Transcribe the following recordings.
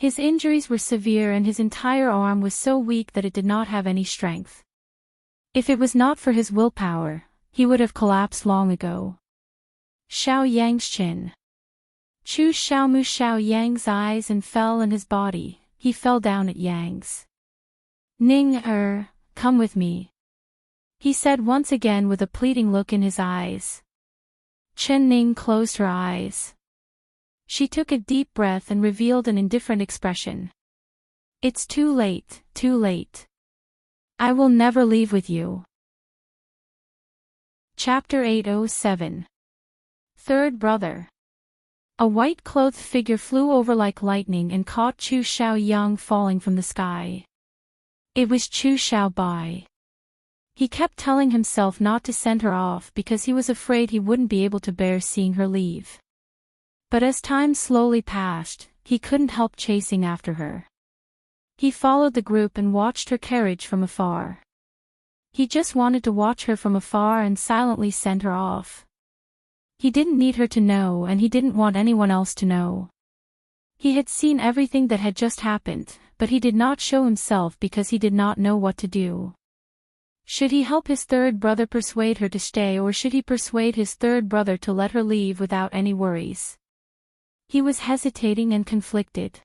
His injuries were severe and his entire arm was so weak that it did not have any strength. If it was not for his willpower, he would have collapsed long ago. Xiao Yang's chin. Chu Xiao moved Xiao Yang's eyes and fell in his body. He fell down at Yang's. Ning, come with me, he said once again with a pleading look in his eyes. Chen Ning closed her eyes. She took a deep breath and revealed an indifferent expression. It's too late, too late. I will never leave with you. Chapter 807. Third Brother. A white-clothed figure flew over like lightning and caught Chu Xiaoyang falling from the sky. It was Chu Xiaobai. He kept telling himself not to send her off because he was afraid he wouldn't be able to bear seeing her leave. But as time slowly passed, he couldn't help chasing after her. He followed the group and watched her carriage from afar. He just wanted to watch her from afar and silently send her off. He didn't need her to know and he didn't want anyone else to know. He had seen everything that had just happened, but he did not show himself because he did not know what to do. Should he help his third brother persuade her to stay, or should he persuade his third brother to let her leave without any worries? He was hesitating and conflicted.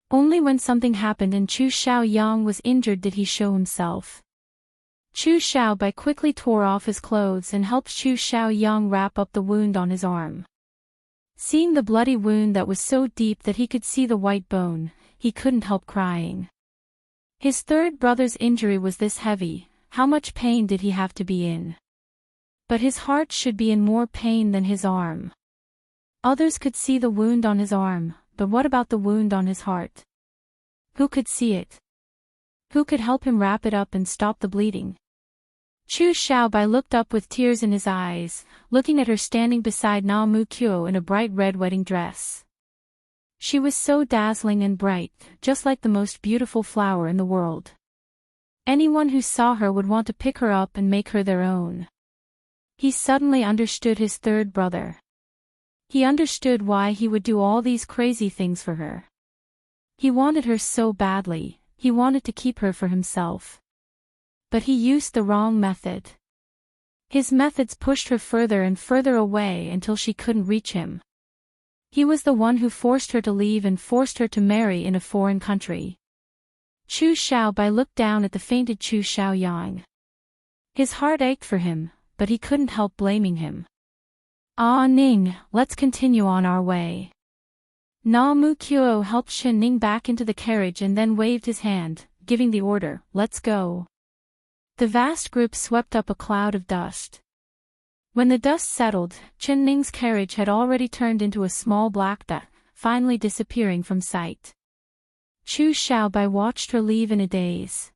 Only when something happened and Chu Xiaoyang was injured did he show himself. Chu Xiaobai quickly tore off his clothes and helped Chu Xiaoyang wrap up the wound on his arm. Seeing the bloody wound that was so deep that he could see the white bone, he couldn't help crying. His third brother's injury was this heavy. How much pain did he have to be in? But his heart should be in more pain than his arm. Others could see the wound on his arm, but what about the wound on his heart? Who could see it? Who could help him wrap it up and stop the bleeding? Chu Xiaobai looked up with tears in his eyes, looking at her standing beside Na Mu Kyo in a bright red wedding dress. She was so dazzling and bright, just like the most beautiful flower in the world. Anyone who saw her would want to pick her up and make her their own. He suddenly understood his third brother. He understood why he would do all these crazy things for her. He wanted her so badly, he wanted to keep her for himself. But he used the wrong method. His methods pushed her further and further away until she couldn't reach him. He was the one who forced her to leave and forced her to marry in a foreign country. Chu Xiaobai looked down at the fainted Chu Xiaoyang. His heart ached for him, but he couldn't help blaming him. Ah Ning, let's continue on our way. Na Mu Kyo helped Shen Ning back into the carriage and then waved his hand, giving the order, let's go. The vast group swept up a cloud of dust. When the dust settled, Chen Ning's carriage had already turned into a small black dot, finally disappearing from sight. Chu Xiaobai watched her leave in a daze.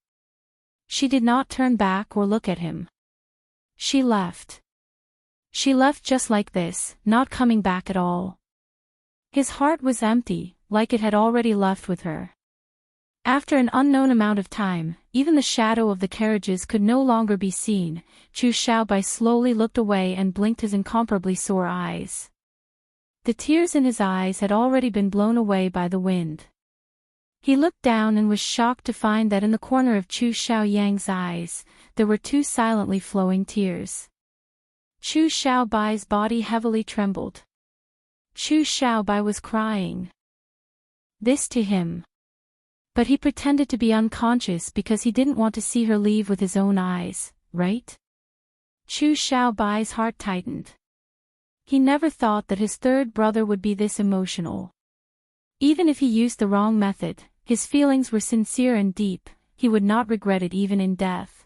She did not turn back or look at him. She left. She left just like this, not coming back at all. His heart was empty, like it had already left with her. After an unknown amount of time, even the shadow of the carriages could no longer be seen. Chu Xiaobai slowly looked away and blinked his incomparably sore eyes. The tears in his eyes had already been blown away by the wind. He looked down and was shocked to find that in the corner of Chu Xiaoyang's eyes, there were two silently flowing tears. Chu Xiaobai's body heavily trembled. Chu Xiaobai was crying. This to him. But he pretended to be unconscious because he didn't want to see her leave with his own eyes, right? Chu Xiaobai's heart tightened. He never thought that his third brother would be this emotional. Even if he used the wrong method, his feelings were sincere and deep, he would not regret it even in death.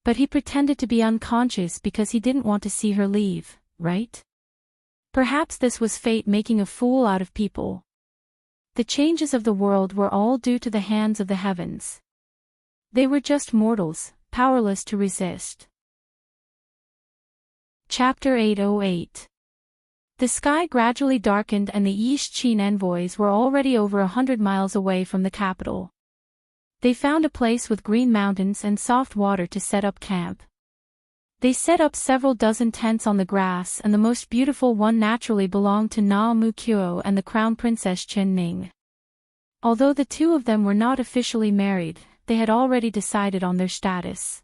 But he pretended to be unconscious because he didn't want to see her leave, right? Perhaps this was fate making a fool out of people. The changes of the world were all due to the hands of the heavens. They were just mortals, powerless to resist. Chapter 808. The sky gradually darkened and the East Qin envoys were already over 100 miles away from the capital. They found a place with green mountains and soft water to set up camp. They set up several dozen tents on the grass, and the most beautiful one naturally belonged to Na Mu Kyo and the Crown Princess Chen Ning. Although the two of them were not officially married, they had already decided on their status.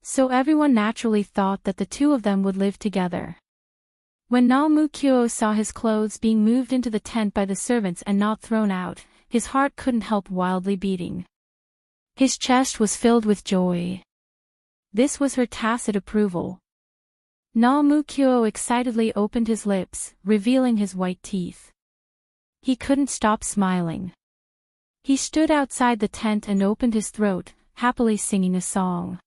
So everyone naturally thought that the two of them would live together. When Naomukyo saw his clothes being moved into the tent by the servants and not thrown out, his heart couldn't help wildly beating. His chest was filled with joy. This was her tacit approval. Naomukyo excitedly opened his lips, revealing his white teeth. He couldn't stop smiling. He stood outside the tent and opened his throat, happily singing a song.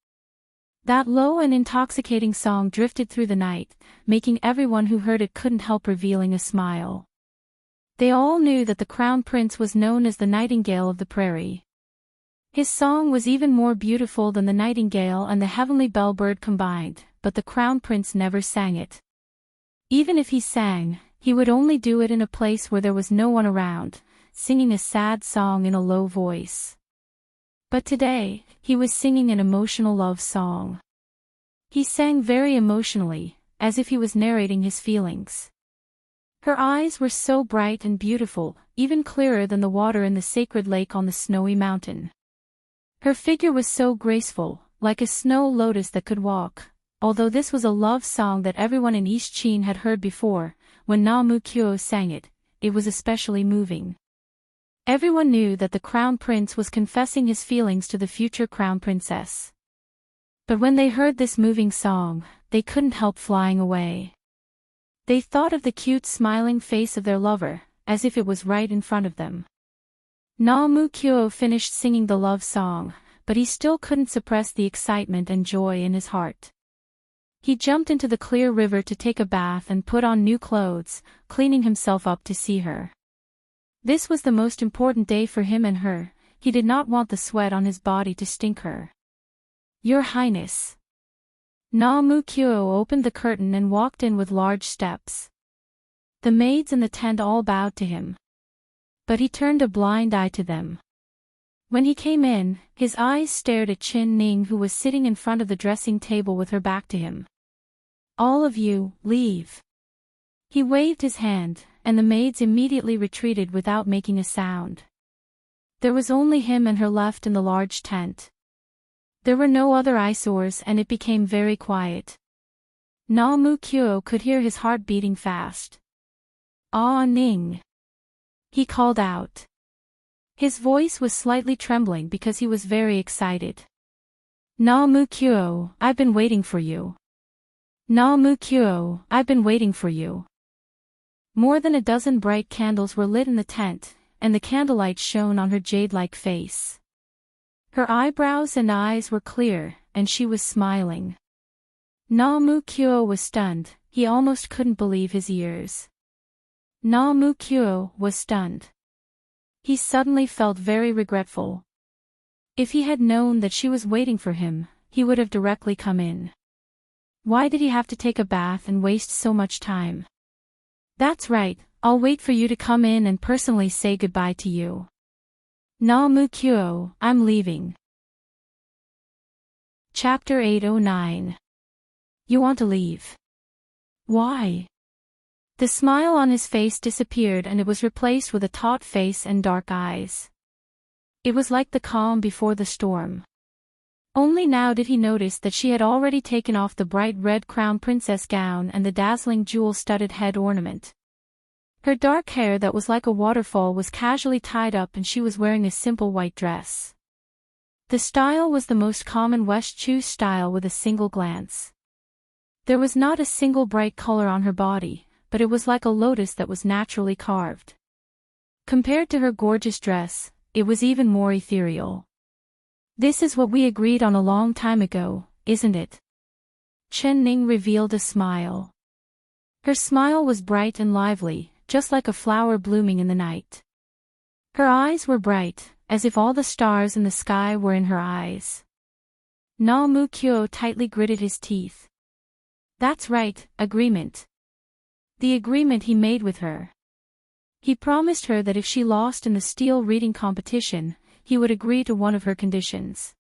That low and intoxicating song drifted through the night, making everyone who heard it couldn't help revealing a smile. They all knew that the Crown Prince was known as the Nightingale of the Prairie. His song was even more beautiful than the nightingale and the heavenly bellbird combined, but the Crown Prince never sang it. Even if he sang, he would only do it in a place where there was no one around, singing a sad song in a low voice. But today, he was singing an emotional love song. He sang very emotionally, as if he was narrating his feelings. Her eyes were so bright and beautiful, even clearer than the water in the sacred lake on the snowy mountain. Her figure was so graceful, like a snow lotus that could walk. Although this was a love song that everyone in East Chin had heard before, when Naomukyo sang it, it was especially moving. Everyone knew that the Crown Prince was confessing his feelings to the future Crown Princess. But when they heard this moving song, they couldn't help flying away. They thought of the cute smiling face of their lover, as if it was right in front of them. Naomukyo finished singing the love song, but he still couldn't suppress the excitement and joy in his heart. He jumped into the clear river to take a bath and put on new clothes, cleaning himself up to see her. This was the most important day for him and her. He did not want the sweat on his body to stink her. Your Highness. Naomukyo opened the curtain and walked in with large steps. The maids in the tent all bowed to him. But he turned a blind eye to them. When he came in, his eyes stared at Chin Ning, who was sitting in front of the dressing table with her back to him. All of you, leave. He waved his hand, and the maids immediately retreated without making a sound. There was only him and her left in the large tent. There were no other eyesores and it became very quiet. Naomukyo could hear his heart beating fast. Ah Ning! He called out. His voice was slightly trembling because he was very excited. Naomukyo, I've been waiting for you. Naomukyo, I've been waiting for you. More than a dozen bright candles were lit in the tent, and the candlelight shone on her jade-like face. Her eyebrows and eyes were clear, and she was smiling. Naomukyo was stunned, he almost couldn't believe his ears. Naomukyo was stunned. He suddenly felt very regretful. If he had known that she was waiting for him, he would have directly come in. Why did he have to take a bath and waste so much time? That's right, I'll wait for you to come in and personally say goodbye to you. Naomukyo, I'm leaving. Chapter 809. You want to leave? Why? The smile on his face disappeared and it was replaced with a taut face and dark eyes. It was like the calm before the storm. Only now did he notice that she had already taken off the bright red crown princess gown and the dazzling jewel-studded head ornament. Her dark hair that was like a waterfall was casually tied up and she was wearing a simple white dress. The style was the most common West Chu style with a single glance. There was not a single bright color on her body, but it was like a lotus that was naturally carved. Compared to her gorgeous dress, it was even more ethereal. This is what we agreed on a long time ago, isn't it? Chen Ning revealed a smile. Her smile was bright and lively, just like a flower blooming in the night. Her eyes were bright, as if all the stars in the sky were in her eyes. Naomukyo tightly gritted his teeth. That's right, agreement. The agreement he made with her. He promised her that if she lost in the steel reading competition, he would agree to one of her conditions.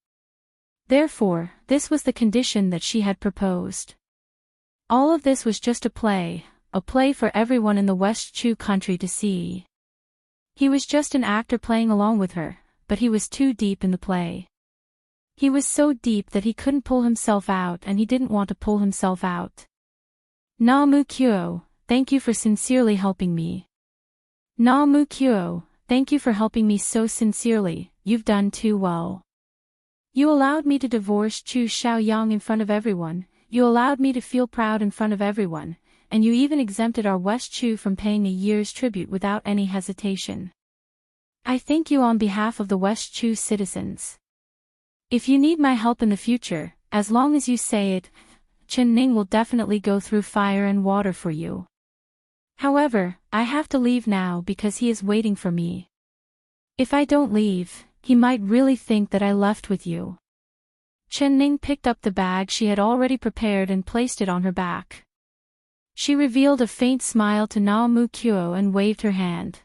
Therefore, this was the condition that she had proposed. All of this was just a play for everyone in the West Chu country to see. He was just an actor playing along with her, but he was too deep in the play. He was so deep that he couldn't pull himself out, and he didn't want to pull himself out. Namu-kyo, thank you for sincerely helping me. Namu-kyo, thank you for helping me so sincerely, you've done too well. You allowed me to divorce Chu Xiaoyang in front of everyone, you allowed me to feel proud in front of everyone, and you even exempted our West Chu from paying a year's tribute without any hesitation. I thank you on behalf of the West Chu citizens. If you need my help in the future, as long as you say it, Chen Ning will definitely go through fire and water for you. However, I have to leave now because he is waiting for me. If I don't leave, he might really think that I left with you. Chen Ning picked up the bag she had already prepared and placed it on her back. She revealed a faint smile to Namu-kyo and waved her hand.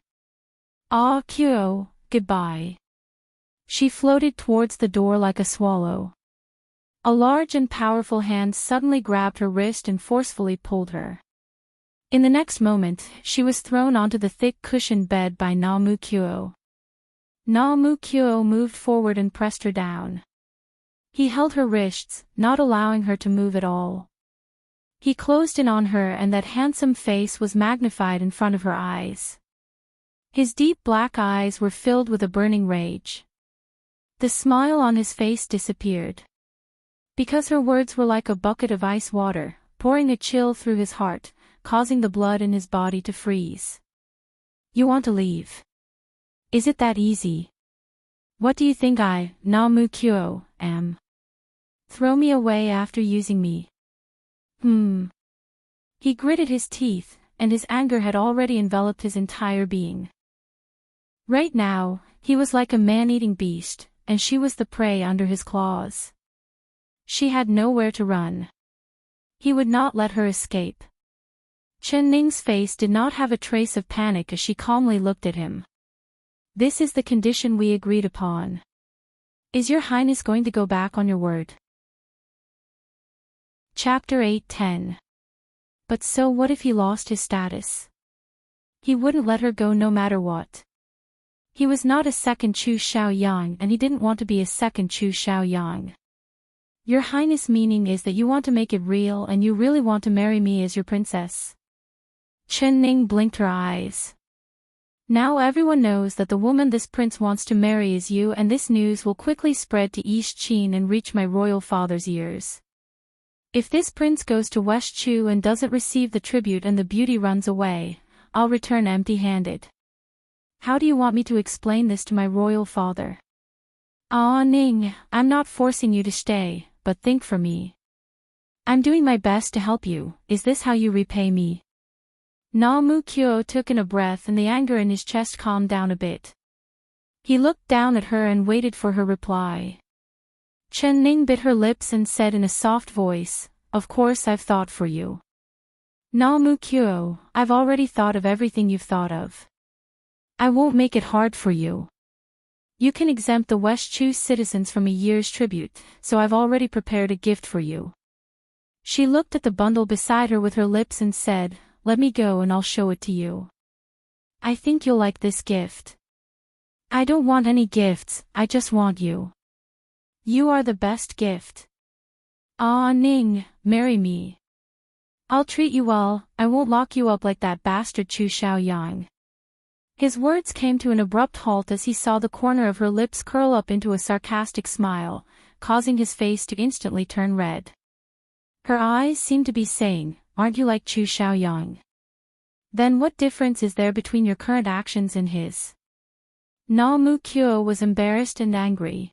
Ah, Kyo, goodbye. She floated towards the door like a swallow. A large and powerful hand suddenly grabbed her wrist and forcefully pulled her. In the next moment, she was thrown onto the thick cushioned bed by Namu-kyo. Namu-kyo moved forward and pressed her down. He held her wrists, not allowing her to move at all. He closed in on her, and that handsome face was magnified in front of her eyes. His deep black eyes were filled with a burning rage. The smile on his face disappeared. Because her words were like a bucket of ice water, pouring a chill through his heart, causing the blood in his body to freeze. You want to leave? Is it that easy? What do you think I, Namu-kyo, am? Throw me away after using me? He gritted his teeth, and his anger had already enveloped his entire being. Right now, he was like a man-eating beast, and she was the prey under his claws. She had nowhere to run. He would not let her escape. Chen Ning's face did not have a trace of panic as she calmly looked at him. This is the condition we agreed upon. Is your highness going to go back on your word? Chapter 8:10. But so what if he lost his status? He wouldn't let her go no matter what. He was not a second Chu Xiaoyang, and he didn't want to be a second Chu Xiaoyang. Your highness meaning is that you want to make it real and you really want to marry me as your princess. Chen Ning blinked her eyes. Now everyone knows that the woman this prince wants to marry is you, and this news will quickly spread to East Qin and reach my royal father's ears. If this prince goes to West Chu and doesn't receive the tribute and the beauty runs away, I'll return empty-handed. How do you want me to explain this to my royal father? Ah, Ning, I'm not forcing you to stay, but think for me. I'm doing my best to help you. Is this how you repay me? Namu-kyo took in a breath, and the anger in his chest calmed down a bit. He looked down at her and waited for her reply. Chen Ning bit her lips and said in a soft voice, "Of course I've thought for you. Namu-kyo, I've already thought of everything you've thought of. I won't make it hard for you. You can exempt the West Chu citizens from a year's tribute, so I've already prepared a gift for you." She looked at the bundle beside her with her lips and said, "Let me go and I'll show it to you. I think you'll like this gift." "I don't want any gifts, I just want you. You are the best gift. Ah, Ning, marry me. I'll treat you well, I won't lock you up like that bastard Chu Xiaoyang." His words came to an abrupt halt as he saw the corner of her lips curl up into a sarcastic smile, causing his face to instantly turn red. Her eyes seemed to be saying, "Aren't you like Chu Xiaoyang? Then what difference is there between your current actions and his?" Namu-kyo was embarrassed and angry.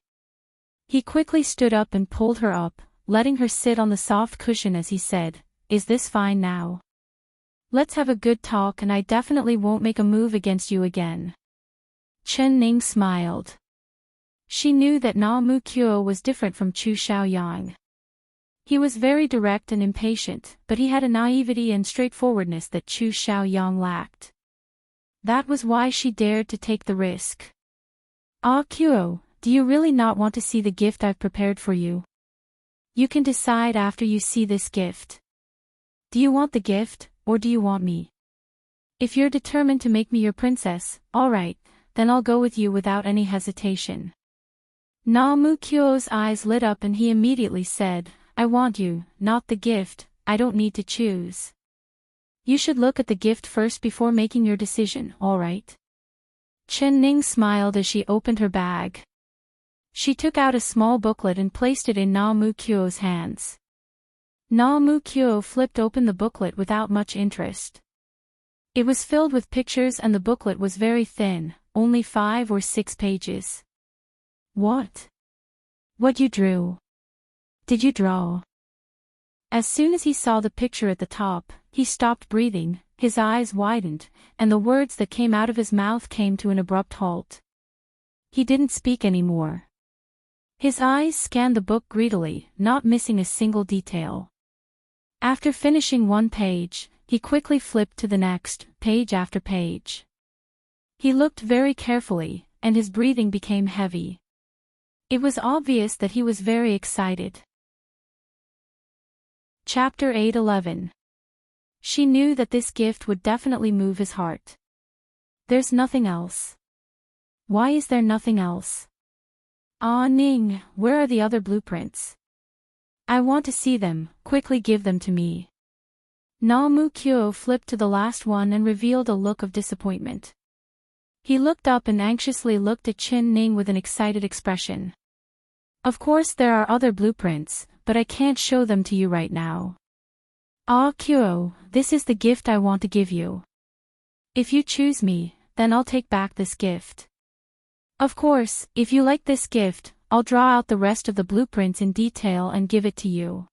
He quickly stood up and pulled her up, letting her sit on the soft cushion as he said, "Is this fine now? Let's have a good talk and I definitely won't make a move against you again." Chen Ning smiled. She knew that Namu-kyo was different from Chu Xiaoyang. He was very direct and impatient, but he had a naivety and straightforwardness that Chu Xiaoyang lacked. That was why she dared to take the risk. "Ah, Kyo, do you really not want to see the gift I've prepared for you? You can decide after you see this gift. Do you want the gift, or do you want me? If you're determined to make me your princess, alright, then I'll go with you without any hesitation. Namu-kyo's eyes lit up and he immediately said, I want you, not the gift, I don't need to choose. You should look at the gift first before making your decision, alright? Chen-ning smiled as she opened her bag. She took out a small booklet and placed it in Namu-kyo's hands. Namu-kyo flipped open the booklet without much interest. It was filled with pictures and the booklet was very thin, only 5 or 6 pages. What? What you drew? Did you draw? As soon as he saw the picture at the top, he stopped breathing, his eyes widened, and the words that came out of his mouth came to an abrupt halt. He didn't speak anymore. His eyes scanned the book greedily, not missing a single detail. After finishing one page, he quickly flipped to the next, page after page. He looked very carefully, and his breathing became heavy. It was obvious that he was very excited. Chapter 8:11. She knew that this gift would definitely move his heart. There's nothing else. Why is there nothing else? Ah Ning, where are the other blueprints? I want to see them, quickly give them to me. Namu-kyo flipped to the last one and revealed a look of disappointment. He looked up and anxiously looked at Chen-ning with an excited expression. Of course there are other blueprints, but I can't show them to you right now. Ah Kyo, this is the gift I want to give you. If you choose me, then I'll take back this gift. Of course, if you like this gift, I'll draw out the rest of the blueprints in detail and give it to you.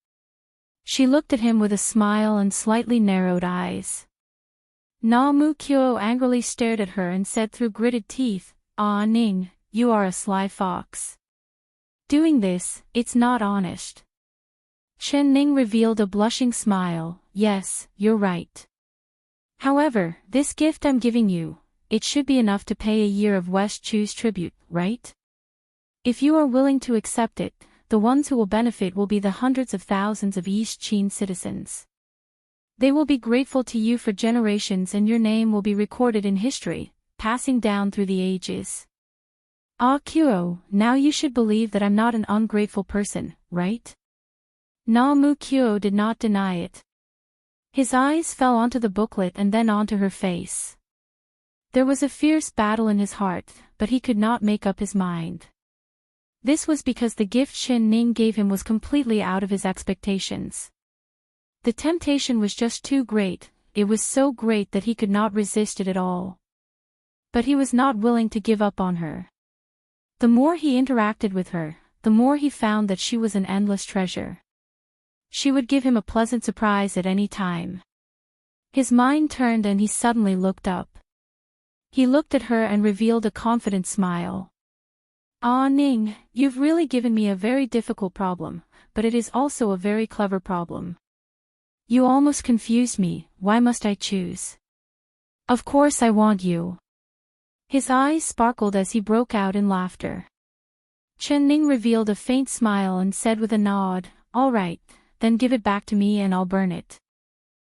She looked at him with a smile and slightly narrowed eyes. Namu-kyo angrily stared at her and said through gritted teeth, Ah Ning, you are a sly fox. Doing this, it's not honest. Chen-ning revealed a blushing smile, yes, you're right. However, this gift I'm giving you, it should be enough to pay a year of West Chu's tribute, right? If you are willing to accept it, the ones who will benefit will be the hundreds of thousands of East Chin citizens. They will be grateful to you for generations and your name will be recorded in history, passing down through the ages. Ah Kyo, now you should believe that I'm not an ungrateful person, right? Namu-kyo did not deny it. His eyes fell onto the booklet and then onto her face. There was a fierce battle in his heart, but he could not make up his mind. This was because the gift Chen-ning gave him was completely out of his expectations. The temptation was just too great, it was so great that he could not resist it at all. But he was not willing to give up on her. The more he interacted with her, the more he found that she was an endless treasure. She would give him a pleasant surprise at any time. His mind turned and he suddenly looked up. He looked at her and revealed a confident smile. Ah Ning, you've really given me a very difficult problem, but it is also a very clever problem. You almost confused me, why must I choose? Of course I want you. His eyes sparkled as he broke out in laughter. Chen-ning revealed a faint smile and said with a nod, all right, then give it back to me and I'll burn it.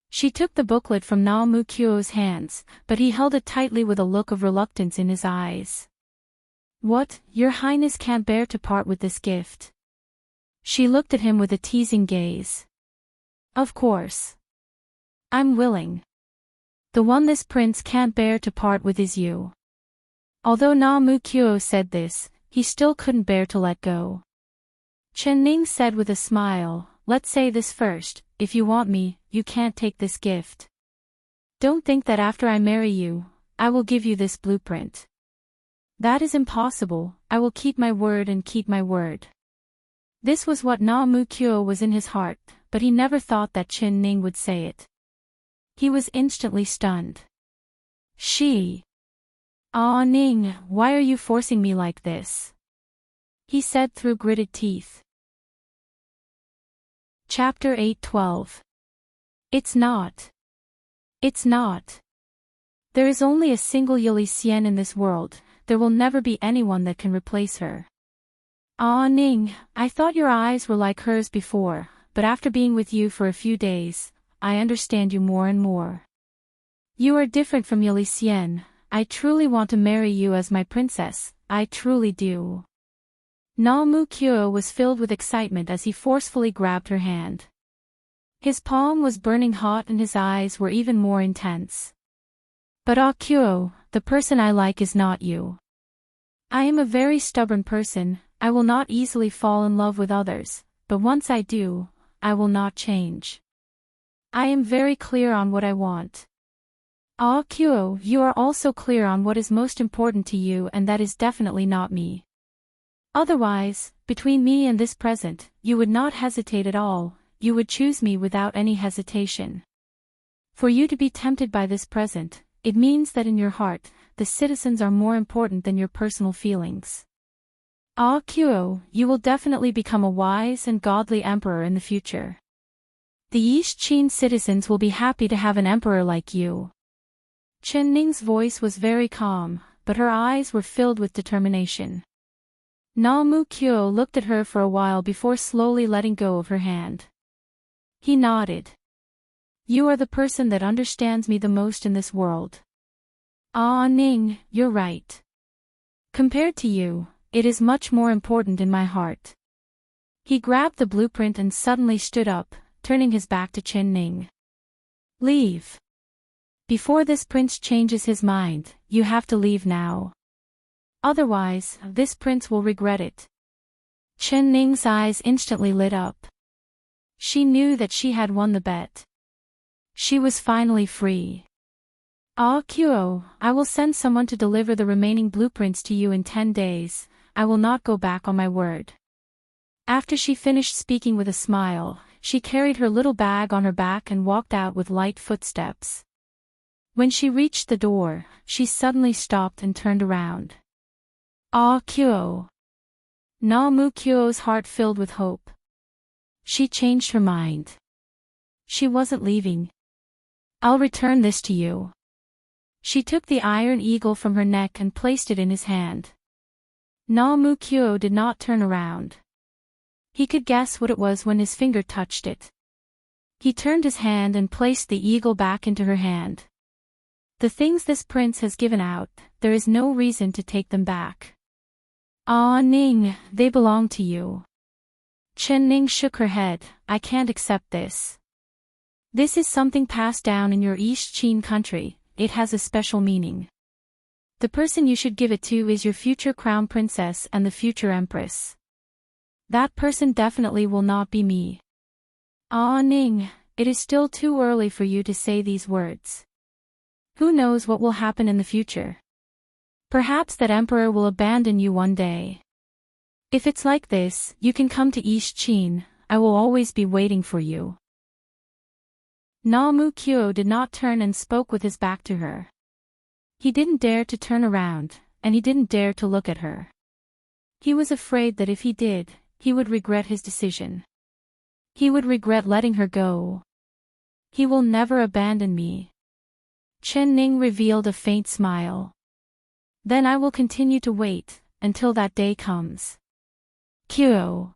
She took the booklet from Namu-kyo's hands, but he held it tightly with a look of reluctance in his eyes. What, your highness can't bear to part with this gift? She looked at him with a teasing gaze. Of course. I'm willing. The one this prince can't bear to part with is you. Although Namu-kyo said this, he still couldn't bear to let go. Chen-ning said with a smile, let's say this first, if you want me, you can't take this gift. Don't think that after I marry you, I will give you this blueprint. That is impossible, I will keep my word and keep my word. This was what Namu-kyo was in his heart, but he never thought that Chen-ning would say it. He was instantly stunned. She. Ah Ning, why are you forcing me like this? He said through gritted teeth. Chapter 8:12. It's not. It's not. There is only a single Yili Xian in this world, there will never be anyone that can replace her. Ah Ning, I thought your eyes were like hers before, but after being with you for a few days, I understand you more and more. You are different from Yili Xian, I truly want to marry you as my princess, I truly do. Namu-kyo was filled with excitement as he forcefully grabbed her hand. His palm was burning hot and his eyes were even more intense. But Kyo, the person I like is not you. I am a very stubborn person, I will not easily fall in love with others, but once I do, I will not change. I am very clear on what I want. Kyo, you are also clear on what is most important to you and that is definitely not me. Otherwise, between me and this present, you would not hesitate at all, you would choose me without any hesitation. For you to be tempted by this present, it means that in your heart, the citizens are more important than your personal feelings. Kyo, you will definitely become a wise and godly emperor in the future. The East Chin citizens will be happy to have an emperor like you. Chen Ning's voice was very calm, but her eyes were filled with determination. Namu-kyo looked at her for a while before slowly letting go of her hand. He nodded. You are the person that understands me the most in this world. Ning, you're right. Compared to you, it is much more important in my heart. He grabbed the blueprint and suddenly stood up, turning his back to Chen Ning. Leave. Before this prince changes his mind, you have to leave now. Otherwise, this prince will regret it. Chen Ning's eyes instantly lit up. She knew that she had won the bet. She was finally free. Kyo, I will send someone to deliver the remaining blueprints to you in 10 days, I will not go back on my word. After she finished speaking with a smile, she carried her little bag on her back and walked out with light footsteps. When she reached the door, she suddenly stopped and turned around. Kyo. Namu-kyo's heart filled with hope. She changed her mind. She wasn't leaving. I'll return this to you. She took the iron eagle from her neck and placed it in his hand. Namu-kyo did not turn around. He could guess what it was when his finger touched it. He turned his hand and placed the eagle back into her hand. The things this prince has given out, there is no reason to take them back. Ning, they belong to you. Chen Ning shook her head, I can't accept this. This is something passed down in your East Chin country, it has a special meaning. The person you should give it to is your future crown princess and the future empress. That person definitely will not be me. Ning, it is still too early for you to say these words. Who knows what will happen in the future? Perhaps that emperor will abandon you one day. If it's like this, you can come to East Chin, I will always be waiting for you. Namu-kyo did not turn and spoke with his back to her. He didn't dare to turn around, and he didn't dare to look at her. He was afraid that if he did, he would regret his decision. He would regret letting her go. He will never abandon me. Chen Ning revealed a faint smile. Then I will continue to wait, until that day comes. Kyo.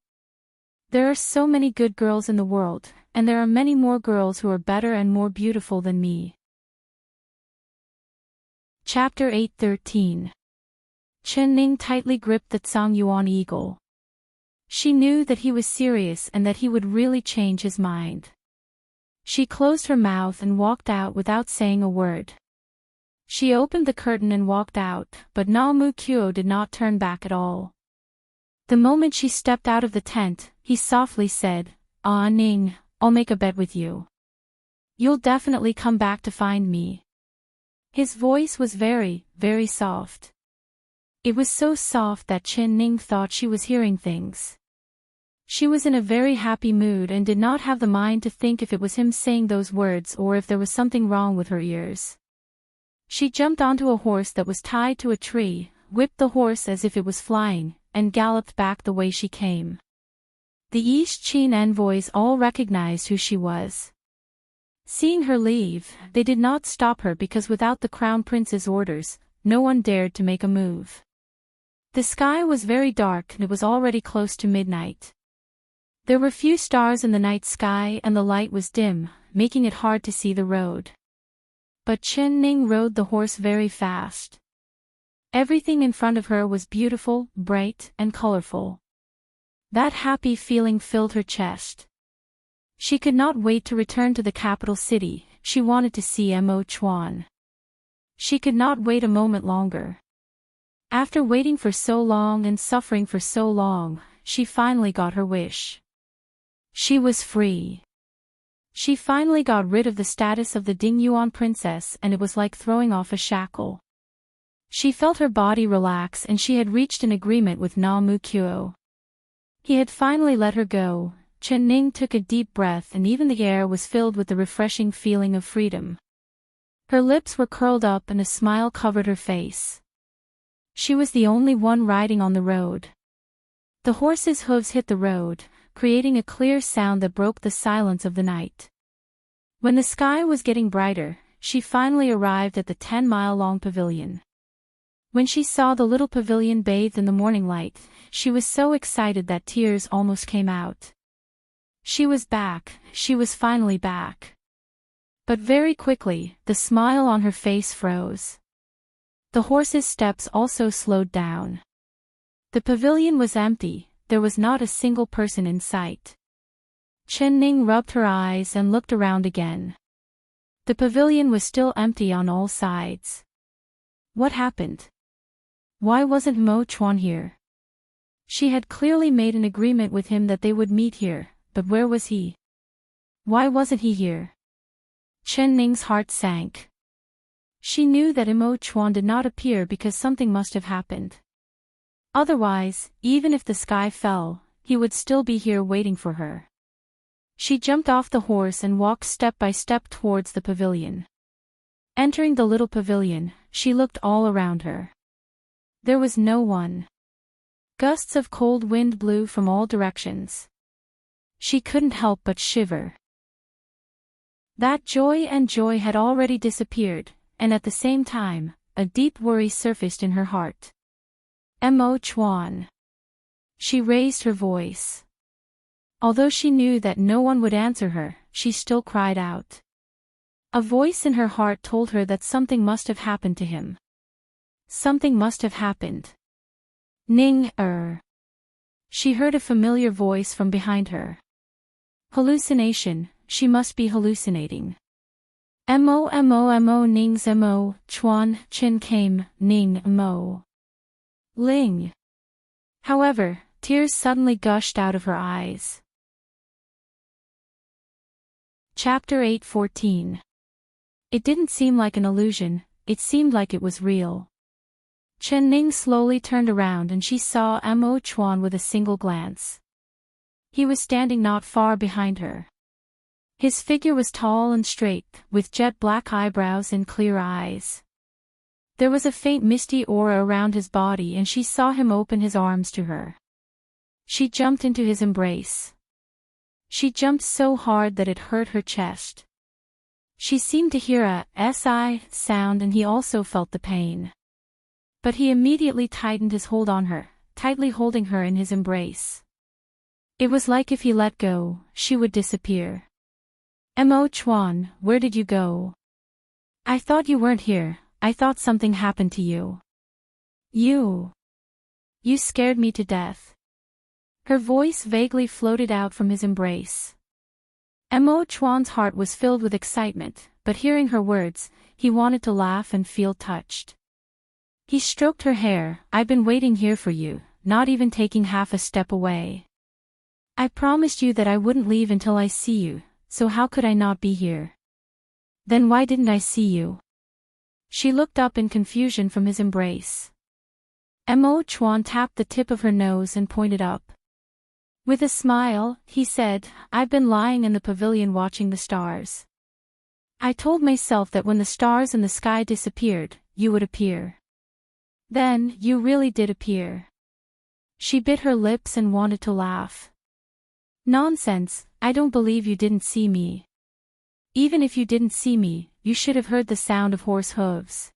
There are so many good girls in the world, and there are many more girls who are better and more beautiful than me. Chapter 8:13. Chen Ning tightly gripped the Tsang-yuan eagle. She knew that he was serious and that he would really change his mind. She closed her mouth and walked out without saying a word. She opened the curtain and walked out, but Namu-kyo did not turn back at all. The moment she stepped out of the tent, he softly said, Ning, I'll make a bet with you. You'll definitely come back to find me. His voice was very, very soft. It was so soft that Chen Ning thought she was hearing things. She was in a very happy mood and did not have the mind to think if it was him saying those words or if there was something wrong with her ears. She jumped onto a horse that was tied to a tree, whipped the horse as if it was flying, and galloped back the way she came. The East Chin envoys all recognized who she was. Seeing her leave, they did not stop her because without the crown prince's orders, no one dared to make a move. The sky was very dark and it was already close to midnight. There were few stars in the night sky and the light was dim, making it hard to see the road. But Chen Ning rode the horse very fast. Everything in front of her was beautiful, bright, and colorful. That happy feeling filled her chest. She could not wait to return to the capital city. She wanted to see Mo Chuan. She could not wait a moment longer. After waiting for so long and suffering for so long, she finally got her wish. She was free. She finally got rid of the status of the Dingyuan princess, and it was like throwing off a shackle. She felt her body relax, and she had reached an agreement with Na Mu Kuo. He had finally let her go. Chen Ning took a deep breath, and even the air was filled with the refreshing feeling of freedom. Her lips were curled up and a smile covered her face. She was the only one riding on the road. The horse's hooves hit the road, creating a clear sound that broke the silence of the night. When the sky was getting brighter, she finally arrived at the 10-mile-long pavilion. When she saw the little pavilion bathed in the morning light, she was so excited that tears almost came out. She was back, she was finally back. But very quickly, the smile on her face froze. The horse's steps also slowed down. The pavilion was empty, there was not a single person in sight. Chen Ning rubbed her eyes and looked around again. The pavilion was still empty on all sides. What happened? Why wasn't Mo Chuan here? She had clearly made an agreement with him that they would meet here, but where was he? Why wasn't he here? Chen Ning's heart sank. She knew that Mo Chuan did not appear because something must have happened. Otherwise, even if the sky fell, he would still be here waiting for her. She jumped off the horse and walked step by step towards the pavilion. Entering the little pavilion, she looked all around her. There was no one. Gusts of cold wind blew from all directions. She couldn't help but shiver. That joy had already disappeared, and at the same time, a deep worry surfaced in her heart. Mo Chuan. She raised her voice. Although she knew that no one would answer her, she still cried out. A voice in her heart told her that something must have happened to him. Something must have happened. Ning. She heard a familiar voice from behind her. Hallucination, she must be hallucinating. Mo Ning's Mo Chuan Chin came, Ning Mo. Ling. However, tears suddenly gushed out of her eyes. Chapter 8:14. It didn't seem like an illusion, it seemed like it was real. Chen Ning slowly turned around and she saw Mo Chuan with a single glance. He was standing not far behind her. His figure was tall and straight, with jet black eyebrows and clear eyes. There was a faint misty aura around his body and she saw him open his arms to her. She jumped into his embrace. She jumped so hard that it hurt her chest. She seemed to hear a sigh sound and he also felt the pain. But he immediately tightened his hold on her, tightly holding her in his embrace. It was like if he let go, she would disappear. Mo Chuan, where did you go? I thought you weren't here, I thought something happened to you. You scared me to death. Her voice vaguely floated out from his embrace. Mo Chuan's heart was filled with excitement, but hearing her words, he wanted to laugh and feel touched. He stroked her hair. I've been waiting here for you, not even taking half a step away. I promised you that I wouldn't leave until I see you, so how could I not be here? Then why didn't I see you? She looked up in confusion from his embrace. Mo Chuan tapped the tip of her nose and pointed up. With a smile, he said, I've been lying in the pavilion watching the stars. I told myself that when the stars in the sky disappeared, you would appear. Then, you really did appear. She bit her lips and wanted to laugh. Nonsense, I don't believe you didn't see me. Even if you didn't see me, you should have heard the sound of horse hooves.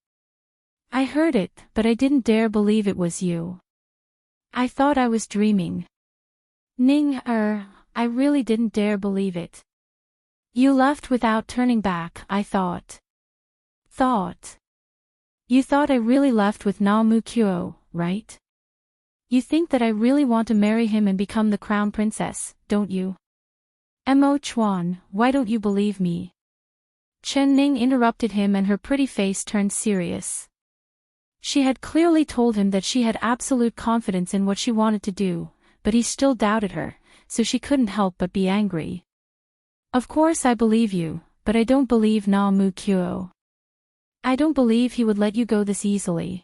I heard it, but I didn't dare believe it was you. I thought I was dreaming. Ning, I really didn't dare believe it. You left without turning back, I thought. thought. You thought I really left with Na Mu Kyo, right? You think that I really want to marry him and become the crown princess, don't you? Mo Chuan, why don't you believe me? Chen Ning interrupted him and her pretty face turned serious. She had clearly told him that she had absolute confidence in what she wanted to do, but he still doubted her, so she couldn't help but be angry. Of course I believe you, but I don't believe Na Mu Kyo. I don't believe he would let you go this easily.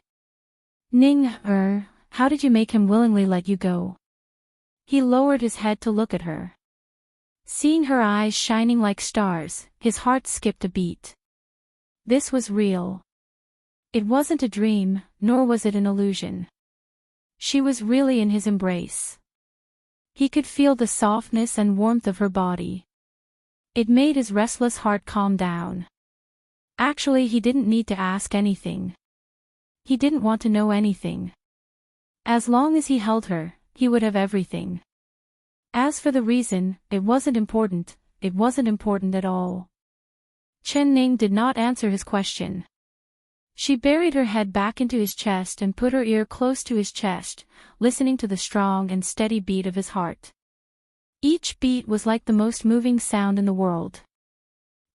Ning, how did you make him willingly let you go? He lowered his head to look at her. Seeing her eyes shining like stars, his heart skipped a beat. This was real. It wasn't a dream, nor was it an illusion. She was really in his embrace. He could feel the softness and warmth of her body. It made his restless heart calm down. Actually, he didn't need to ask anything. He didn't want to know anything. As long as he held her, he would have everything. As for the reason, it wasn't important at all. Chen Ning did not answer his question. She buried her head back into his chest and put her ear close to his chest, listening to the strong and steady beat of his heart. Each beat was like the most moving sound in the world.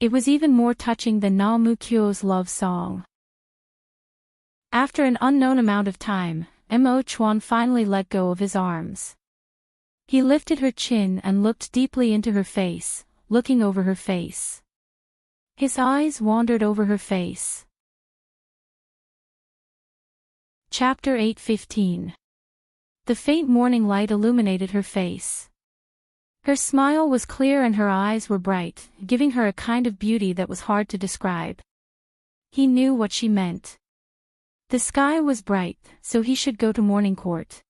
It was even more touching than Na Mu Kyo's love song. After an unknown amount of time, Mo Chuan finally let go of his arms. He lifted her chin and looked deeply into her face, looking over her face. His eyes wandered over her face. Chapter 8:15. The faint morning light illuminated her face. Her smile was clear and her eyes were bright, giving her a kind of beauty that was hard to describe. He knew what she meant. The sky was bright, so he should go to morning court.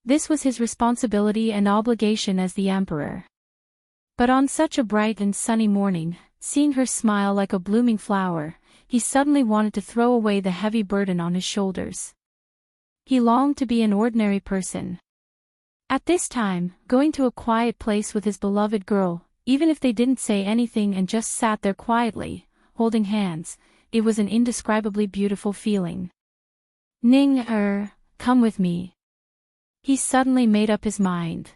This was his responsibility and obligation as the emperor. But on such a bright and sunny morning, seeing her smile like a blooming flower, he suddenly wanted to throw away the heavy burden on his shoulders. He longed to be an ordinary person. At this time, going to a quiet place with his beloved girl, even if they didn't say anything and just sat there quietly, holding hands, it was an indescribably beautiful feeling. Ning, come with me. He suddenly made up his mind.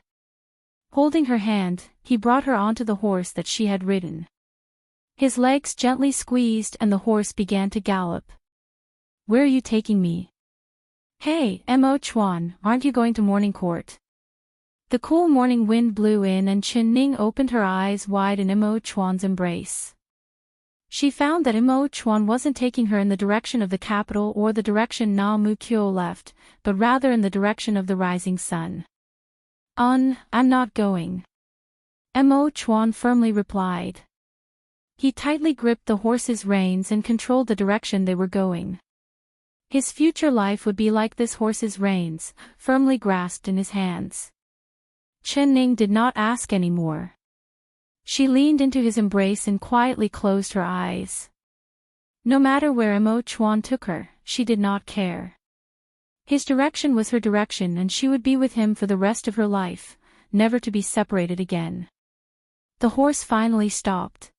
Holding her hand, he brought her onto the horse that she had ridden. His legs gently squeezed and the horse began to gallop. Where are you taking me? Hey, Mo Chuan, aren't you going to morning court? The cool morning wind blew in and Chen Ning opened her eyes wide in Mo Chuan's embrace. She found that Mo Chuan wasn't taking her in the direction of the capital or the direction Na Mu Kyo left, but rather in the direction of the rising sun. I'm not going. Mo Chuan firmly replied. He tightly gripped the horse's reins and controlled the direction they were going. His future life would be like this horse's reins, firmly grasped in his hands. Chen Ning did not ask any more. She leaned into his embrace and quietly closed her eyes. No matter where Mo Chuan took her, she did not care. His direction was her direction and she would be with him for the rest of her life, never to be separated again. The horse finally stopped.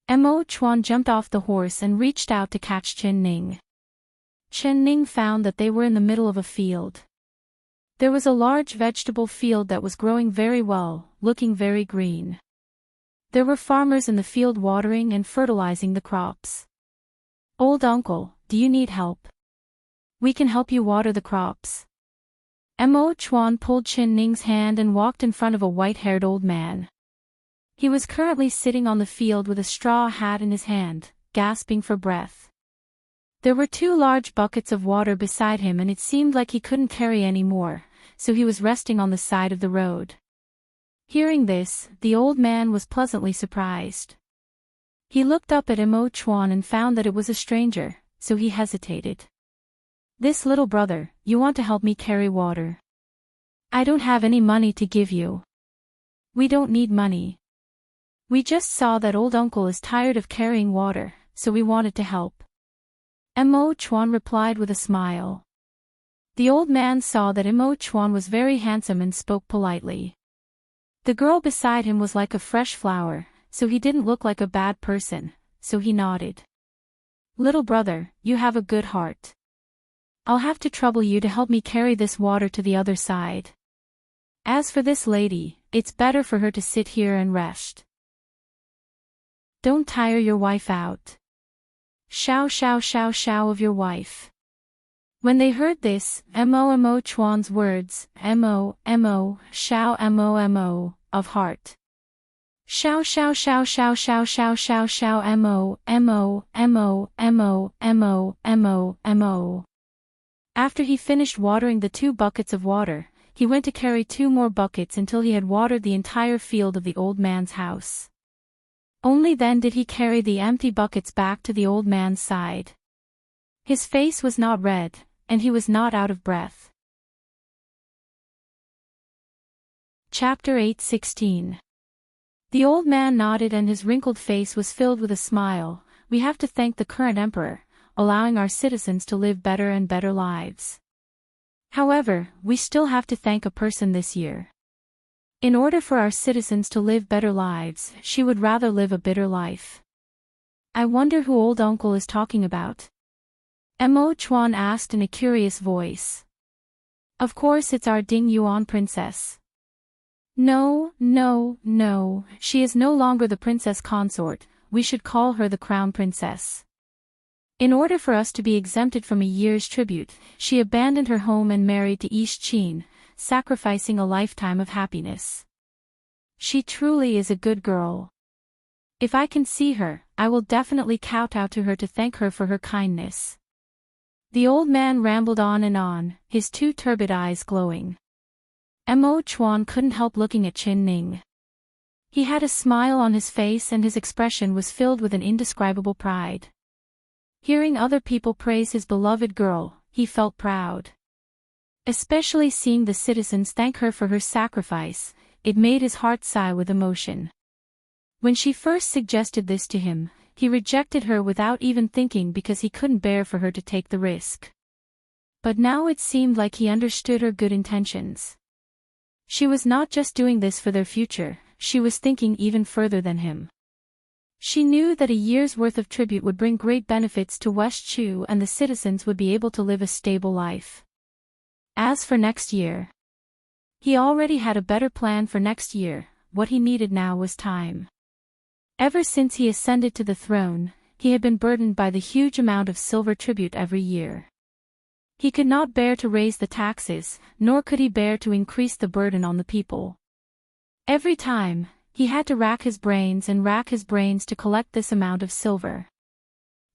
Mo Chuan jumped off the horse and reached out to catch Chen Ning. Chen Ning found that they were in the middle of a field. There was a large vegetable field that was growing very well, looking very green. There were farmers in the field watering and fertilizing the crops. Old uncle, do you need help? We can help you water the crops. Mo Chuan pulled Chen Ning's hand and walked in front of a white-haired old man. He was currently sitting on the field with a straw hat in his hand, gasping for breath. There were 2 large buckets of water beside him and it seemed like he couldn't carry any more, so he was resting on the side of the road. Hearing this, the old man was pleasantly surprised. He looked up at Mo Chuan and found that it was a stranger, so he hesitated. This little brother, you want to help me carry water? I don't have any money to give you. We don't need money. We just saw that old uncle is tired of carrying water, so we wanted to help. Mo Chuan replied with a smile. The old man saw that Mo Chuan was very handsome and spoke politely. The girl beside him was like a fresh flower, so he didn't look like a bad person, so he nodded. Little brother, you have a good heart. I'll have to trouble you to help me carry this water to the other side. As for this lady, it's better for her to sit here and rest. Don't tire your wife out. Shao of your wife. When they heard this, Mo Chuan's words, Mo, shao mo, of heart. Shao mo. After he finished watering the 2 buckets of water, he went to carry 2 more buckets until he had watered the entire field of the old man's house. Only then did he carry the empty buckets back to the old man's side. His face was not red, and he was not out of breath. Chapter 8:16. The old man nodded and his wrinkled face was filled with a smile. We have to thank the current emperor, allowing our citizens to live better and better lives. However, we still have to thank a person this year. In order for our citizens to live better lives, she would rather live a bitter life. I wonder who old uncle is talking about. Mo Chuan asked in a curious voice. Of course it's our Ding Yuan princess. No, she is no longer the princess consort, we should call her the crown princess. In order for us to be exempted from a year's tribute, she abandoned her home and married to East Qin, sacrificing a lifetime of happiness. She truly is a good girl. If I can see her, I will definitely kowtow to her to thank her for her kindness. The old man rambled on and on, his 2 turbid eyes glowing. Mo Chuan couldn't help looking at Qin Ning. He had a smile on his face and his expression was filled with an indescribable pride. Hearing other people praise his beloved girl, he felt proud. Especially seeing the citizens thank her for her sacrifice, it made his heart sigh with emotion. When she first suggested this to him, he rejected her without even thinking because he couldn't bear for her to take the risk. But now it seemed like he understood her good intentions. She was not just doing this for their future, she was thinking even further than him. She knew that a year's worth of tribute would bring great benefits to West Chu and the citizens would be able to live a stable life. As for next year, he already had a better plan for next year. What he needed now was time. Ever since he ascended to the throne, he had been burdened by the huge amount of silver tribute every year. He could not bear to raise the taxes, nor could he bear to increase the burden on the people. Every time, he had to rack his brains to collect this amount of silver.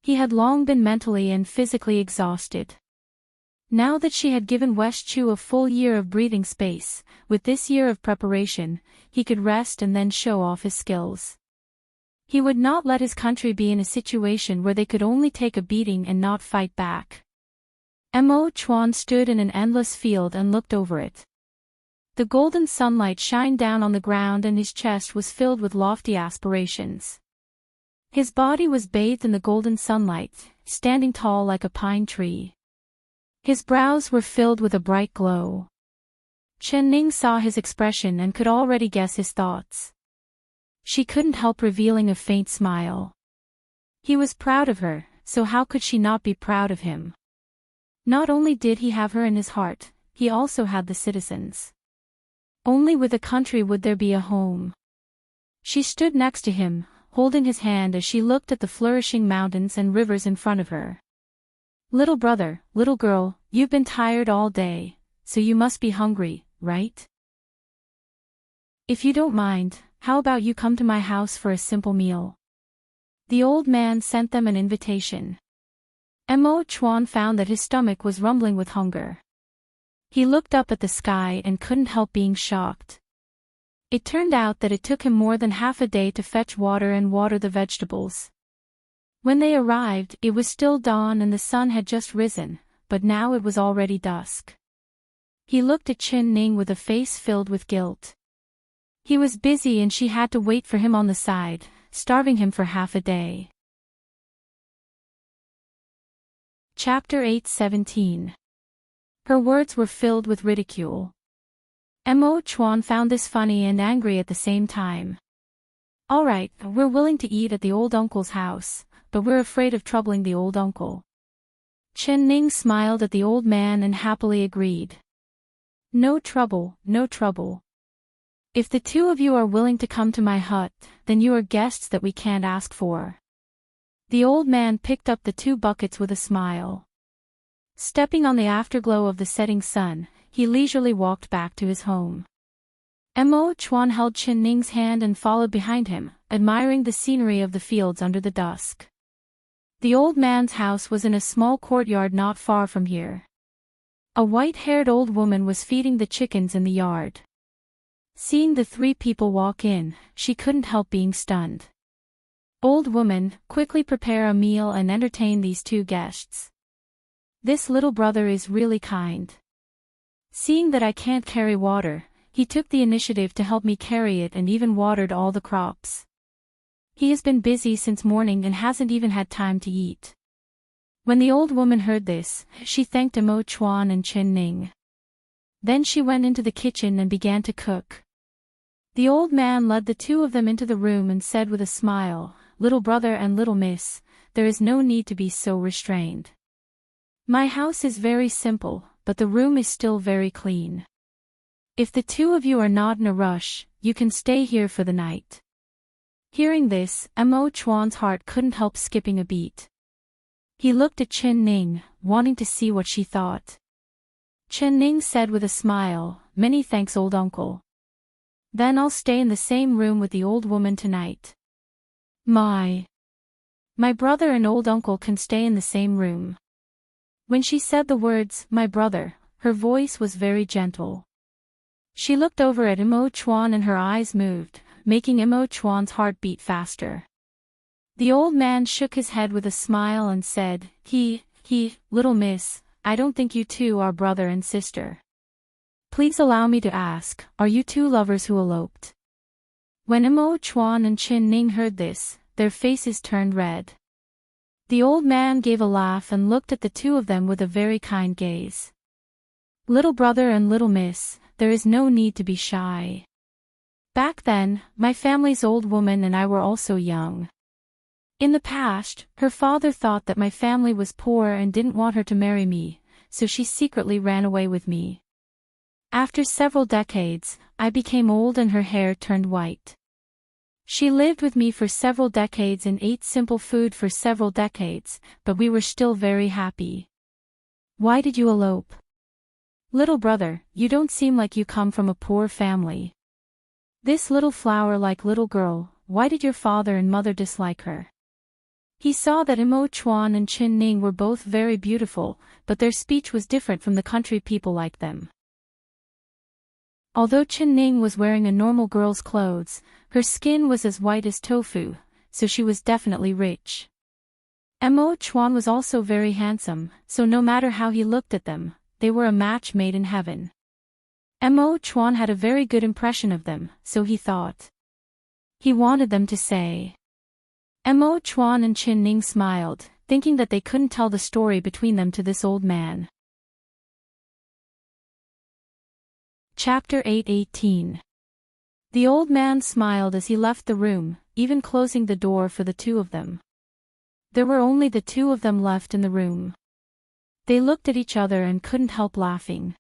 He had long been mentally and physically exhausted. Now that she had given West Chu a full year of breathing space, with this year of preparation, he could rest and then show off his skills. He would not let his country be in a situation where they could only take a beating and not fight back. Mo Chuan stood in an endless field and looked over it. The golden sunlight shined down on the ground and his chest was filled with lofty aspirations. His body was bathed in the golden sunlight, standing tall like a pine tree. His brows were filled with a bright glow. Chen Ning saw his expression and could already guess his thoughts. She couldn't help revealing a faint smile. He was proud of her, so how could she not be proud of him? Not only did he have her in his heart, he also had the citizens. Only with a country would there be a home. She stood next to him, holding his hand as she looked at the flourishing mountains and rivers in front of her. Little brother, little girl, you've been tired all day, so you must be hungry, right? If you don't mind, how about you come to my house for a simple meal? The old man sent them an invitation. Mo Chuan found that his stomach was rumbling with hunger. He looked up at the sky and couldn't help being shocked. It turned out that it took him more than half a day to fetch water and water the vegetables. When they arrived, it was still dawn and the sun had just risen, but now it was already dusk. He looked at Qin Ning with a face filled with guilt. He was busy and she had to wait for him on the side, starving him for half a day. Chapter 8:17. Her words were filled with ridicule. Mo Chuan found this funny and angry at the same time. All right, we're willing to eat at the old uncle's house, but we're afraid of troubling the old uncle. Chen Ning smiled at the old man and happily agreed. No trouble, no trouble. If the two of you are willing to come to my hut, then you are guests that we can't ask for. The old man picked up the 2 buckets with a smile. Stepping on the afterglow of the setting sun, he leisurely walked back to his home. Mo Chuan held Chen Ning's hand and followed behind him, admiring the scenery of the fields under the dusk. The old man's house was in a small courtyard not far from here. A white-haired old woman was feeding the chickens in the yard. Seeing the 3 people walk in, she couldn't help being stunned. Old woman, quickly prepare a meal and entertain these 2 guests. This little brother is really kind. Seeing that I can't carry water, he took the initiative to help me carry it and even watered all the crops. He has been busy since morning and hasn't even had time to eat. When the old woman heard this, she thanked Mo Chuan and Chen Ning. Then she went into the kitchen and began to cook. The old man led the 2 of them into the room and said with a smile, "Little brother and little miss, there is no need to be so restrained. My house is very simple, but the room is still very clean. If the 2 of you are not in a rush, you can stay here for the night." Hearing this, Mo Chuan's heart couldn't help skipping a beat. He looked at Chen Ning, wanting to see what she thought. Chen Ning said with a smile, "Many thanks, old uncle. Then I'll stay in the same room with the old woman tonight. My brother and old uncle can stay in the same room." When she said the words, "my brother," her voice was very gentle. She looked over at Mo Chuan and her eyes moved, making Mo Chuan's heart beat faster. The old man shook his head with a smile and said, Little miss, I don't think you 2 are brother and sister. Please allow me to ask, are you 2 lovers who eloped?" When Mo Chuan and Chen Ning heard this, their faces turned red. The old man gave a laugh and looked at the 2 of them with a very kind gaze. "Little brother and little miss, there is no need to be shy. Back then, my family's old woman and I were also young. In the past, her father thought that my family was poor and didn't want her to marry me, so she secretly ran away with me. After several decades, I became old and her hair turned white. She lived with me for several decades and ate simple food for several decades, but we were still very happy. Why did you elope? Little brother, you don't seem like you come from a poor family. This little flower-like little girl, why did your father and mother dislike her?" He saw that Mo Chuan and Chen Ning were both very beautiful, but their speech was different from the country people like them. Although Chen Ning was wearing a normal girl's clothes, her skin was as white as tofu, so she was definitely rich. Mo Chuan was also very handsome, so no matter how he looked at them, they were a match made in heaven. Mo Chuan had a very good impression of them, so he thought. He wanted them to say. Mo Chuan and Chen Ning smiled, thinking that they couldn't tell the story between them to this old man. Chapter 8:18. The old man smiled as he left the room, even closing the door for the 2 of them. There were only the 2 of them left in the room. They looked at each other and couldn't help laughing.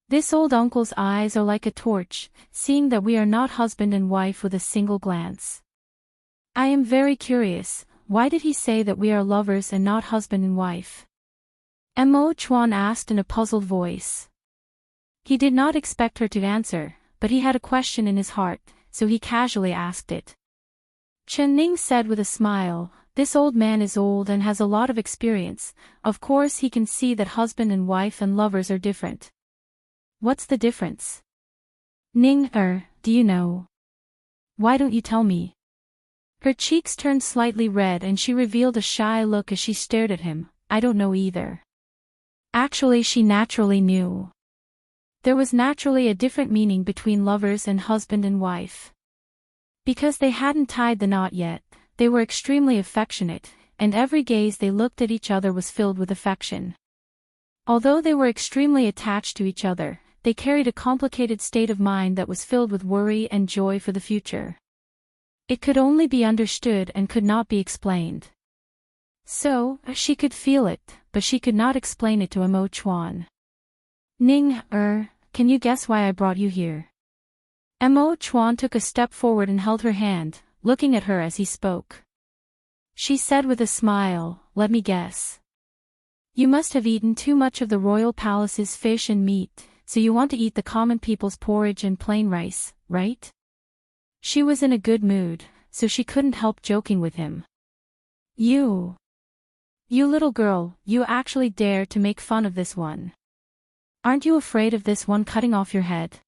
This old uncle's eyes are like a torch, seeing that we are not husband and wife with a single glance. I am very curious, why did he say that we are lovers and not husband and wife? Mo Chuan asked in a puzzled voice. He did not expect her to answer, but he had a question in his heart, so he casually asked it. Chen Ning said with a smile, "This old man is old and has a lot of experience, of course he can see that husband and wife and lovers are different." "What's the difference?" "Ning, do you know? Why don't you tell me?" Her cheeks turned slightly red and she revealed a shy look as she stared at him. "I don't know either." Actually, she naturally knew. There was naturally a different meaning between lovers and husband and wife. Because they hadn't tied the knot yet, they were extremely affectionate, and every gaze they looked at each other was filled with affection. Although they were extremely attached to each other, they carried a complicated state of mind that was filled with worry and joy for the future. It could only be understood and could not be explained. So, she could feel it, but she could not explain it to Emo Chuan. Ning, can you guess why I brought you here? Emo Chuan took a step forward and held her hand, looking at her as he spoke. She said with a smile, let me guess. You must have eaten too much of the royal palace's fish and meat, so you want to eat the common people's porridge and plain rice, right? She was in a good mood, so she couldn't help joking with him. You little girl, you actually dare to make fun of this one. Aren't you afraid of this one cutting off your head?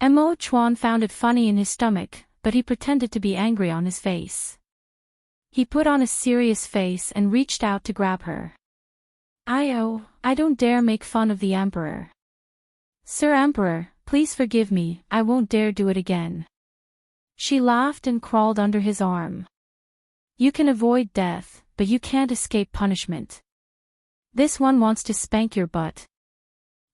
Emo Chuan found it funny in his stomach, but he pretended to be angry on his face. He put on a serious face and reached out to grab her. I don't dare make fun of the Emperor. Sir Emperor, please forgive me, I won't dare do it again. She laughed and crawled under his arm. You can avoid death, but you can't escape punishment. This one wants to spank your butt.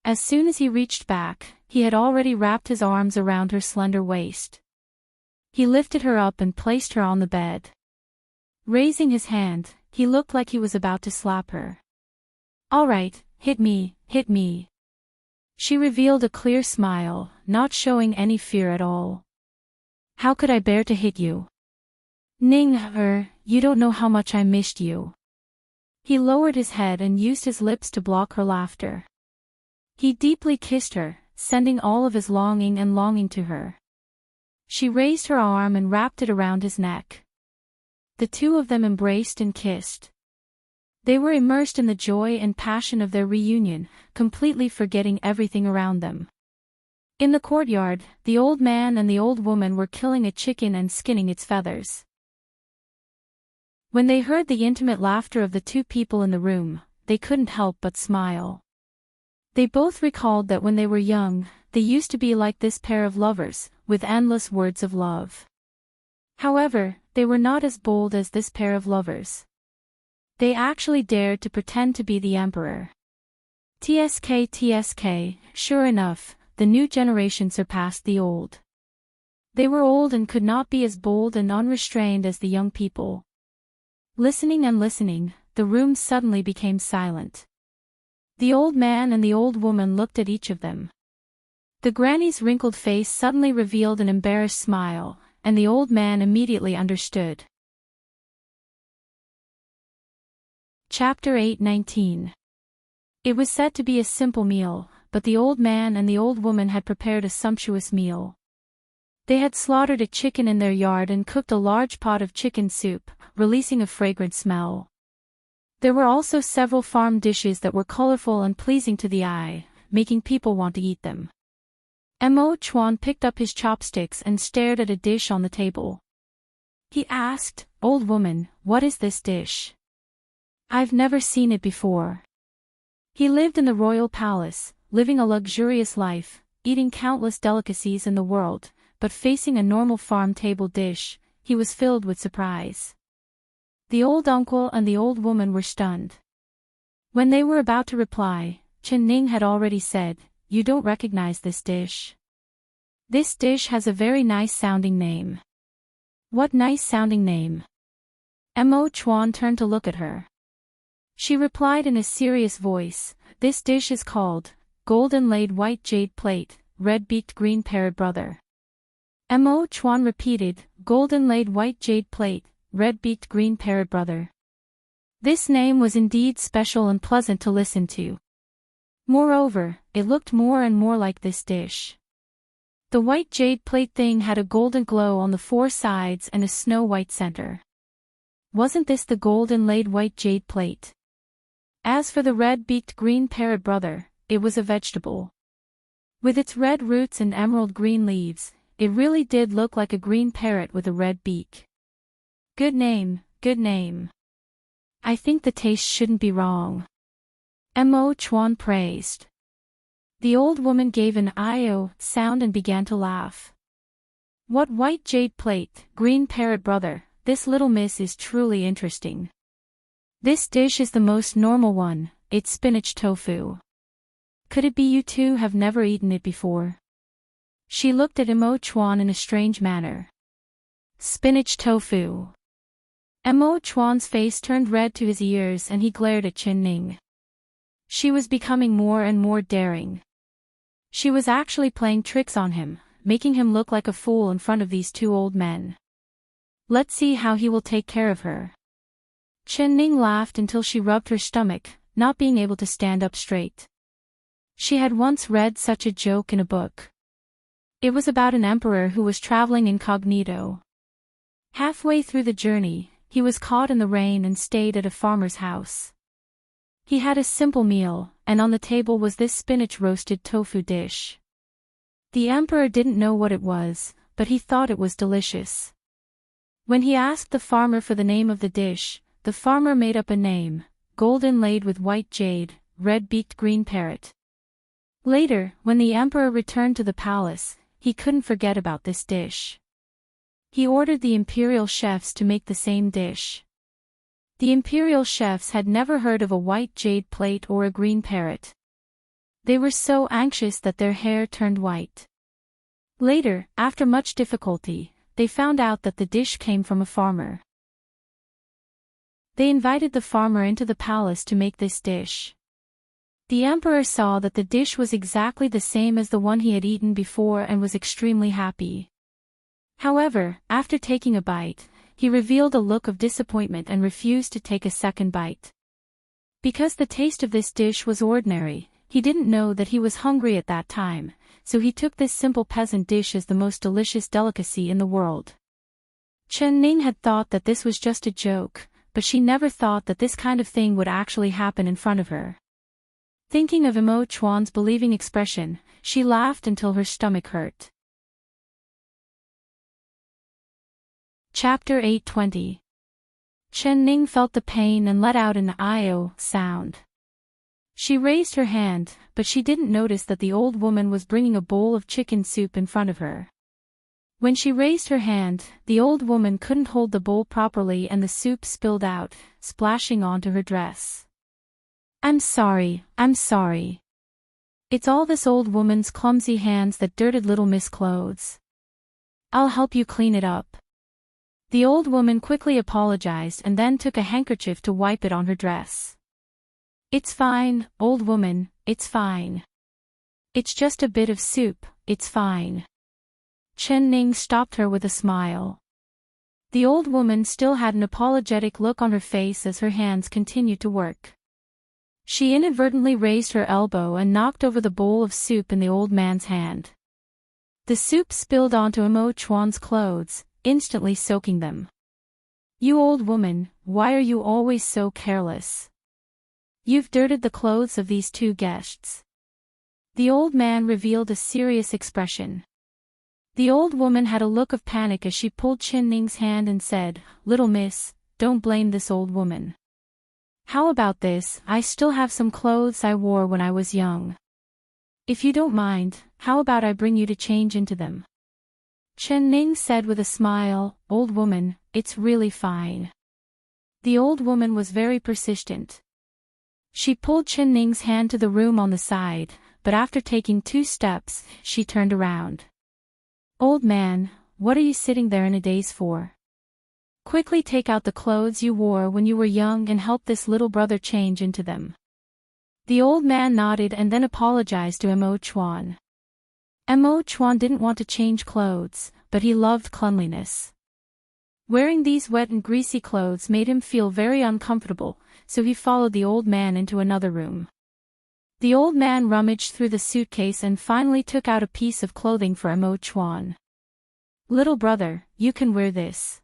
As soon as he reached back, he had already wrapped his arms around her slender waist. He lifted her up and placed her on the bed. Raising his hand, he looked like he was about to slap her. All right, hit me, hit me. She revealed a clear smile, not showing any fear at all. How could I bear to hit you? Ning, you don't know how much I missed you. He lowered his head and used his lips to block her laughter. He deeply kissed her, sending all of his longing to her. She raised her arm and wrapped it around his neck. The two of them embraced and kissed. They were immersed in the joy and passion of their reunion, completely forgetting everything around them. In the courtyard, the old man and the old woman were killing a chicken and skinning its feathers. When they heard the intimate laughter of the two people in the room, they couldn't help but smile. They both recalled that when they were young, they used to be like this pair of lovers, with endless words of love. However, they were not as bold as this pair of lovers. They actually dared to pretend to be the Emperor. TSK, sure enough, the new generation surpassed the old. They were old and could not be as bold and unrestrained as the young people. Listening and listening, the room suddenly became silent. The old man and the old woman looked at each of them. The granny's wrinkled face suddenly revealed an embarrassed smile, and the old man immediately understood. Chapter 8:19. It was said to be a simple meal, but the old man and the old woman had prepared a sumptuous meal. They had slaughtered a chicken in their yard and cooked a large pot of chicken soup, releasing a fragrant smell. There were also several farm dishes that were colorful and pleasing to the eye, making people want to eat them. Emo Chuan picked up his chopsticks and stared at a dish on the table. He asked, "Old woman, what is this dish? I've never seen it before." He lived in the royal palace, living a luxurious life, eating countless delicacies in the world, but facing a normal farm table dish, he was filled with surprise. The old uncle and the old woman were stunned. When they were about to reply, Chen Ning had already said, "You don't recognize this dish. This dish has a very nice sounding name." "What nice sounding name?" Emo Chuan turned to look at her. She replied in a serious voice, "This dish is called golden laid white jade plate, red-beaked green parrot brother." Emo Chuan repeated, "Golden laid white jade plate, red-beaked green parrot brother." This name was indeed special and pleasant to listen to. Moreover, it looked more and more like this dish. The white jade plate thing had a golden glow on the four sides and a snow-white center. Wasn't this the golden laid white jade plate? As for the red-beaked green parrot brother, it was a vegetable. With its red roots and emerald green leaves, it really did look like a green parrot with a red beak. Good name, good name. I think the taste shouldn't be wrong. Emo Chuan praised. The old woman gave an "I-O" sound and began to laugh. "What white jade plate, green parrot brother, this little miss is truly interesting. This dish is the most normal one, it's spinach tofu. Could it be you two have never eaten it before?" She looked at Emo Chuan in a strange manner. Spinach tofu. Mo Chuan's face turned red to his ears and he glared at Chen Ning. She was becoming more and more daring. She was actually playing tricks on him, making him look like a fool in front of these two old men. Let's see how he will take care of her. Chen Ning laughed until she rubbed her stomach, not being able to stand up straight. She had once read such a joke in a book. It was about an emperor who was traveling incognito. Halfway through the journey, he was caught in the rain and stayed at a farmer's house. He had a simple meal, and on the table was this spinach roasted tofu dish. The emperor didn't know what it was, but he thought it was delicious. When he asked the farmer for the name of the dish, the farmer made up a name: gold inlaid with white jade, red-beaked green parrot. Later, when the emperor returned to the palace, he couldn't forget about this dish. He ordered the imperial chefs to make the same dish. The imperial chefs had never heard of a white jade plate or a green parrot. They were so anxious that their hair turned white. Later, after much difficulty, they found out that the dish came from a farmer. They invited the farmer into the palace to make this dish. The emperor saw that the dish was exactly the same as the one he had eaten before and was extremely happy. However, after taking a bite, he revealed a look of disappointment and refused to take a second bite. Because the taste of this dish was ordinary, he didn't know that he was hungry at that time, so he took this simple peasant dish as the most delicious delicacy in the world. Chen Ning had thought that this was just a joke, but she never thought that this kind of thing would actually happen in front of her. Thinking of Mo Chuan's believing expression, she laughed until her stomach hurt. Chapter 820. Chen Ning felt the pain and let out an "I-O" sound. She raised her hand, but she didn't notice that the old woman was bringing a bowl of chicken soup in front of her. When she raised her hand, the old woman couldn't hold the bowl properly and the soup spilled out, splashing onto her dress. I'm sorry. It's all this old woman's clumsy hands that dirted little Miss clothes. I'll help you clean it up." The old woman quickly apologized and then took a handkerchief to wipe it on her dress. "It's fine, old woman, it's fine. It's just a bit of soup, it's fine." Chen Ning stopped her with a smile. The old woman still had an apologetic look on her face as her hands continued to work. She inadvertently raised her elbow and knocked over the bowl of soup in the old man's hand. The soup spilled onto Mo Chuan's clothes, instantly soaking them. "You old woman, why are you always so careless? You've dirted the clothes of these two guests." The old man revealed a serious expression. The old woman had a look of panic as she pulled Chen Ning's hand and said, "Little miss, don't blame this old woman. How about this? I still have some clothes I wore when I was young. If you don't mind, how about I bring you to change into them?" Chen Ning said with a smile, "Old woman, it's really fine." The old woman was very persistent. She pulled Chen Ning's hand to the room on the side, but after taking 2 steps, she turned around. "Old man, what are you sitting there in a daze for? Quickly take out the clothes you wore when you were young and help this little brother change into them." The old man nodded and then apologized to Mo Chuan. Mo Chuan didn't want to change clothes, but he loved cleanliness. Wearing these wet and greasy clothes made him feel very uncomfortable, so he followed the old man into another room. The old man rummaged through the suitcase and finally took out a piece of clothing for Mo Chuan. "Little brother, you can wear this.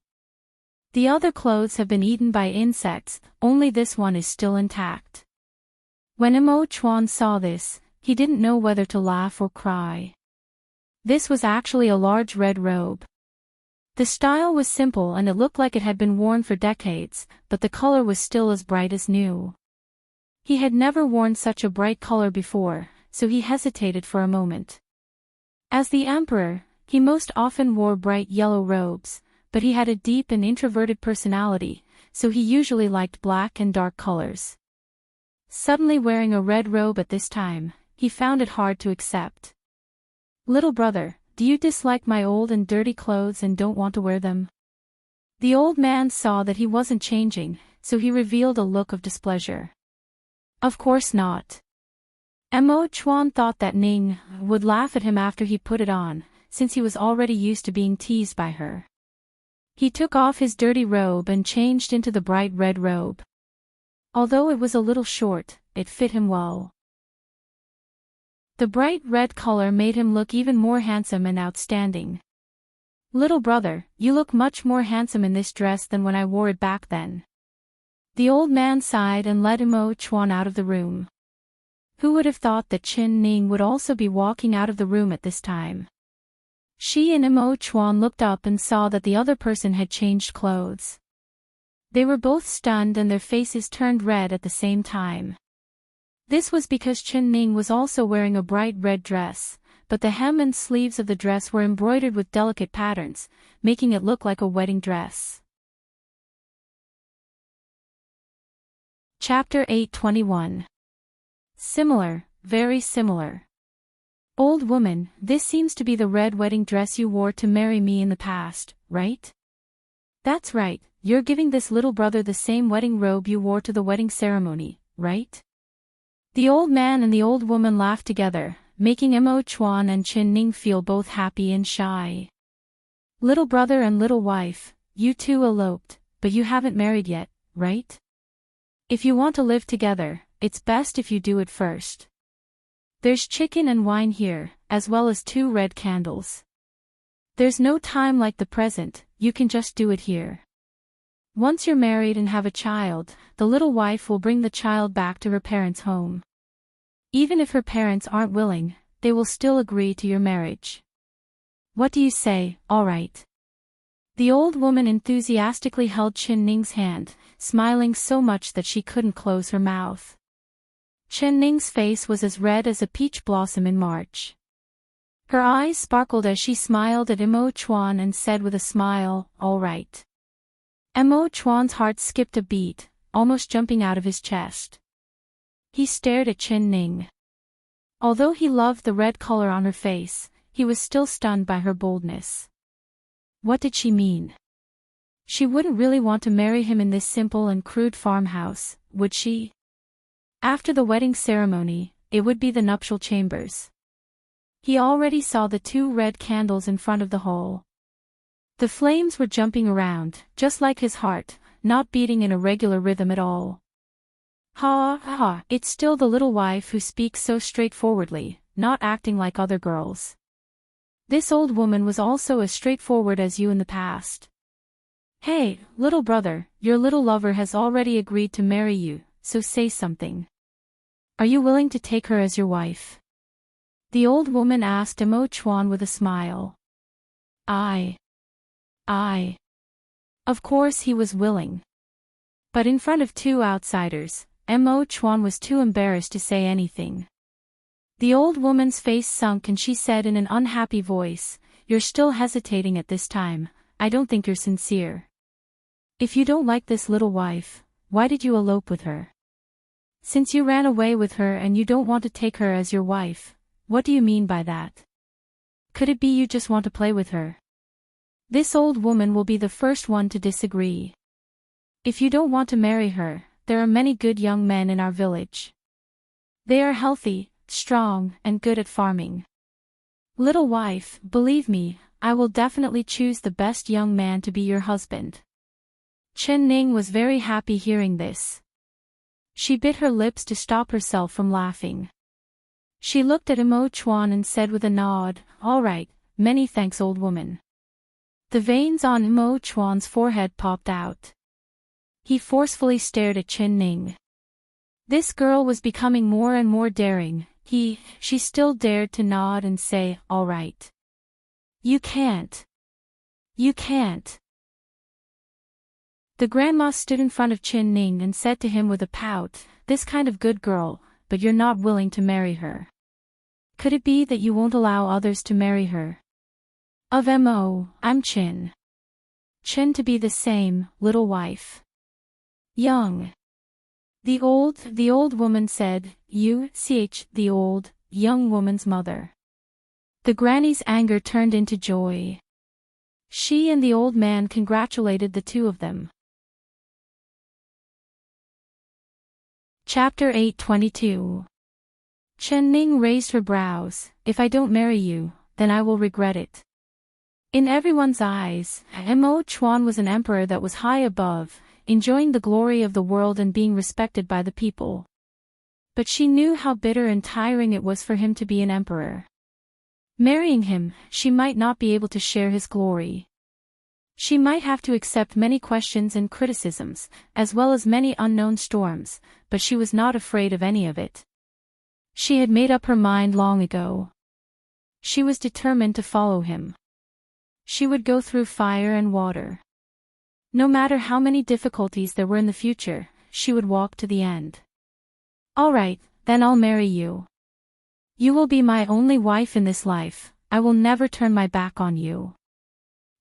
The other clothes have been eaten by insects, only this one is still intact." When Mo Chuan saw this, he didn't know whether to laugh or cry. This was actually a large red robe. The style was simple and it looked like it had been worn for decades, but the color was still as bright as new. He had never worn such a bright color before, so he hesitated for a moment. As the emperor, he most often wore bright yellow robes, but he had a deep and introverted personality, so he usually liked black and dark colors. Suddenly wearing a red robe at this time, he found it hard to accept. "Little brother, do you dislike my old and dirty clothes and don't want to wear them?" The old man saw that he wasn't changing, so he revealed a look of displeasure. Of course not. Mo Chuan thought that Ning would laugh at him after he put it on, since he was already used to being teased by her. He took off his dirty robe and changed into the bright red robe. Although it was a little short, it fit him well. The bright red color made him look even more handsome and outstanding. Little brother, you look much more handsome in this dress than when I wore it back then. The old man sighed and led Mo Chuan out of the room. Who would have thought that Chin Ning would also be walking out of the room at this time? She and Mo Chuan looked up and saw that the other person had changed clothes. They were both stunned and their faces turned red at the same time. This was because Chin Ning was also wearing a bright red dress, but the hem and sleeves of the dress were embroidered with delicate patterns, making it look like a wedding dress. Chapter 8:21. Similar, very similar. Old woman, this seems to be the red wedding dress you wore to marry me in the past, right? That's right, you're giving this little brother the same wedding robe you wore to the wedding ceremony, right? The old man and the old woman laughed together, making Mo Chuan and Chin Ning feel both happy and shy. Little brother and little wife, you two eloped, but you haven't married yet, right? If you want to live together, it's best if you do it first. There's chicken and wine here, as well as 2 red candles. There's no time like the present, you can just do it here. Once you're married and have a child, the little wife will bring the child back to her parents' home. Even if her parents aren't willing, they will still agree to your marriage. What do you say, all right? The old woman enthusiastically held Chin Ning's hand, smiling so much that she couldn't close her mouth. Chin Ning's face was as red as a peach blossom in March. Her eyes sparkled as she smiled at Mo Chuan and said with a smile, all right. Mo Chuan's heart skipped a beat, almost jumping out of his chest. He stared at Chin Ning. Although he loved the red color on her face, he was still stunned by her boldness. What did she mean? She wouldn't really want to marry him in this simple and crude farmhouse, would she? After the wedding ceremony, it would be the nuptial chambers. He already saw the 2 red candles in front of the hall. The flames were jumping around, just like his heart, not beating in a regular rhythm at all. Ha ha, it's still the little wife who speaks so straightforwardly, not acting like other girls. This old woman was also as straightforward as you in the past. Hey, little brother, your little lover has already agreed to marry you, so say something. Are you willing to take her as your wife? The old woman asked Mo Chuan with a smile. I. Of course he was willing. But in front of 2 outsiders, Mo Chuan was too embarrassed to say anything. The old woman's face sunk and she said in an unhappy voice, you're still hesitating at this time, I don't think you're sincere. If you don't like this little wife, why did you elope with her? Since you ran away with her and you don't want to take her as your wife, what do you mean by that? Could it be you just want to play with her? This old woman will be the first one to disagree. If you don't want to marry her, there are many good young men in our village. They are healthy, strong, and good at farming. Little wife, believe me, I will definitely choose the best young man to be your husband. Chin Ning was very happy hearing this. She bit her lips to stop herself from laughing. She looked at Mo Chuan and said with a nod, all right, many thanks old woman. The veins on Mo Chuan's forehead popped out. He forcefully stared at Chin Ning. This girl was becoming more and more daring. She still dared to nod and say, all right. You can't. You can't. The grandma stood in front of Chin Ning and said to him with a pout, this kind of good girl, but you're not willing to marry her. Could it be that you won't allow others to marry her? Of Mo, I'm Chin. Chin to be the same, little wife. Young. The old woman said, the old, young woman's mother. The granny's anger turned into joy. She and the old man congratulated the two of them. Chapter 8:22. Chen Ning raised her brows. If I don't marry you, then I will regret it. In everyone's eyes, Mo Chuan was an emperor that was high above, enjoying the glory of the world and being respected by the people. But she knew how bitter and tiring it was for him to be an emperor. Marrying him, she might not be able to share his glory. She might have to accept many questions and criticisms, as well as many unknown storms, but she was not afraid of any of it. She had made up her mind long ago. She was determined to follow him. She would go through fire and water. No matter how many difficulties there were in the future, she would walk to the end. All right, then I'll marry you. You will be my only wife in this life. I will never turn my back on you.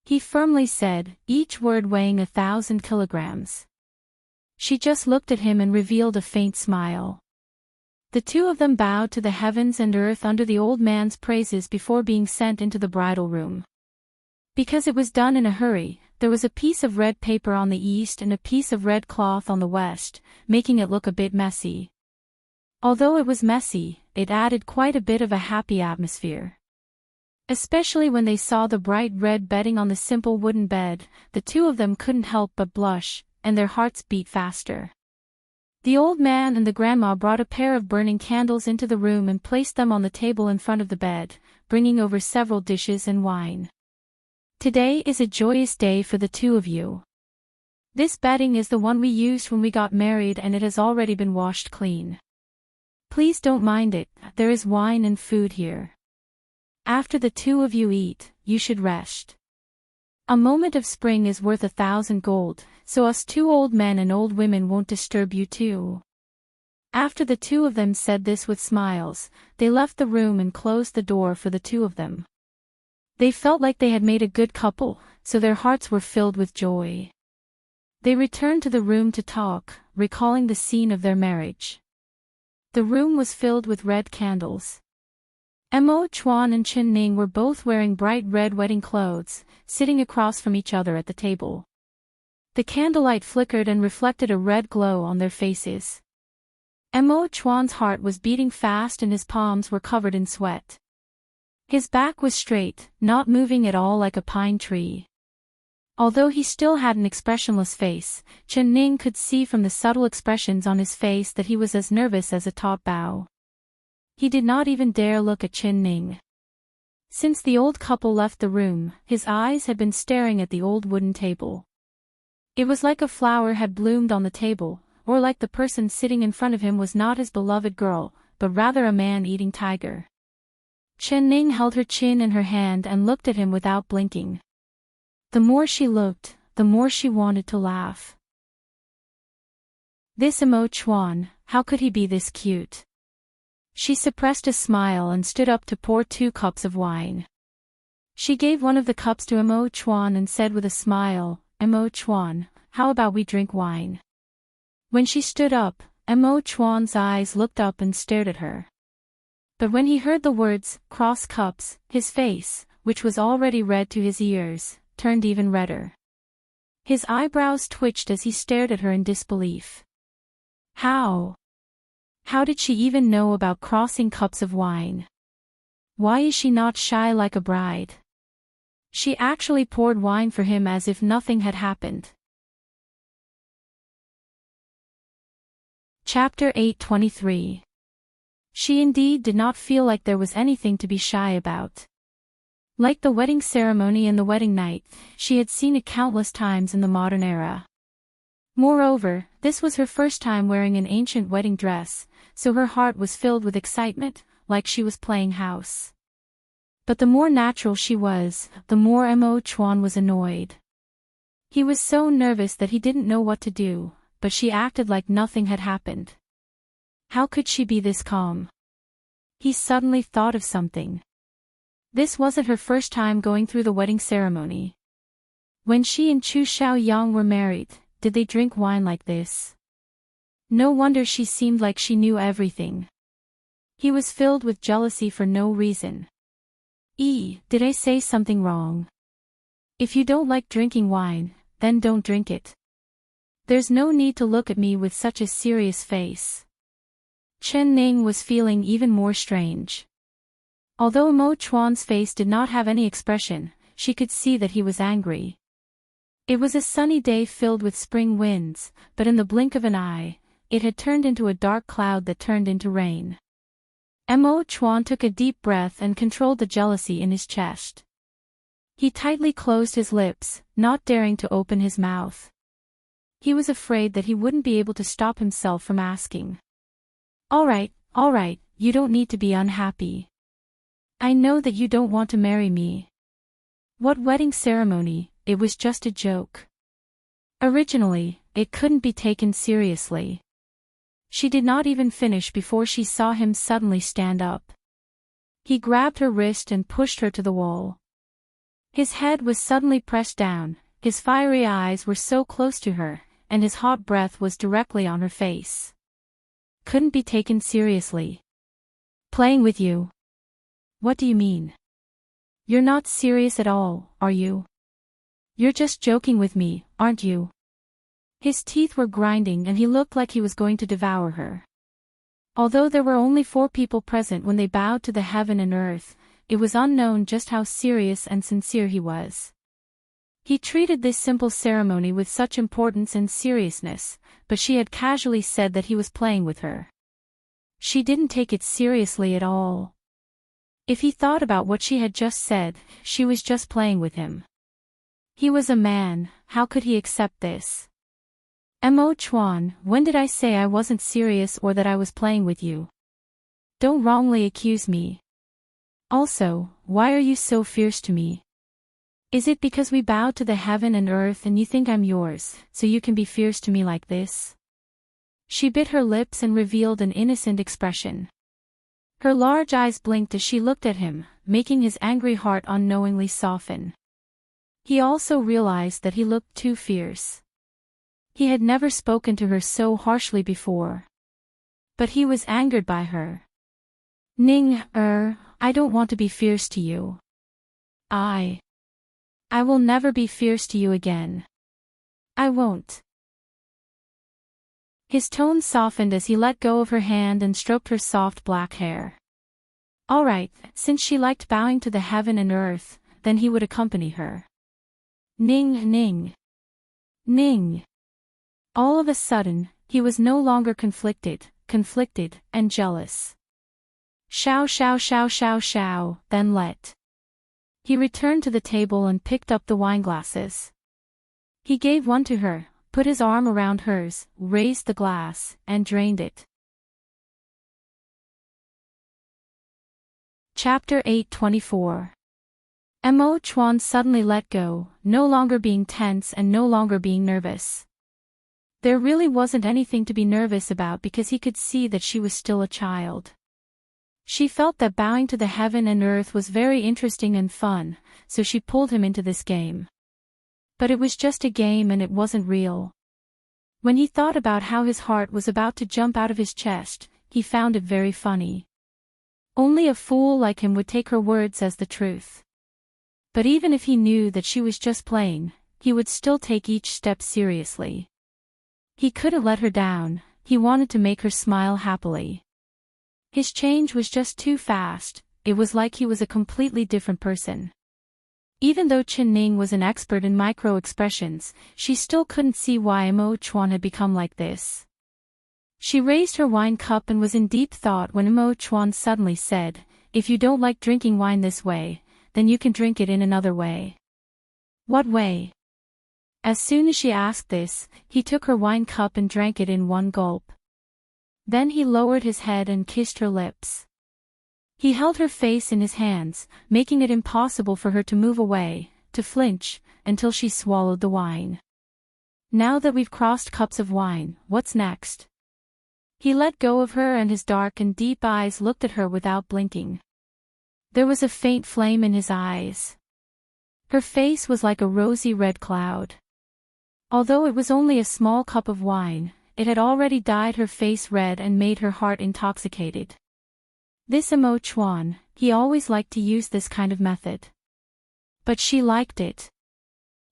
He firmly said, each word weighing 1,000 kilograms. She just looked at him and revealed a faint smile. The two of them bowed to the heavens and earth under the old man's praises before being sent into the bridal room. Because it was done in a hurry, there was a piece of red paper on the east and a piece of red cloth on the west, making it look a bit messy. Although it was messy, it added quite a bit of a happy atmosphere. Especially when they saw the bright red bedding on the simple wooden bed, the two of them couldn't help but blush, and their hearts beat faster. The old man and the grandma brought a pair of burning candles into the room and placed them on the table in front of the bed, bringing over several dishes and wine. Today is a joyous day for the two of you. This bedding is the one we used when we got married and it has already been washed clean. Please don't mind it, there is wine and food here. After the two of you eat, you should rest. A moment of spring is worth 1,000 gold, so us two old men and old women won't disturb you too. After the two of them said this with smiles, they left the room and closed the door for the two of them. They felt like they had made a good couple, so their hearts were filled with joy. They returned to the room to talk, recalling the scene of their marriage. The room was filled with red candles. Mo Chuan and Chen Ning were both wearing bright red wedding clothes, sitting across from each other at the table. The candlelight flickered and reflected a red glow on their faces. Mo Chuan's heart was beating fast and his palms were covered in sweat. His back was straight, not moving at all like a pine tree. Although he still had an expressionless face, Chen Ning could see from the subtle expressions on his face that he was as nervous as a taut bough. He did not even dare look at Chen Ning. Since the old couple left the room, his eyes had been staring at the old wooden table. It was like a flower had bloomed on the table, or like the person sitting in front of him was not his beloved girl, but rather a man-eating tiger. Chen Ning held her chin in her hand and looked at him without blinking. The more she looked, the more she wanted to laugh. This Mo Chuan, how could he be this cute? She suppressed a smile and stood up to pour 2 cups of wine. She gave one of the cups to Mo Chuan and said with a smile, Mo Chuan, how about we drink wine? When she stood up, Mo Chuan's eyes looked up and stared at her. But when he heard the words, cross cups, his face, which was already red to his ears, turned even redder. His eyebrows twitched as he stared at her in disbelief. How did she even know about crossing cups of wine? Why is she not shy like a bride? She actually poured wine for him as if nothing had happened. Chapter 8:23. She indeed did not feel like there was anything to be shy about. Like the wedding ceremony and the wedding night, she had seen it countless times in the modern era. Moreover, this was her first time wearing an ancient wedding dress, so her heart was filled with excitement, like she was playing house. But the more natural she was, the more Mo Chuan was annoyed. He was so nervous that he didn't know what to do, but she acted like nothing had happened. How could she be this calm? He suddenly thought of something. This wasn't her first time going through the wedding ceremony. When she and Chu Xiaoyang were married, did they drink wine like this? No wonder she seemed like she knew everything. He was filled with jealousy for no reason. Did I say something wrong? If you don't like drinking wine, then don't drink it. There's no need to look at me with such a serious face. Chen Ning was feeling even more strange. Although Mo Chuan's face did not have any expression, she could see that he was angry. It was a sunny day filled with spring winds, but in the blink of an eye, it had turned into a dark cloud that turned into rain. Mo Chuan took a deep breath and controlled the jealousy in his chest. He tightly closed his lips, not daring to open his mouth. He was afraid that he wouldn't be able to stop himself from asking. All right, you don't need to be unhappy. I know that you don't want to marry me. What wedding ceremony, it was just a joke. Originally, it couldn't be taken seriously. She did not even finish before she saw him suddenly stand up. He grabbed her wrist and pushed her to the wall. His head was suddenly pressed down, his fiery eyes were so close to her, and his hot breath was directly on her face. Couldn't be taken seriously. Playing with you? What do you mean? You're not serious at all, are you? You're just joking with me, aren't you? His teeth were grinding and he looked like he was going to devour her. Although there were only 4 people present when they bowed to the heaven and earth, it was unknown just how serious and sincere he was. He treated this simple ceremony with such importance and seriousness, but she had casually said that he was playing with her. She didn't take it seriously at all. If he thought about what she had just said, she was just playing with him. He was a man, how could he accept this? Mo Chuan, when did I say I wasn't serious or that I was playing with you? Don't wrongly accuse me. Also, why are you so fierce to me? Is it because we bowed to the heaven and earth and you think I'm yours, so you can be fierce to me like this? She bit her lips and revealed an innocent expression. Her large eyes blinked as she looked at him, making his angry heart unknowingly soften. He also realized that he looked too fierce. He had never spoken to her so harshly before. But he was angered by her. Ning, I don't want to be fierce to you. I will never be fierce to you again. I won't. His tone softened as he let go of her hand and stroked her soft black hair. All right, since she liked bowing to the heaven and earth, then he would accompany her. Ning, Ning. Ning. All of a sudden, he was no longer conflicted, and jealous. Shao, then let. He returned to the table and picked up the wineglasses. He gave one to her, put his arm around hers, raised the glass, and drained it. Chapter 8:24. Mo Chuan suddenly let go, no longer being tense and no longer being nervous. There really wasn't anything to be nervous about because he could see that she was still a child. She felt that bowing to the heaven and earth was very interesting and fun, so she pulled him into this game. But it was just a game and it wasn't real. When he thought about how his heart was about to jump out of his chest, he found it very funny. Only a fool like him would take her words as the truth. But even if he knew that she was just playing, he would still take each step seriously. He couldn't let her down, he wanted to make her smile happily. His change was just too fast, it was like he was a completely different person. Even though Chen Ning was an expert in micro-expressions, she still couldn't see why Mo Chuan had become like this. She raised her wine cup and was in deep thought when Mo Chuan suddenly said, "If you don't like drinking wine this way, then you can drink it in another way." What way? As soon as she asked this, he took her wine cup and drank it in one gulp. Then he lowered his head and kissed her lips. He held her face in his hands, making it impossible for her to move away, to flinch, until she swallowed the wine. Now that we've crossed cups of wine, what's next? He let go of her and his dark and deep eyes looked at her without blinking. There was a faint flame in his eyes. Her face was like a rosy red cloud. Although it was only a small cup of wine, it had already dyed her face red and made her heart intoxicated. This Mo Chuan, he always liked to use this kind of method. But she liked it.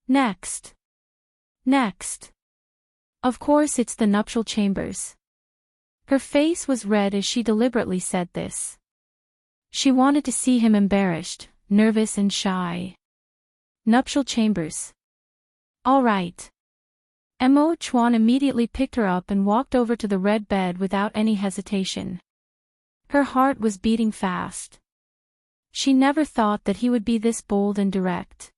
Next. Next. Of course it's the nuptial chambers. Her face was red as she deliberately said this. She wanted to see him embarrassed, nervous and shy. Nuptial chambers. All right. Mo Chuan immediately picked her up and walked over to the red bed without any hesitation. Her heart was beating fast. She never thought that he would be this bold and direct.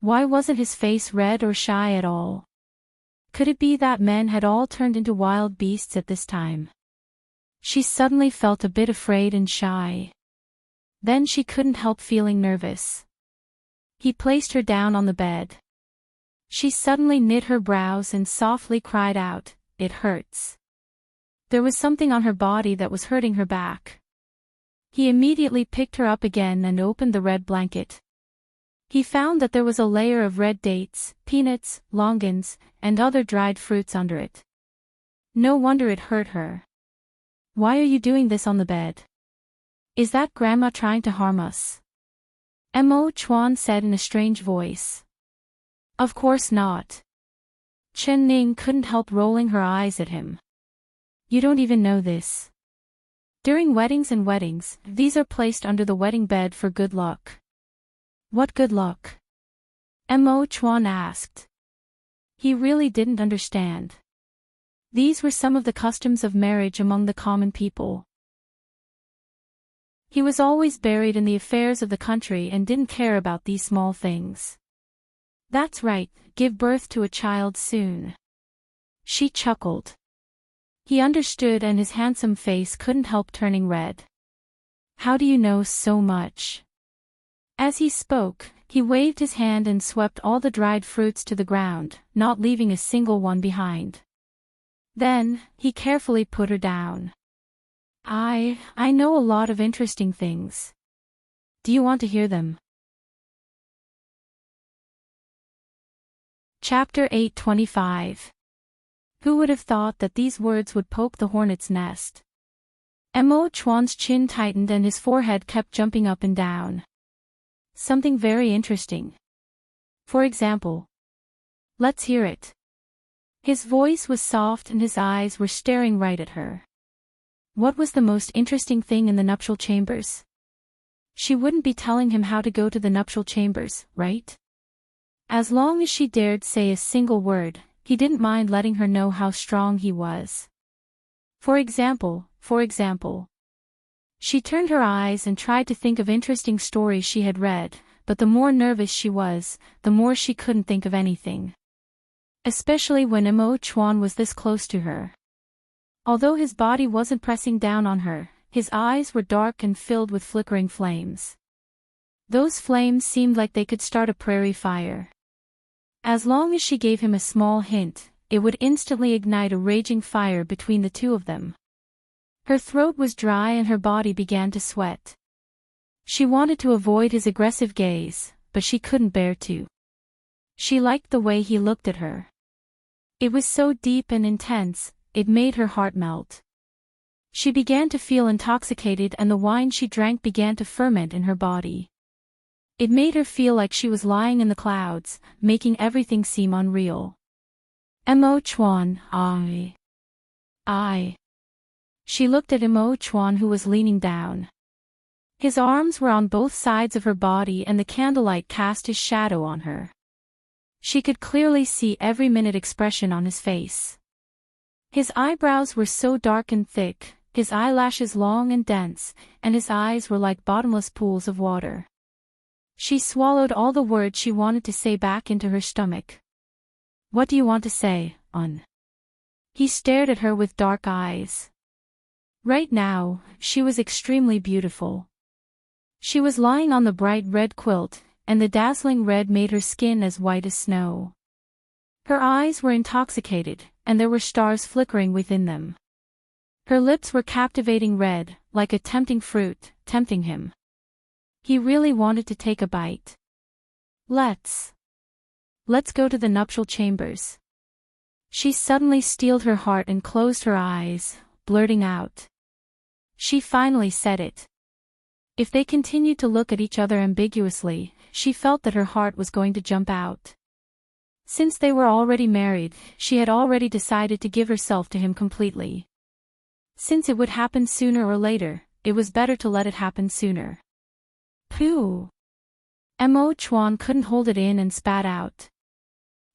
Why wasn't his face red or shy at all? Could it be that men had all turned into wild beasts at this time? She suddenly felt a bit afraid and shy. Then she couldn't help feeling nervous. He placed her down on the bed. She suddenly knit her brows and softly cried out, "It hurts." There was something on her body that was hurting her back. He immediately picked her up again and opened the red blanket. He found that there was a layer of red dates, peanuts, longans, and other dried fruits under it. No wonder it hurt her. "Why are you doing this on the bed? Is that Grandma trying to harm us?" Mo Chuan said in a strange voice. Of course not. Chen Ning couldn't help rolling her eyes at him. You don't even know this. During weddings, these are placed under the wedding bed for good luck. What good luck? Mo Chuan asked. He really didn't understand. These were some of the customs of marriage among the common people. He was always buried in the affairs of the country and didn't care about these small things. That's right, give birth to a child soon. She chuckled. He understood and his handsome face couldn't help turning red. How do you know so much? As he spoke, he waved his hand and swept all the dried fruits to the ground, not leaving a single one behind. Then, he carefully put her down. I know a lot of interesting things. Do you want to hear them? Chapter 825. Who would have thought that these words would poke the hornet's nest? Mo Chuan's chin tightened and his forehead kept jumping up and down. Something very interesting. For example. Let's hear it. His voice was soft and his eyes were staring right at her. What was the most interesting thing in the nuptial chambers? She wouldn't be telling him how to go to the nuptial chambers, right? As long as she dared say a single word, he didn't mind letting her know how strong he was. For example. She turned her eyes and tried to think of interesting stories she had read, but the more nervous she was, the more she couldn't think of anything. Especially when Mo Chuan was this close to her. Although his body wasn't pressing down on her, his eyes were dark and filled with flickering flames. Those flames seemed like they could start a prairie fire. As long as she gave him a small hint, it would instantly ignite a raging fire between the two of them. Her throat was dry and her body began to sweat. She wanted to avoid his aggressive gaze, but she couldn't bear to. She liked the way he looked at her. It was so deep and intense, it made her heart melt. She began to feel intoxicated and the wine she drank began to ferment in her body. It made her feel like she was lying in the clouds, making everything seem unreal. Mo Chuan, I. She looked at Mo Chuan who was leaning down. His arms were on both sides of her body and the candlelight cast his shadow on her. She could clearly see every minute expression on his face. His eyebrows were so dark and thick, his eyelashes long and dense, and his eyes were like bottomless pools of water. She swallowed all the words she wanted to say back into her stomach. What do you want to say, Un? He stared at her with dark eyes. Right now, she was extremely beautiful. She was lying on the bright red quilt, and the dazzling red made her skin as white as snow. Her eyes were intoxicated, and there were stars flickering within them. Her lips were captivating red, like a tempting fruit, tempting him. He really wanted to take a bite. Let's go to the nuptial chambers. She suddenly steeled her heart and closed her eyes, blurting out. She finally said it. If they continued to look at each other ambiguously, she felt that her heart was going to jump out. Since they were already married, she had already decided to give herself to him completely. Since it would happen sooner or later, it was better to let it happen sooner. Pooh! Mo Chuan couldn't hold it in and spat out.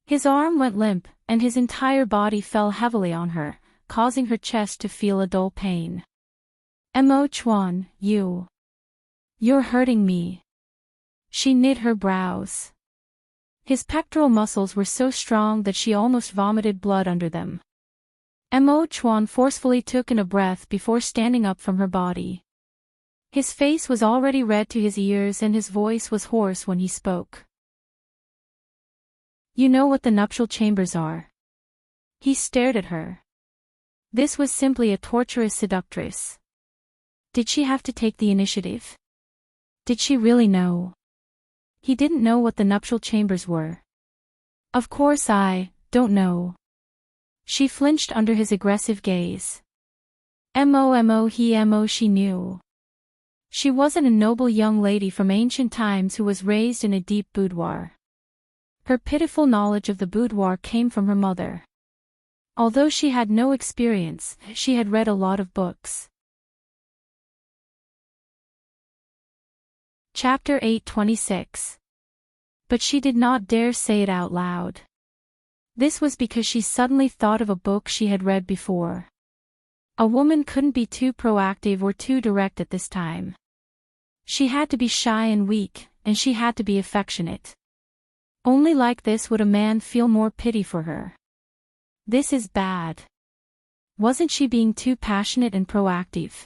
His arm went limp, and his entire body fell heavily on her, causing her chest to feel a dull pain. Mo Chuan, you're hurting me. She knit her brows. His pectoral muscles were so strong that she almost vomited blood under them. Mo Chuan forcefully took in a breath before standing up from her body. His face was already red to his ears and his voice was hoarse when he spoke. You know what the nuptial chambers are. He stared at her. This was simply a torturous seductress. Did she have to take the initiative? Did she really know? He didn't know what the nuptial chambers were. Of course I don't know. She flinched under his aggressive gaze. She knew. She wasn't a noble young lady from ancient times who was raised in a deep boudoir. Her pitiful knowledge of the boudoir came from her mother. Although she had no experience, she had read a lot of books. Chapter 8:26. But she did not dare say it out loud. This was because she suddenly thought of a book she had read before. A woman couldn't be too proactive or too direct at this time. She had to be shy and weak, and she had to be affectionate. Only like this would a man feel more pity for her. This is bad. Wasn't she being too passionate and proactive?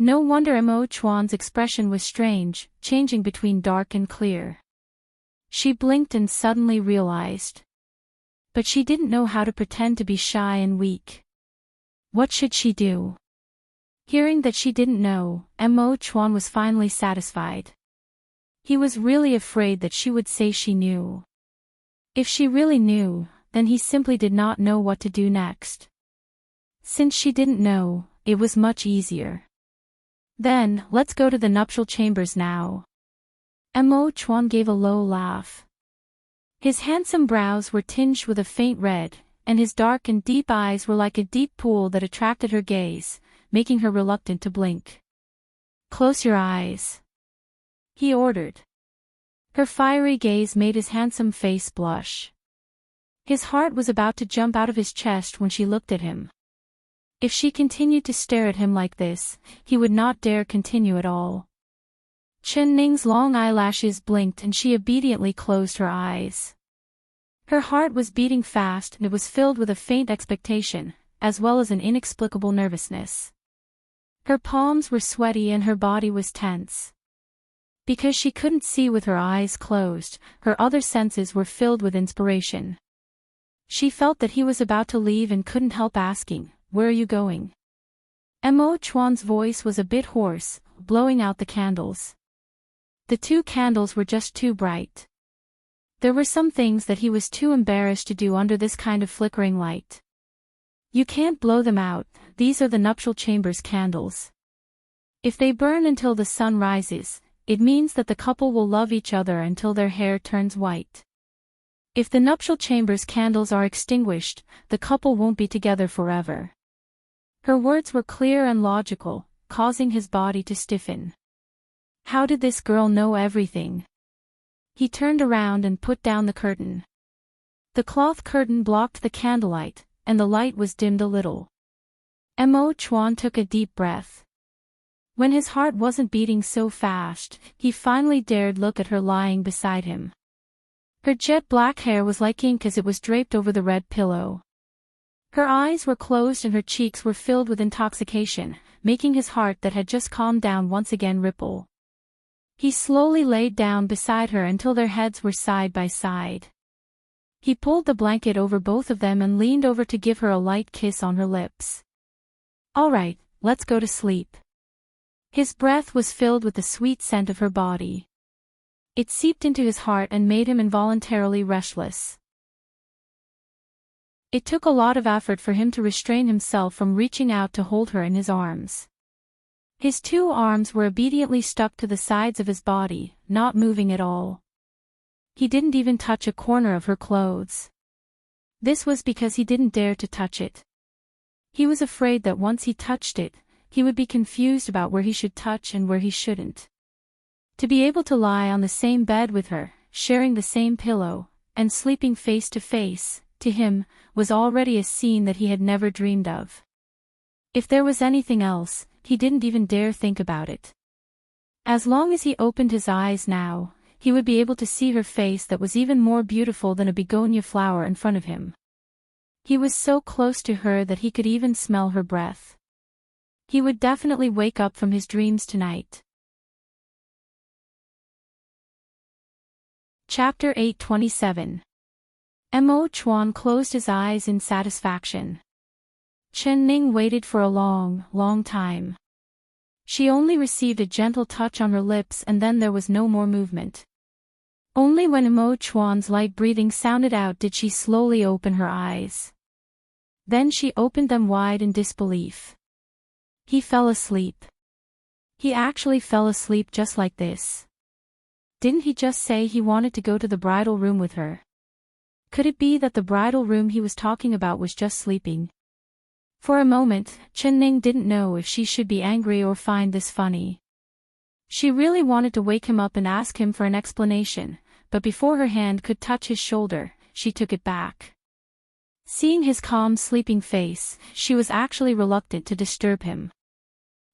No wonder Mo Chuan's expression was strange, changing between dark and clear. She blinked and suddenly realized. But she didn't know how to pretend to be shy and weak. What should she do? Hearing that she didn't know, Mo Chuan was finally satisfied. He was really afraid that she would say she knew. If she really knew, then he simply did not know what to do next. Since she didn't know, it was much easier. Then, let's go to the nuptial chambers now. Mo Chuan gave a low laugh. His handsome brows were tinged with a faint red, and his dark and deep eyes were like a deep pool that attracted her gaze, making her reluctant to blink. Close your eyes, he ordered. Her fiery gaze made his handsome face blush. His heart was about to jump out of his chest when she looked at him. If she continued to stare at him like this, he would not dare continue at all. Chen Ning's long eyelashes blinked and she obediently closed her eyes. Her heart was beating fast and it was filled with a faint expectation, as well as an inexplicable nervousness. Her palms were sweaty and her body was tense. Because she couldn't see with her eyes closed, her other senses were filled with inspiration. She felt that he was about to leave and couldn't help asking, "Where are you going?" Mo Chuan's voice was a bit hoarse, blowing out the candles. The two candles were just too bright. There were some things that he was too embarrassed to do under this kind of flickering light. You can't blow them out, these are the nuptial chambers candles. If they burn until the sun rises, it means that the couple will love each other until their hair turns white. If the nuptial chambers candles are extinguished, the couple won't be together forever. Her words were clear and logical, causing his body to stiffen. How did this girl know everything? He turned around and put down the curtain. The cloth curtain blocked the candlelight, and the light was dimmed a little. Mo Chuan took a deep breath. When his heart wasn't beating so fast, he finally dared look at her lying beside him. Her jet black hair was like ink as it was draped over the red pillow. Her eyes were closed and her cheeks were filled with intoxication, making his heart that had just calmed down once again ripple. He slowly laid down beside her until their heads were side by side. He pulled the blanket over both of them and leaned over to give her a light kiss on her lips. All right, let's go to sleep. His breath was filled with the sweet scent of her body. It seeped into his heart and made him involuntarily restless. It took a lot of effort for him to restrain himself from reaching out to hold her in his arms. His two arms were obediently stuck to the sides of his body, not moving at all. he didn't even touch a corner of her clothes. This was because he didn't dare to touch it. He was afraid that once he touched it, he would be confused about where he should touch and where he shouldn't. To be able to lie on the same bed with her, sharing the same pillow, and sleeping face to face, to him, was already a scene that he had never dreamed of. If there was anything else, he didn't even dare think about it. As long as he opened his eyes now, he would be able to see her face that was even more beautiful than a begonia flower in front of him. He was so close to her that he could even smell her breath. He would definitely wake up from his dreams tonight. Chapter 8:27. Mo Chuan closed his eyes in satisfaction. Chen Ning waited for a long, long time. She only received a gentle touch on her lips and then there was no more movement. Only when Mo Chuan's light breathing sounded out did she slowly open her eyes. Then she opened them wide in disbelief. He fell asleep. He actually fell asleep just like this. Didn't he just say he wanted to go to the bridal room with her? Could it be that the bridal room he was talking about was just sleeping? For a moment, Chen Ning didn't know if she should be angry or find this funny. She really wanted to wake him up and ask him for an explanation, but before her hand could touch his shoulder, she took it back. Seeing his calm sleeping face, she was actually reluctant to disturb him.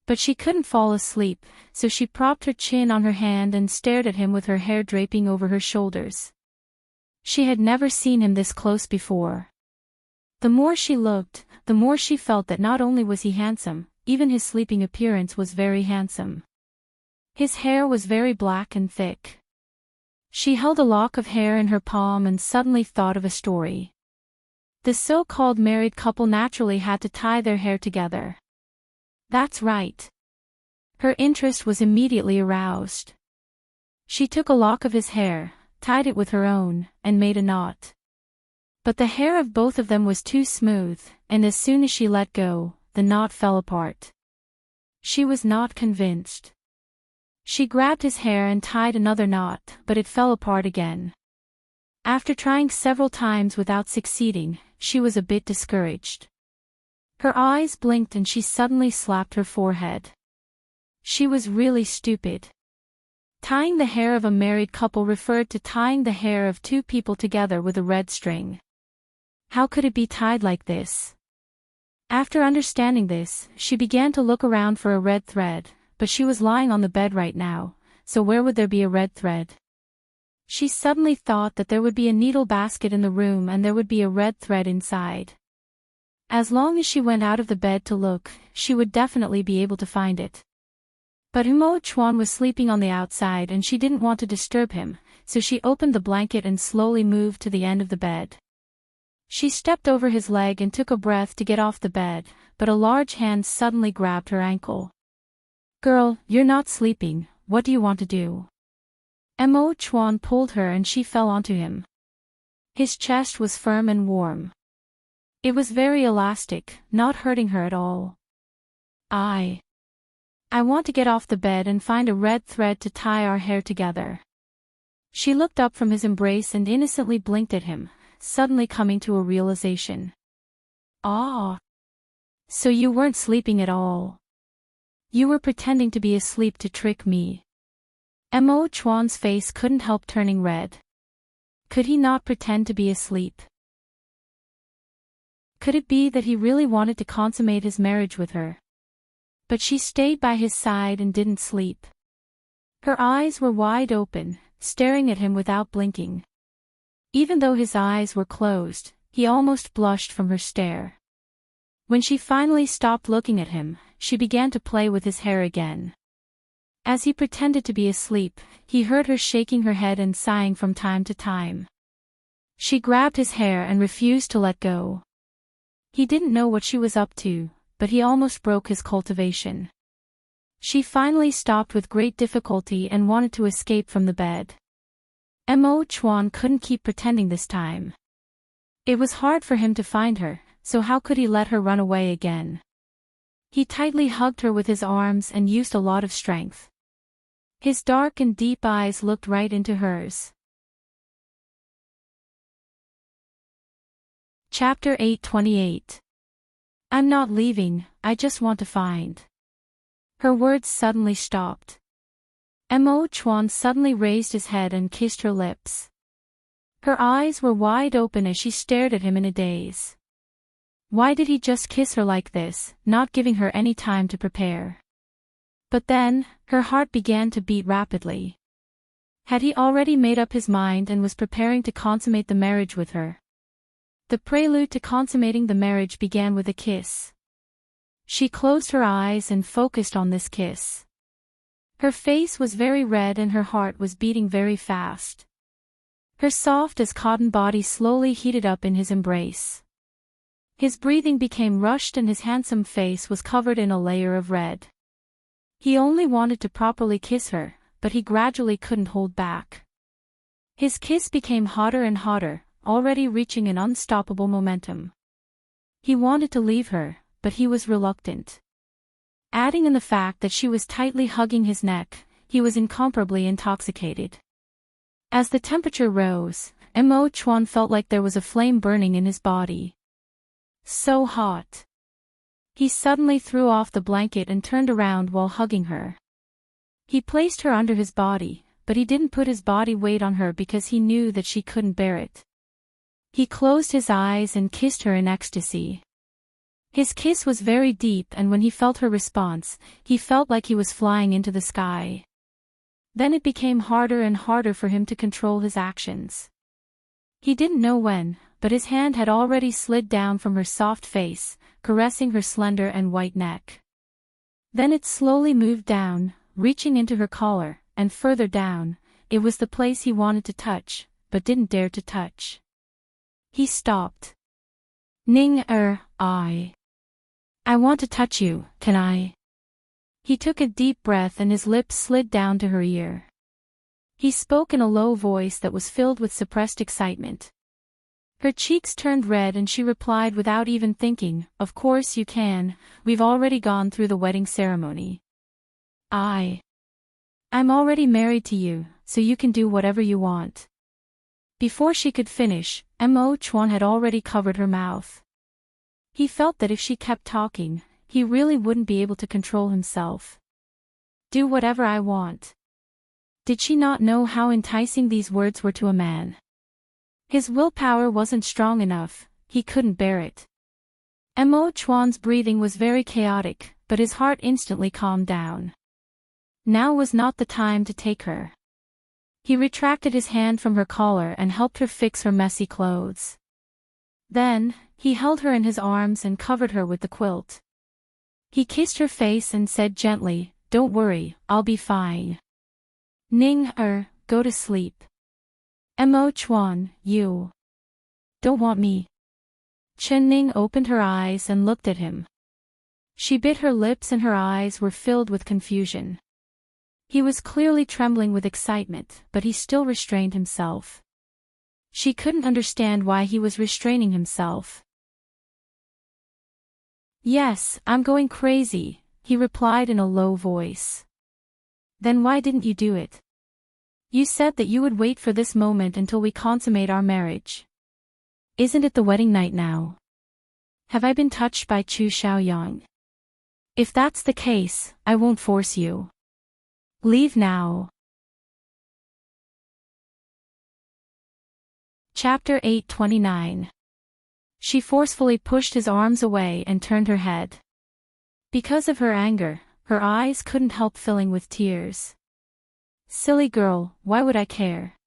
But she couldn't fall asleep, so she propped her chin on her hand and stared at him with her hair draping over her shoulders. She had never seen him this close before. The more she looked, the more she felt that not only was he handsome, even his sleeping appearance was very handsome. His hair was very black and thick. She held a lock of hair in her palm and suddenly thought of a story. The so-called married couple naturally had to tie their hair together. That's right. Her interest was immediately aroused. She took a lock of his hair, tied it with her own, and made a knot. But the hair of both of them was too smooth, and as soon as she let go, the knot fell apart. She was not convinced. She grabbed his hair and tied another knot, but it fell apart again. After trying several times without succeeding, she was a bit discouraged. Her eyes blinked and she suddenly slapped her forehead. She was really stupid. Tying the hair of a married couple referred to tying the hair of two people together with a red string. How could it be tied like this? After understanding this, she began to look around for a red thread, but she was lying on the bed right now, so where would there be a red thread? She suddenly thought that there would be a needle basket in the room and there would be a red thread inside. As long as she went out of the bed to look, she would definitely be able to find it. But Mo Chuan was sleeping on the outside and she didn't want to disturb him, so she opened the blanket and slowly moved to the end of the bed. She stepped over his leg and took a breath to get off the bed, but a large hand suddenly grabbed her ankle. "Girl, you're not sleeping, what do you want to do?" Mo Chuan pulled her and she fell onto him. His chest was firm and warm. It was very elastic, not hurting her at all. I want to get off the bed and find a red thread to tie our hair together." She looked up from his embrace and innocently blinked at him, suddenly coming to a realization. "Ah. So you weren't sleeping at all. You were pretending to be asleep to trick me." Mo Chuan's face couldn't help turning red. Could he not pretend to be asleep? Could it be that he really wanted to consummate his marriage with her? But she stayed by his side and didn't sleep. Her eyes were wide open, staring at him without blinking. Even though his eyes were closed, he almost blushed from her stare. When she finally stopped looking at him, she began to play with his hair again. As he pretended to be asleep, he heard her shaking her head and sighing from time to time. She grabbed his hair and refused to let go. He didn't know what she was up to, but he almost broke his cultivation. She finally stopped with great difficulty and wanted to escape from the bed. Mo Chuan couldn't keep pretending this time. It was hard for him to find her, so how could he let her run away again? He tightly hugged her with his arms and used a lot of strength. His dark and deep eyes looked right into hers. Chapter 828. I'm not leaving, I just want to find. Her words suddenly stopped. Mo Chuan suddenly raised his head and kissed her lips. Her eyes were wide open as she stared at him in a daze. Why did he just kiss her like this, not giving her any time to prepare? But then, her heart began to beat rapidly. Had he already made up his mind and was preparing to consummate the marriage with her? The prelude to consummating the marriage began with a kiss. She closed her eyes and focused on this kiss. Her face was very red and her heart was beating very fast. Her soft as cotton body slowly heated up in his embrace. His breathing became rushed and his handsome face was covered in a layer of red. He only wanted to properly kiss her, but he gradually couldn't hold back. His kiss became hotter and hotter, already reaching an unstoppable momentum. He wanted to leave her, but he was reluctant. Adding in the fact that she was tightly hugging his neck, he was incomparably intoxicated. As the temperature rose, Mo Chuan felt like there was a flame burning in his body. So hot. He suddenly threw off the blanket and turned around while hugging her. He placed her under his body, but he didn't put his body weight on her because he knew that she couldn't bear it. He closed his eyes and kissed her in ecstasy. His kiss was very deep and when he felt her response, he felt like he was flying into the sky. Then it became harder and harder for him to control his actions. He didn't know when, but his hand had already slid down from her soft face, caressing her slender and white neck. Then it slowly moved down, reaching into her collar, and further down. It was the place he wanted to touch, but didn't dare to touch. He stopped. I want to touch you, can I? He took a deep breath and his lips slid down to her ear. He spoke in a low voice that was filled with suppressed excitement. Her cheeks turned red and she replied without even thinking, "Of course you can, we've already gone through the wedding ceremony. I'm already married to you, so you can do whatever you want." Before she could finish, Mo Chuan had already covered her mouth. He felt that if she kept talking, he really wouldn't be able to control himself. Do whatever I want. Did she not know how enticing these words were to a man? His willpower wasn't strong enough, he couldn't bear it. Mo Chuan's breathing was very chaotic, but his heart instantly calmed down. Now was not the time to take her. He retracted his hand from her collar and helped her fix her messy clothes. Then, he held her in his arms and covered her with the quilt. He kissed her face and said gently, "Don't worry, I'll be fine. Go to sleep." Mo Chuan, you don't want me? Chen Ning opened her eyes and looked at him. She bit her lips and her eyes were filled with confusion. He was clearly trembling with excitement, but he still restrained himself. She couldn't understand why he was restraining himself. "Yes, I'm going crazy," he replied in a low voice. "Then why didn't you do it? You said that you would wait for this moment until we consummate our marriage. Isn't it the wedding night now? Have I been touched by Chu Xiaoyang? If that's the case, I won't force you. Leave now." Chapter 829. She forcefully pushed his arms away and turned her head. Because of her anger, her eyes couldn't help filling with tears. "Silly girl, why would I care?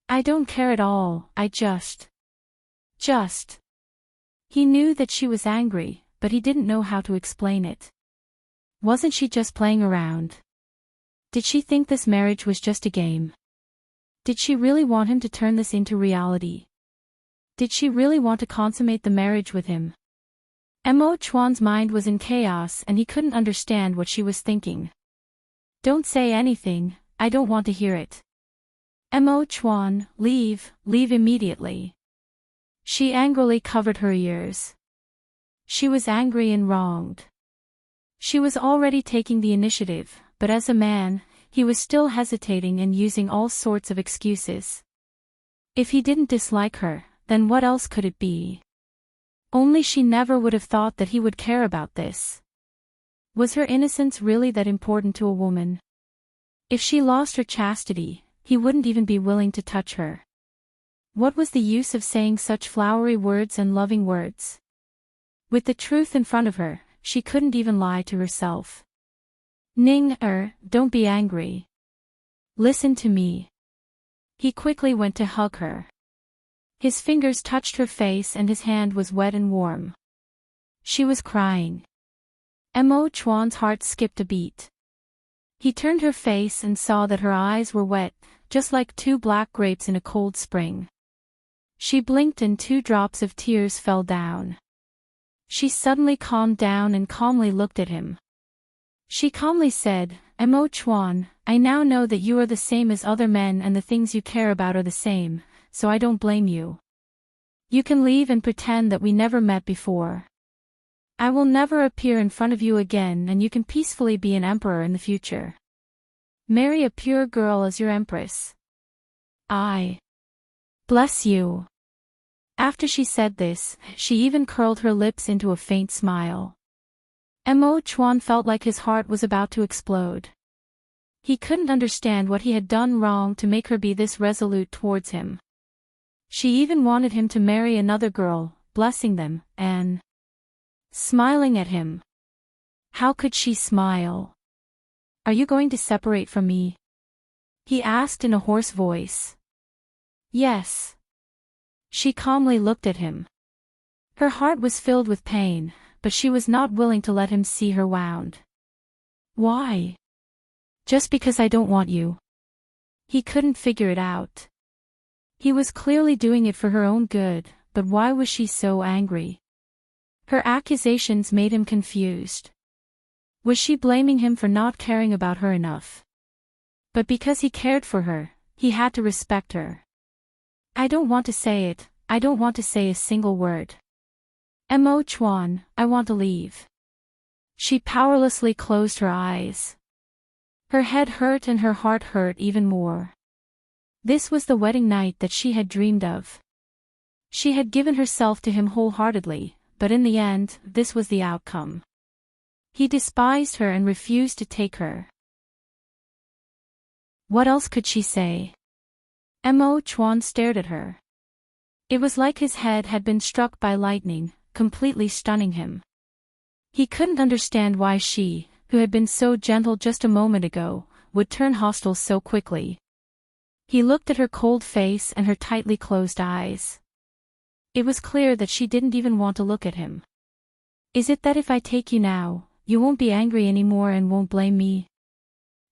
I don't care at all, I just. He knew that she was angry, but he didn't know how to explain it. Wasn't she just playing around? Did she think this marriage was just a game? Did she really want him to turn this into reality? Did she really want to consummate the marriage with him? Mo Chuan's mind was in chaos and he couldn't understand what she was thinking. "Don't say anything, I don't want to hear it. Mo Chuan, leave immediately." She angrily covered her ears. She was angry and wronged. She was already taking the initiative, but as a man, he was still hesitating and using all sorts of excuses. If he didn't dislike her, then what else could it be? Only she never would have thought that he would care about this. Was her innocence really that important to a woman? If she lost her chastity, he wouldn't even be willing to touch her. What was the use of saying such flowery words and loving words? With the truth in front of her, she couldn't even lie to herself. Ning, don't be angry. Listen to me. He quickly went to hug her. His fingers touched her face and his hand was wet and warm. She was crying. Mo Chuan's heart skipped a beat. He turned her face and saw that her eyes were wet, just like two black grapes in a cold spring. She blinked and 2 drops of tears fell down. She suddenly calmed down and calmly looked at him. She calmly said, Mo Chuan, I now know that you are the same as other men and the things you care about are the same, so I don't blame you. You can leave and pretend that we never met before. I will never appear in front of you again and you can peacefully be an emperor in the future. Marry a pure girl as your empress. I bless you. After she said this, she even curled her lips into a faint smile. Mo Chuan felt like his heart was about to explode. He couldn't understand what he had done wrong to make her be this resolute towards him. She even wanted him to marry another girl, blessing them, and smiling at him. How could she smile? Are you going to separate from me? He asked in a hoarse voice. Yes. She calmly looked at him. Her heart was filled with pain, but she was not willing to let him see her wound. Why? Just because I don't want you. He couldn't figure it out. He was clearly doing it for her own good, but why was she so angry? Her accusations made him confused. Was she blaming him for not caring about her enough? But because he cared for her, he had to respect her. I don't want to say it, I don't want to say a single word. Mo Chuan, I want to leave. She powerlessly closed her eyes. Her head hurt and her heart hurt even more. This was the wedding night that she had dreamed of. She had given herself to him wholeheartedly, but in the end, this was the outcome. He despised her and refused to take her. What else could she say? Mo Chuan stared at her. It was like his head had been struck by lightning, completely stunning him. He couldn't understand why she, who had been so gentle just a moment ago, would turn hostile so quickly. He looked at her cold face and her tightly closed eyes. It was clear that she didn't even want to look at him. Is it that if I take you now, you won't be angry anymore and won't blame me?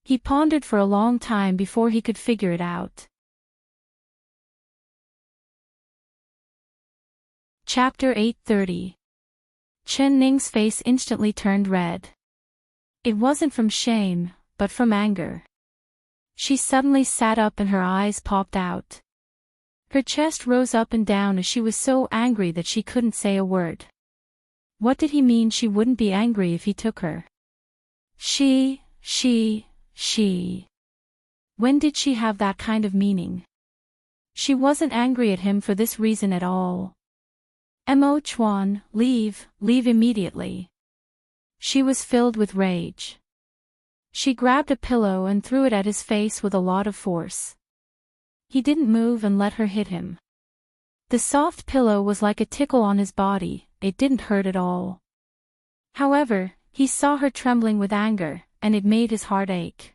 He pondered for a long time before he could figure it out. Chapter 8:30. Chen Ning's face instantly turned red. It wasn't from shame, but from anger. She suddenly sat up and her eyes popped out. Her chest rose up and down as she was so angry that she couldn't say a word. What did he mean she wouldn't be angry if he took her? She. When did she have that kind of meaning? She wasn't angry at him for this reason at all. Mo Chuan, leave immediately. She was filled with rage. She grabbed a pillow and threw it at his face with a lot of force. He didn't move and let her hit him. The soft pillow was like a tickle on his body, it didn't hurt at all. However, he saw her trembling with anger, and it made his heart ache.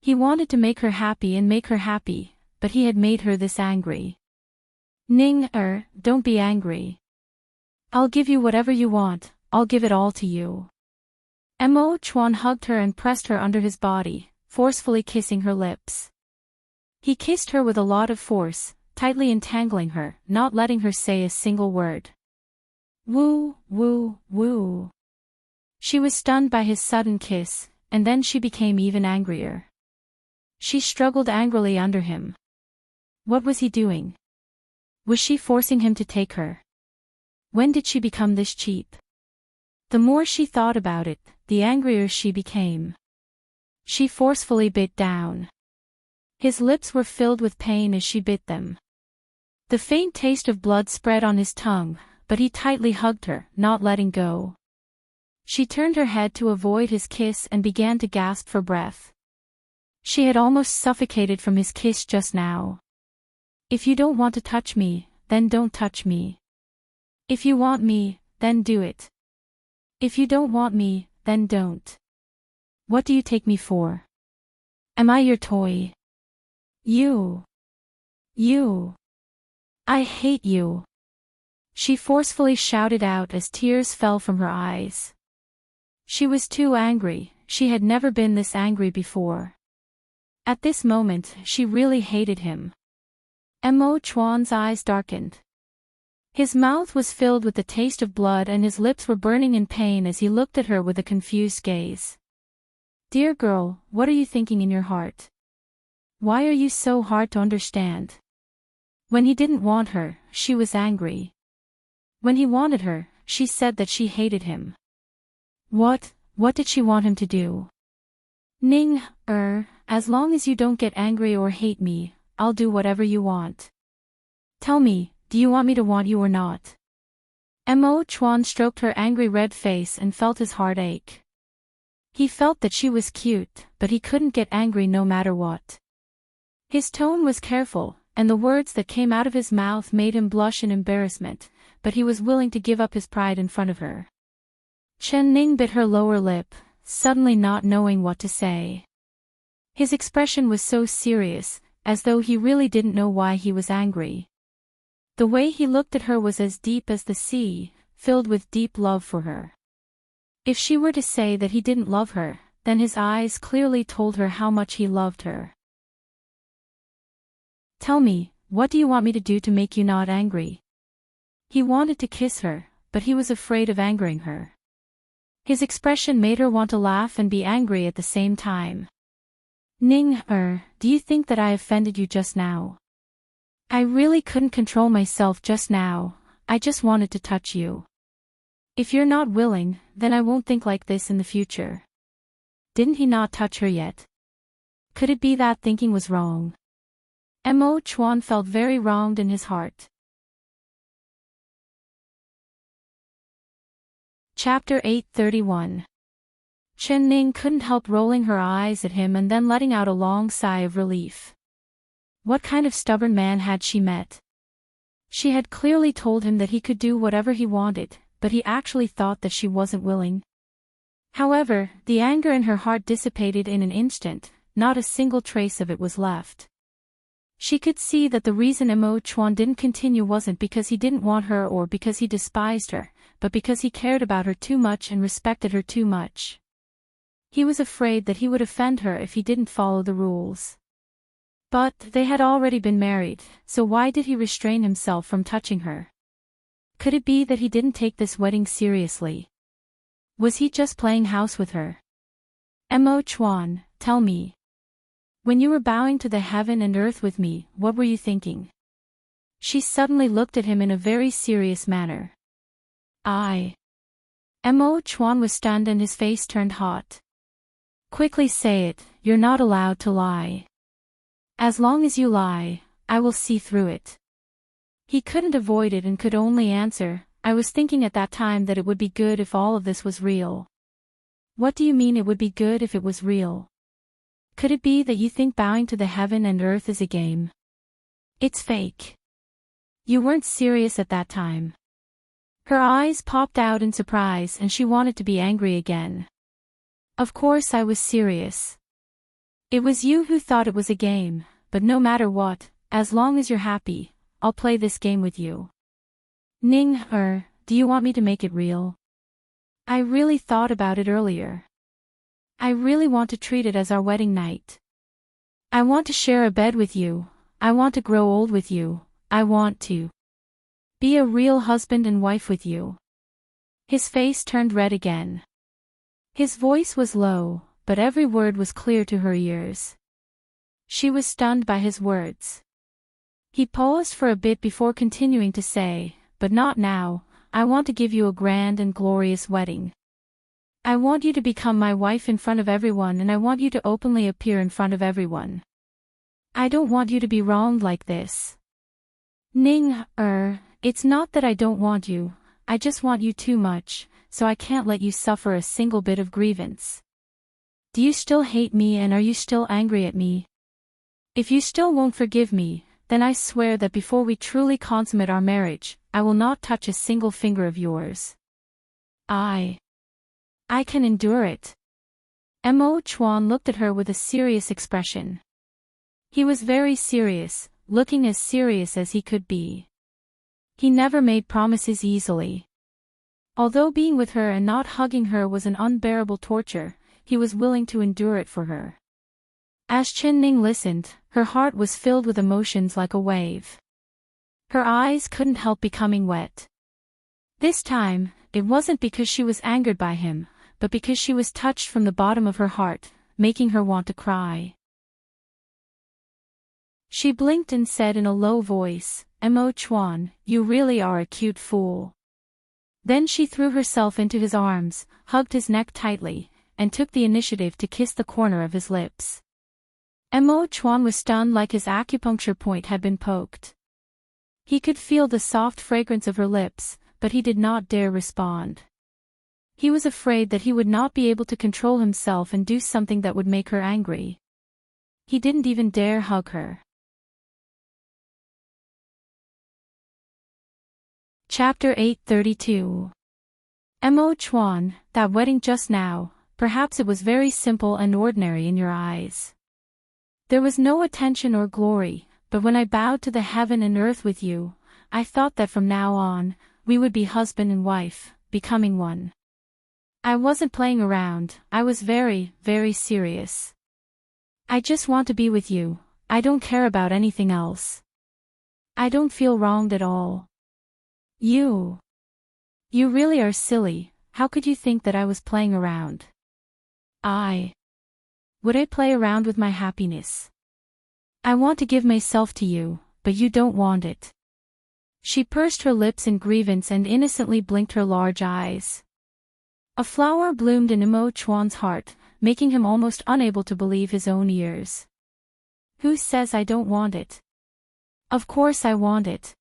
He wanted to make her happy, but he had made her this angry. Ning, don't be angry. I'll give you whatever you want, I'll give it all to you. Mo Chuan hugged her and pressed her under his body, forcefully kissing her lips. He kissed her with a lot of force, tightly entangling her, not letting her say a single word. Woo, woo, woo. She was stunned by his sudden kiss, and then she became even angrier. She struggled angrily under him. What was he doing? Was she forcing him to take her? When did she become this cheap? The more she thought about it, the angrier she became. She forcefully bit down. His lips were filled with pain as she bit them. The faint taste of blood spread on his tongue, but he tightly hugged her, not letting go. She turned her head to avoid his kiss and began to gasp for breath. She had almost suffocated from his kiss just now. If you don't want to touch me, then don't touch me. If you want me, then do it. If you don't want me, then don't. What do you take me for? Am I your toy? You. I hate you. She forcefully shouted out as tears fell from her eyes. She was too angry, she had never been this angry before. At this moment, she really hated him. Mo Chuan's eyes darkened. His mouth was filled with the taste of blood and his lips were burning in pain as he looked at her with a confused gaze. Dear girl, what are you thinking in your heart? Why are you so hard to understand? When he didn't want her, she was angry. When he wanted her, she said that she hated him. What did she want him to do? Ning, as long as you don't get angry or hate me, I'll do whatever you want. Tell me, do you want me to want you or not? Mo Chuan stroked her angry red face and felt his heart ache. He felt that she was cute, but he couldn't get angry no matter what. His tone was careful, and the words that came out of his mouth made him blush in embarrassment, but he was willing to give up his pride in front of her. Chen Ning bit her lower lip, suddenly not knowing what to say. His expression was so serious, as though he really didn't know why he was angry. The way he looked at her was as deep as the sea, filled with deep love for her. If she were to say that he didn't love her, then his eyes clearly told her how much he loved her. Tell me, what do you want me to do to make you not angry? He wanted to kiss her, but he was afraid of angering her. His expression made her want to laugh and be angry at the same time. Ning, do you think that I offended you just now? I really couldn't control myself just now, I just wanted to touch you. If you're not willing, then I won't think like this in the future. Didn't he not touch her yet? Could it be that thinking was wrong? Mo Chuan felt very wronged in his heart. Chapter 831. Chen Ning couldn't help rolling her eyes at him and then letting out a long sigh of relief. What kind of stubborn man had she met? She had clearly told him that he could do whatever he wanted, but he actually thought that she wasn't willing. However, the anger in her heart dissipated in an instant, not a single trace of it was left. She could see that the reason Mo Chuan didn't continue wasn't because he didn't want her or because he despised her, but because he cared about her too much and respected her too much. He was afraid that he would offend her if he didn't follow the rules. But they had already been married, so why did he restrain himself from touching her? Could it be that he didn't take this wedding seriously? Was he just playing house with her? Mo Chuan, tell me. When you were bowing to the heaven and earth with me, what were you thinking? She suddenly looked at him in a very serious manner. Mo Chuan was stunned and his face turned hot. Quickly say it, you're not allowed to lie. As long as you lie, I will see through it. He couldn't avoid it and could only answer, I was thinking at that time that it would be good if all of this was real. What do you mean it would be good if it was real? Could it be that you think bowing to the heaven and earth is a game? It's fake. You weren't serious at that time. Her eyes popped out in surprise and she wanted to be angry again. Of course I was serious. It was you who thought it was a game, but no matter what, as long as you're happy, I'll play this game with you. Ning, do you want me to make it real? I really thought about it earlier. I really want to treat it as our wedding night. I want to share a bed with you, I want to grow old with you, I want to be a real husband and wife with you. His face turned red again. His voice was low, but every word was clear to her ears. She was stunned by his words. He paused for a bit before continuing to say, but not now, I want to give you a grand and glorious wedding. I want you to become my wife in front of everyone and I want you to openly appear in front of everyone. I don't want you to be wronged like this. Ning, it's not that I don't want you, I just want you too much, so I can't let you suffer a single bit of grievance. Do you still hate me and are you still angry at me? If you still won't forgive me, then I swear that before we truly consummate our marriage, I will not touch a single finger of yours. I can endure it. Mo Chuan looked at her with a serious expression. He was very serious, looking as serious as he could be. He never made promises easily. Although being with her and not hugging her was an unbearable torture, he was willing to endure it for her. As Chen Ning listened, her heart was filled with emotions like a wave. Her eyes couldn't help becoming wet. This time, it wasn't because she was angered by him, but because she was touched from the bottom of her heart, making her want to cry. She blinked and said in a low voice, Mo Chuan, you really are a cute fool. Then she threw herself into his arms, hugged his neck tightly, and took the initiative to kiss the corner of his lips. Mo Chuan was stunned like his acupuncture point had been poked. He could feel the soft fragrance of her lips, but he did not dare respond. He was afraid that he would not be able to control himself and do something that would make her angry. He didn't even dare hug her. Chapter 832. Mo Chuan, that wedding just now, perhaps it was very simple and ordinary in your eyes. There was no attention or glory, but when I bowed to the heaven and earth with you, I thought that from now on, we would be husband and wife, becoming one. I wasn't playing around, I was very, very serious. I just want to be with you, I don't care about anything else. I don't feel wronged at all. You really are silly, how could you think that I was playing around? Would I play around with my happiness? I want to give myself to you, but you don't want it. She pursed her lips in grievance and innocently blinked her large eyes. A flower bloomed in Mo Chuan's heart, making him almost unable to believe his own ears. Who says I don't want it? Of course I want it.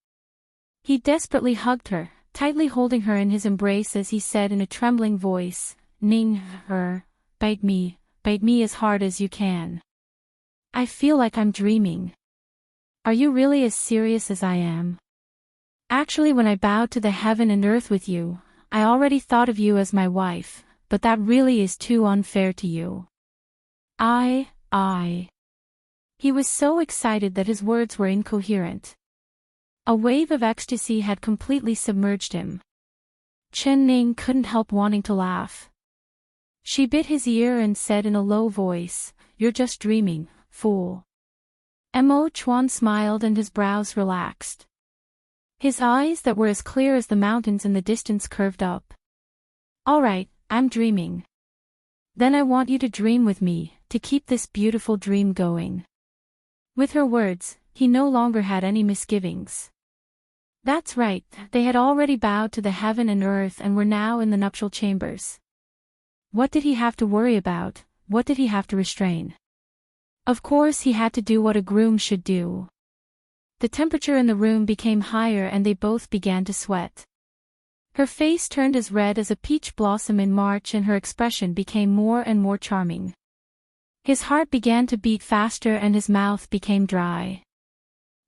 He desperately hugged her, tightly holding her in his embrace as he said in a trembling voice, Ning, bite me as hard as you can. I feel like I'm dreaming. Are you really as serious as I am? Actually, when I bowed to the heaven and earth with you, I already thought of you as my wife, but that really is too unfair to you. He was so excited that his words were incoherent. A wave of ecstasy had completely submerged him. Chen Ning couldn't help wanting to laugh. She bit his ear and said in a low voice, You're just dreaming, fool. Mo Chuan smiled and his brows relaxed. His eyes that were as clear as the mountains in the distance curved up. All right, I'm dreaming. Then I want you to dream with me, to keep this beautiful dream going. With her words, he no longer had any misgivings. That's right, they had already bowed to the heaven and earth and were now in the nuptial chambers. What did he have to worry about? What did he have to restrain? Of course he had to do what a groom should do. The temperature in the room became higher and they both began to sweat. Her face turned as red as a peach blossom in March and her expression became more and more charming. His heart began to beat faster and his mouth became dry.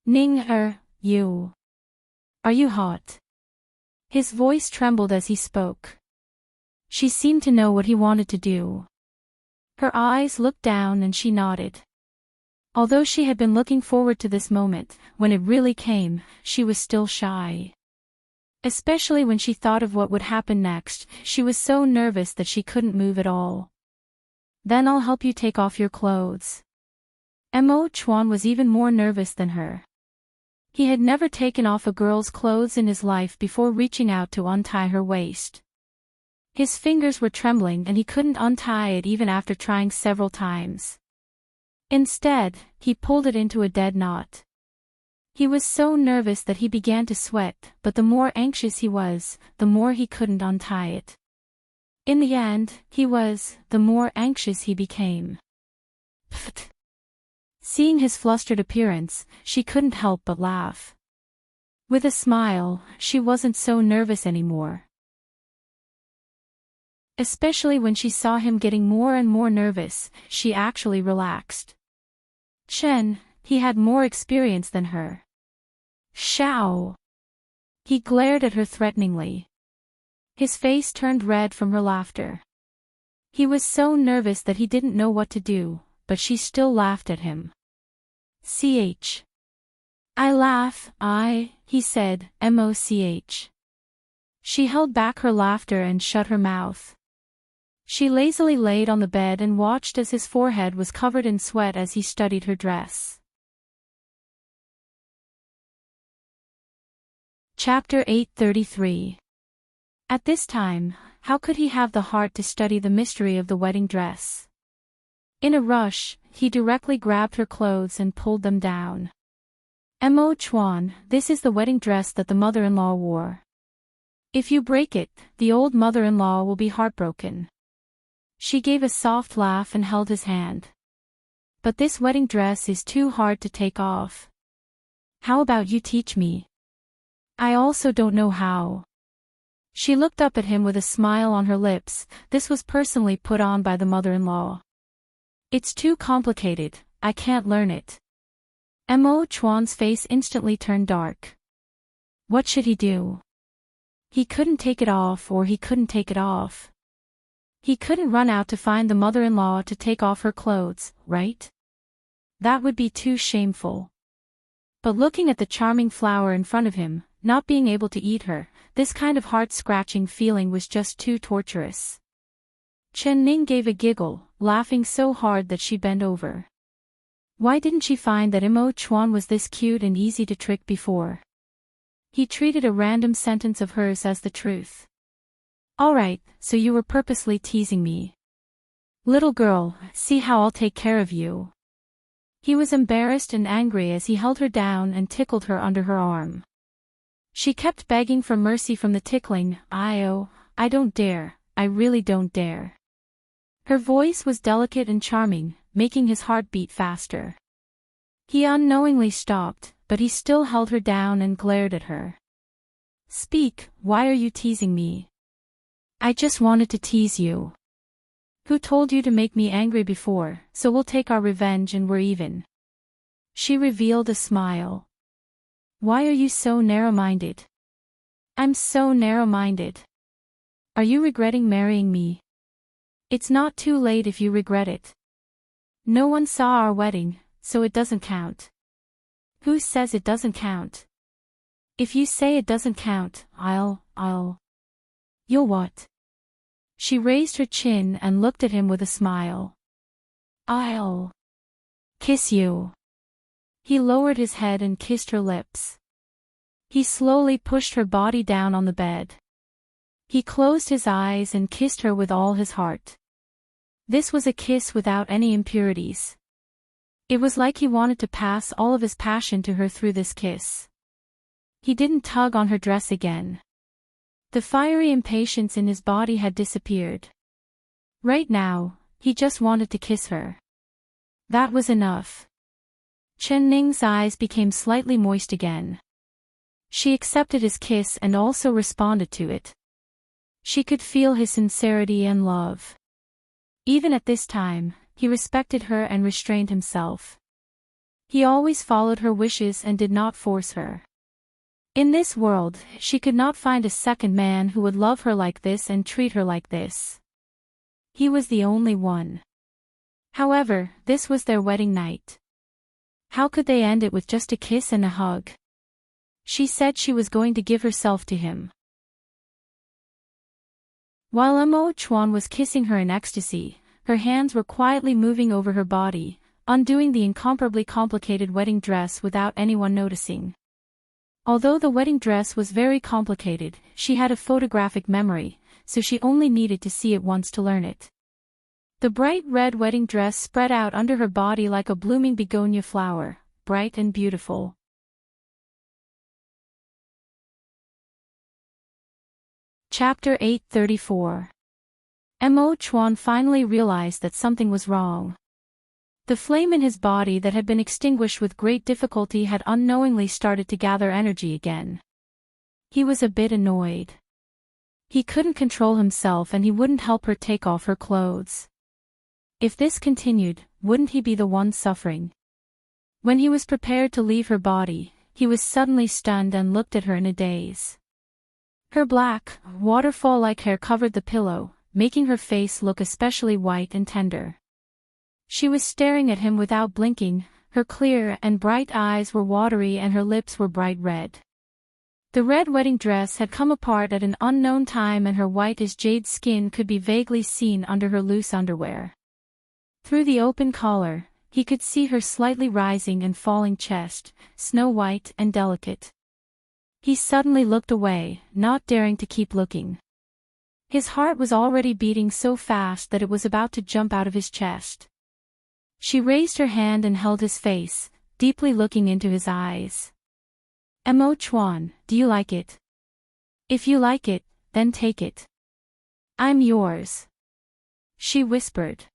Ning, you. Are you hot? His voice trembled as he spoke. She seemed to know what he wanted to do. Her eyes looked down and she nodded. Although she had been looking forward to this moment, when it really came, she was still shy. Especially when she thought of what would happen next, she was so nervous that she couldn't move at all. Then I'll help you take off your clothes. Mo Chuan was even more nervous than her. He had never taken off a girl's clothes in his life before reaching out to untie her waist. His fingers were trembling and he couldn't untie it even after trying several times. Instead, he pulled it into a dead knot. He was so nervous that he began to sweat, but the more anxious he was, the more he couldn't untie it. In the end, the more anxious he became. Pfft. Seeing his flustered appearance, she couldn't help but laugh. With a smile, she wasn't so nervous anymore. Especially when she saw him getting more and more nervous, she actually relaxed. Chen, he had more experience than her. Shao! He glared at her threateningly. His face turned red from her laughter. He was so nervous that he didn't know what to do, but she still laughed at him. I laugh, he said, moch. She held back her laughter and shut her mouth. She lazily laid on the bed and watched as his forehead was covered in sweat as he studied her dress. Chapter 833. At this time, how could he have the heart to study the mystery of the wedding dress? In a rush, he directly grabbed her clothes and pulled them down. Mo Chuan, this is the wedding dress that the mother-in-law wore. If you break it, the old mother-in-law will be heartbroken. She gave a soft laugh and held his hand. But this wedding dress is too hard to take off. How about you teach me? I also don't know how. She looked up at him with a smile on her lips. This was personally put on by the mother-in-law. It's too complicated, I can't learn it. Mo Chuan's face instantly turned dark. What should he do? He couldn't take it off, or he couldn't take it off. He couldn't run out to find the mother-in-law to take off her clothes, right? That would be too shameful. But looking at the charming flower in front of him, not being able to eat her, this kind of heart-scratching feeling was just too torturous. Chen Ning gave a giggle, laughing so hard that she bent over. Why didn't she find that Mo Chuan was this cute and easy to trick before? He treated a random sentence of hers as the truth. Alright, so you were purposely teasing me. Little girl, see how I'll take care of you. He was embarrassed and angry as he held her down and tickled her under her arm. She kept begging for mercy from the tickling. I don't dare, I really don't dare. Her voice was delicate and charming, making his heart beat faster. He unknowingly stopped, but he still held her down and glared at her. Speak, why are you teasing me? I just wanted to tease you. Who told you to make me angry before, so we'll take our revenge and we're even. She revealed a smile. Why are you so narrow-minded? I'm so narrow-minded. Are you regretting marrying me? It's not too late if you regret it. No one saw our wedding, so it doesn't count. Who says it doesn't count? If you say it doesn't count, You'll what? She raised her chin and looked at him with a smile. I'll kiss you. He lowered his head and kissed her lips. He slowly pushed her body down on the bed. He closed his eyes and kissed her with all his heart. This was a kiss without any impurities. It was like he wanted to pass all of his passion to her through this kiss. He didn't tug on her dress again. The fiery impatience in his body had disappeared. Right now, he just wanted to kiss her. That was enough. Chen Ning's eyes became slightly moist again. She accepted his kiss and also responded to it. She could feel his sincerity and love. Even at this time, he respected her and restrained himself. He always followed her wishes and did not force her. In this world, she could not find a second man who would love her like this and treat her like this. He was the only one. However, this was their wedding night. How could they end it with just a kiss and a hug? She said she was going to give herself to him. While Mo Chuan was kissing her in ecstasy, her hands were quietly moving over her body, undoing the incomparably complicated wedding dress without anyone noticing. Although the wedding dress was very complicated, she had a photographic memory, so she only needed to see it once to learn it. The bright red wedding dress spread out under her body like a blooming begonia flower, bright and beautiful. Chapter 834. Mo Chuan finally realized that something was wrong. The flame in his body that had been extinguished with great difficulty had unknowingly started to gather energy again. He was a bit annoyed. He couldn't control himself and he wouldn't help her take off her clothes. If this continued, wouldn't he be the one suffering? When he was prepared to leave her body, he was suddenly stunned and looked at her in a daze. Her black, waterfall-like hair covered the pillow, making her face look especially white and tender. She was staring at him without blinking, her clear and bright eyes were watery and her lips were bright red. The red wedding dress had come apart at an unknown time and her white as jade skin could be vaguely seen under her loose underwear. Through the open collar, he could see her slightly rising and falling chest, snow-white and delicate. He suddenly looked away, not daring to keep looking. His heart was already beating so fast that it was about to jump out of his chest. She raised her hand and held his face, deeply looking into his eyes. "Mo Chuan, do you like it? If you like it, then take it. I'm yours," she whispered.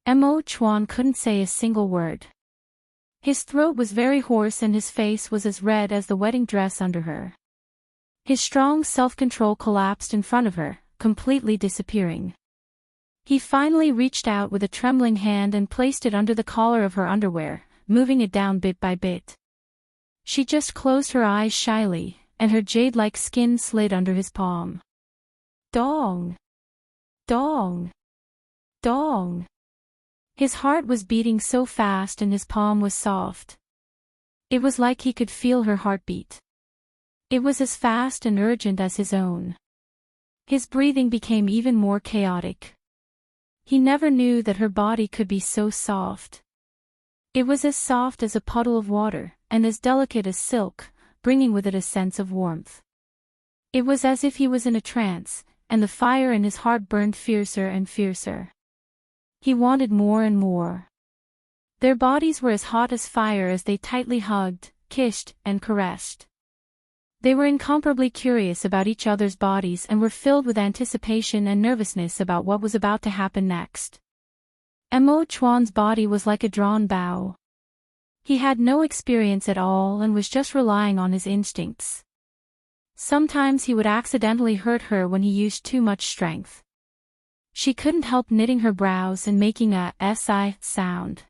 Mo Chuan couldn't say a single word. His throat was very hoarse and his face was as red as the wedding dress under her. His strong self-control collapsed in front of her, completely disappearing. He finally reached out with a trembling hand and placed it under the collar of her underwear, moving it down bit by bit. She just closed her eyes shyly, and her jade-like skin slid under his palm. Dong! Dong! Dong! His heart was beating so fast and his palm was soft. It was like he could feel her heartbeat. It was as fast and urgent as his own. His breathing became even more chaotic. He never knew that her body could be so soft. It was as soft as a puddle of water, and as delicate as silk, bringing with it a sense of warmth. It was as if he was in a trance, and the fire in his heart burned fiercer and fiercer. He wanted more and more. Their bodies were as hot as fire as they tightly hugged, kissed, and caressed. They were incomparably curious about each other's bodies and were filled with anticipation and nervousness about what was about to happen next. Mo Chuan's body was like a drawn bow. He had no experience at all and was just relying on his instincts. Sometimes he would accidentally hurt her when he used too much strength. She couldn't help knitting her brows and making a "si" sound.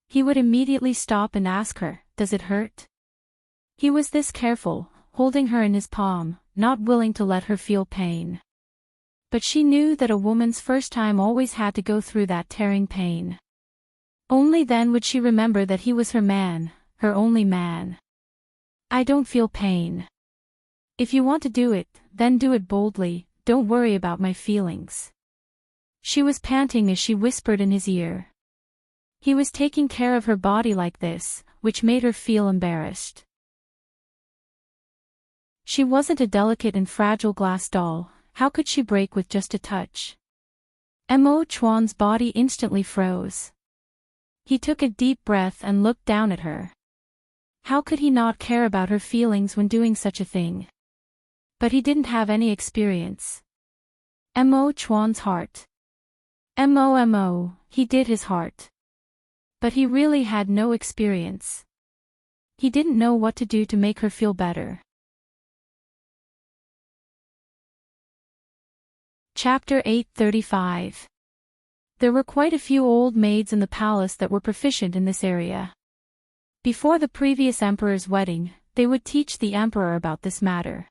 He would immediately stop and ask her, "Does it hurt?" He was this careful, holding her in his palm, not willing to let her feel pain. But she knew that a woman's first time always had to go through that tearing pain. Only then would she remember that he was her man, her only man. "I don't feel pain. If you want to do it, then do it boldly, don't worry about my feelings." She was panting as she whispered in his ear. He was taking care of her body like this, which made her feel embarrassed. She wasn't a delicate and fragile glass doll, how could she break with just a touch? Mo Chuan's body instantly froze. He took a deep breath and looked down at her. How could he not care about her feelings when doing such a thing? But he didn't have any experience. Mo Chuan's heart. Mo, he did his heart. But he really had no experience. He didn't know what to do to make her feel better. Chapter 835. There were quite a few old maids in the palace that were proficient in this area. Before the previous emperor's wedding, they would teach the emperor about this matter.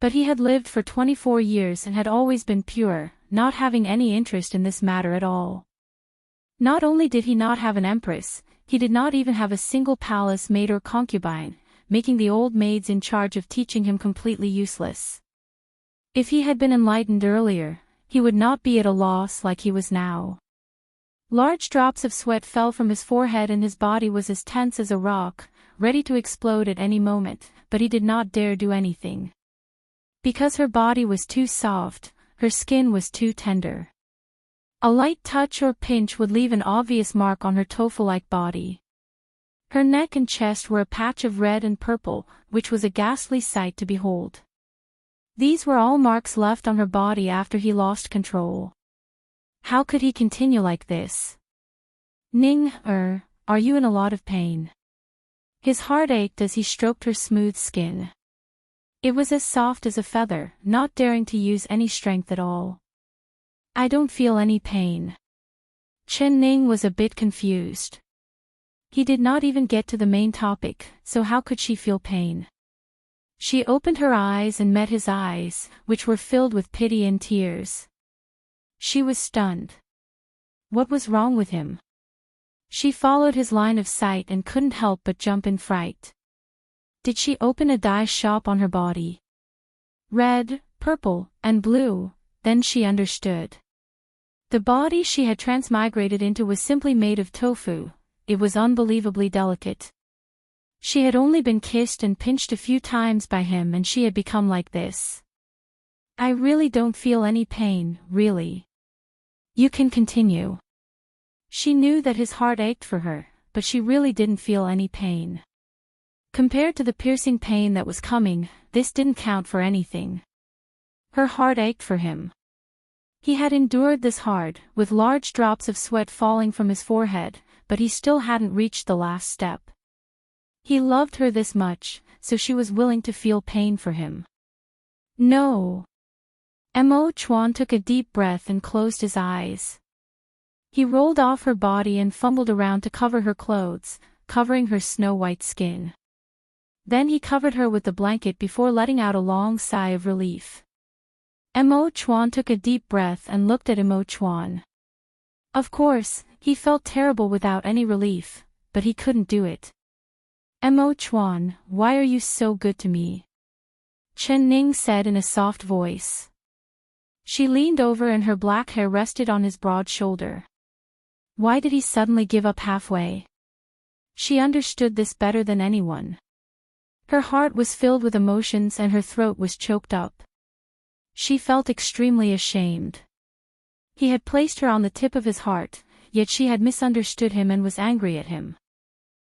But he had lived for 24 years and had always been pure, not having any interest in this matter at all. Not only did he not have an empress, he did not even have a single palace maid or concubine, making the old maids in charge of teaching him completely useless. If he had been enlightened earlier, he would not be at a loss like he was now. Large drops of sweat fell from his forehead and his body was as tense as a rock, ready to explode at any moment, but he did not dare do anything. Because her body was too soft, her skin was too tender. A light touch or pinch would leave an obvious mark on her tofu-like body. Her neck and chest were a patch of red and purple, which was a ghastly sight to behold. These were all marks left on her body after he lost control. How could he continue like this? Ning, are you in a lot of pain? His heart ached as he stroked her smooth skin. It was as soft as a feather, not daring to use any strength at all. I don't feel any pain. Chen Ning was a bit confused. He did not even get to the main topic, so how could she feel pain? She opened her eyes and met his eyes, which were filled with pity and tears. She was stunned. What was wrong with him? She followed his line of sight and couldn't help but jump in fright. Did she open a dye shop on her body? Red, purple, and blue, then she understood. The body she had transmigrated into was simply made of tofu. It was unbelievably delicate. She had only been kissed and pinched a few times by him and she had become like this. I really don't feel any pain, really. You can continue. She knew that his heart ached for her, but she really didn't feel any pain. Compared to the piercing pain that was coming, this didn't count for anything. Her heart ached for him. He had endured this hard, with large drops of sweat falling from his forehead, but he still hadn't reached the last step. He loved her this much, so she was willing to feel pain for him. No. Mo Chuan took a deep breath and closed his eyes. He rolled off her body and fumbled around to cover her clothes, covering her snow-white skin. Then he covered her with the blanket before letting out a long sigh of relief. Mo Chuan took a deep breath and looked at Mo Chuan. Of course, he felt terrible without any relief, but he couldn't do it. Mo Chuan, why are you so good to me? Chen Ning said in a soft voice. She leaned over and her black hair rested on his broad shoulder. Why did he suddenly give up halfway? She understood this better than anyone. Her heart was filled with emotions and her throat was choked up. She felt extremely ashamed. He had placed her on the tip of his heart, yet she had misunderstood him and was angry at him.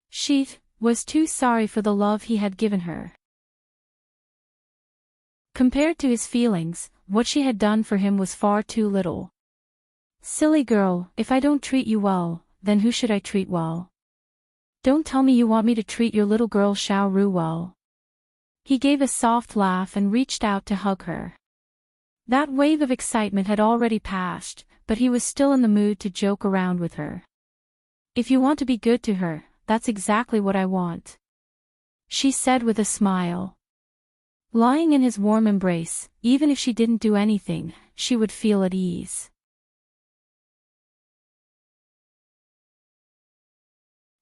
She was too sorry for the love he had given her. Compared to his feelings, what she had done for him was far too little. Silly girl, if I don't treat you well, then who should I treat well? Don't tell me you want me to treat your little girl Xiao Ru well. He gave a soft laugh and reached out to hug her. That wave of excitement had already passed, but he was still in the mood to joke around with her. If you want to be good to her, that's exactly what I want. She said with a smile. Lying in his warm embrace, even if she didn't do anything, she would feel at ease.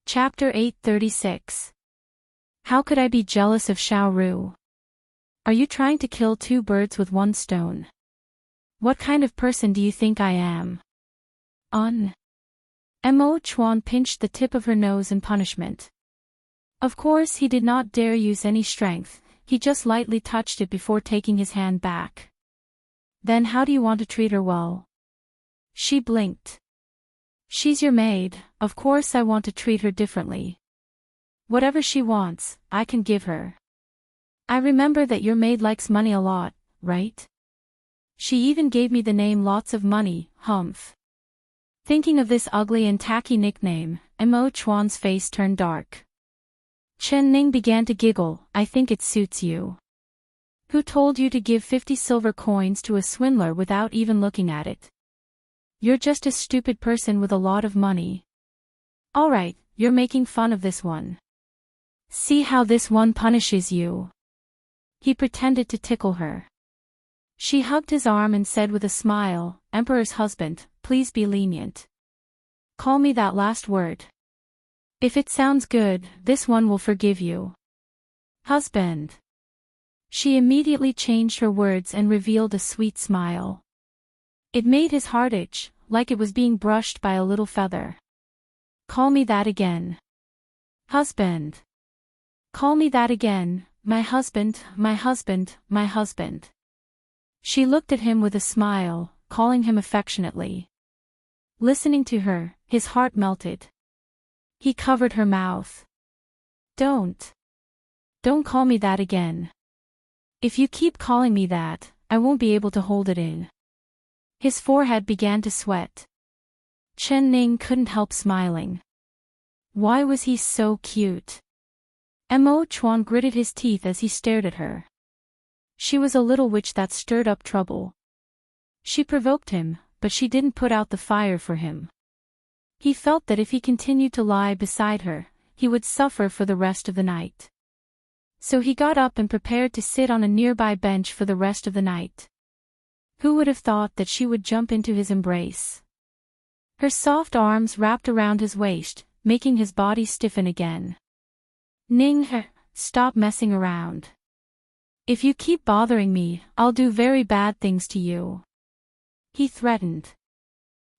Chapter 836. How could I be jealous of Xiao Ru? Are you trying to kill two birds with one stone? What kind of person do you think I am? Mo Chuan pinched the tip of her nose in punishment. Of course he did not dare use any strength, he just lightly touched it before taking his hand back. Then how do you want to treat her well? She blinked. She's your maid, of course I want to treat her differently. Whatever she wants, I can give her. I remember that your maid likes money a lot, right? She even gave me the name Lots of Money, Humph. Thinking of this ugly and tacky nickname, Mo Chuan's face turned dark. Chen Ning began to giggle. I think it suits you. Who told you to give 50 silver coins to a swindler without even looking at it? You're just a stupid person with a lot of money. Alright, you're making fun of this one. See how this one punishes you. He pretended to tickle her. She hugged his arm and said with a smile, Emperor's husband, please be lenient. Call me that last word. If it sounds good, this one will forgive you. Husband. She immediately changed her words and revealed a sweet smile. It made his heart itch, like it was being brushed by a little feather. Call me that again. Husband. Call me that again, my husband, my husband, my husband. She looked at him with a smile, calling him affectionately. Listening to her, his heart melted. He covered her mouth. Don't call me that again. If you keep calling me that, I won't be able to hold it in. His forehead began to sweat. Chen Ning couldn't help smiling. Why was he so cute? Mo Chuan gritted his teeth as he stared at her. She was a little witch that stirred up trouble. She provoked him, but she didn't put out the fire for him. He felt that if he continued to lie beside her, he would suffer for the rest of the night. So he got up and prepared to sit on a nearby bench for the rest of the night. Who would have thought that she would jump into his embrace? Her soft arms wrapped around his waist, making his body stiffen again. Ning, stop messing around. If you keep bothering me, I'll do very bad things to you. He threatened.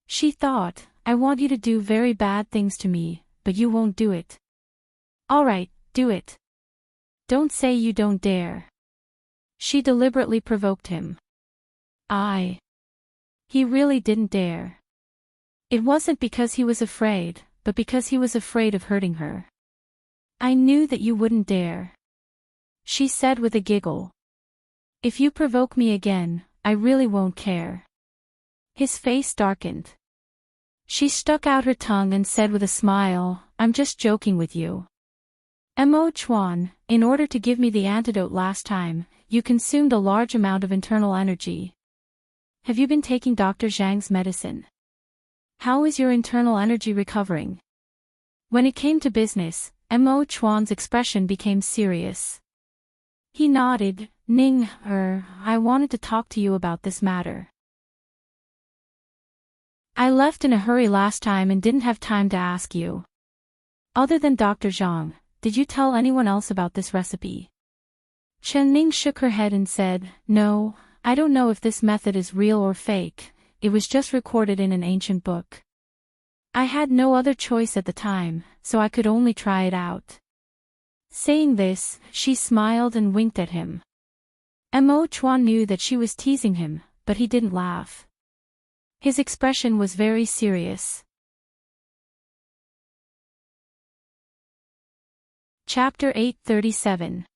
She thought, I want you to do very bad things to me, but you won't do it. All right, do it. Don't say you don't dare. She deliberately provoked him. He really didn't dare. It wasn't because he was afraid, but because he was afraid of hurting her. I knew that you wouldn't dare. She said with a giggle. If you provoke me again, I really won't care. His face darkened. She stuck out her tongue and said with a smile, I'm just joking with you. Mo Chuan, in order to give me the antidote last time, you consumed a large amount of internal energy. Have you been taking Dr. Zhang's medicine? How is your internal energy recovering? When it came to business, Mo Chuan's expression became serious. He nodded. Ning, I wanted to talk to you about this matter. I left in a hurry last time and didn't have time to ask you. Other than Dr. Zhang, did you tell anyone else about this recipe? Chen Ning shook her head and said, No, I don't know if this method is real or fake, it was just recorded in an ancient book. I had no other choice at the time, so I could only try it out. Saying this, she smiled and winked at him. Mo Chuan knew that she was teasing him, but he didn't laugh. His expression was very serious. Chapter 837.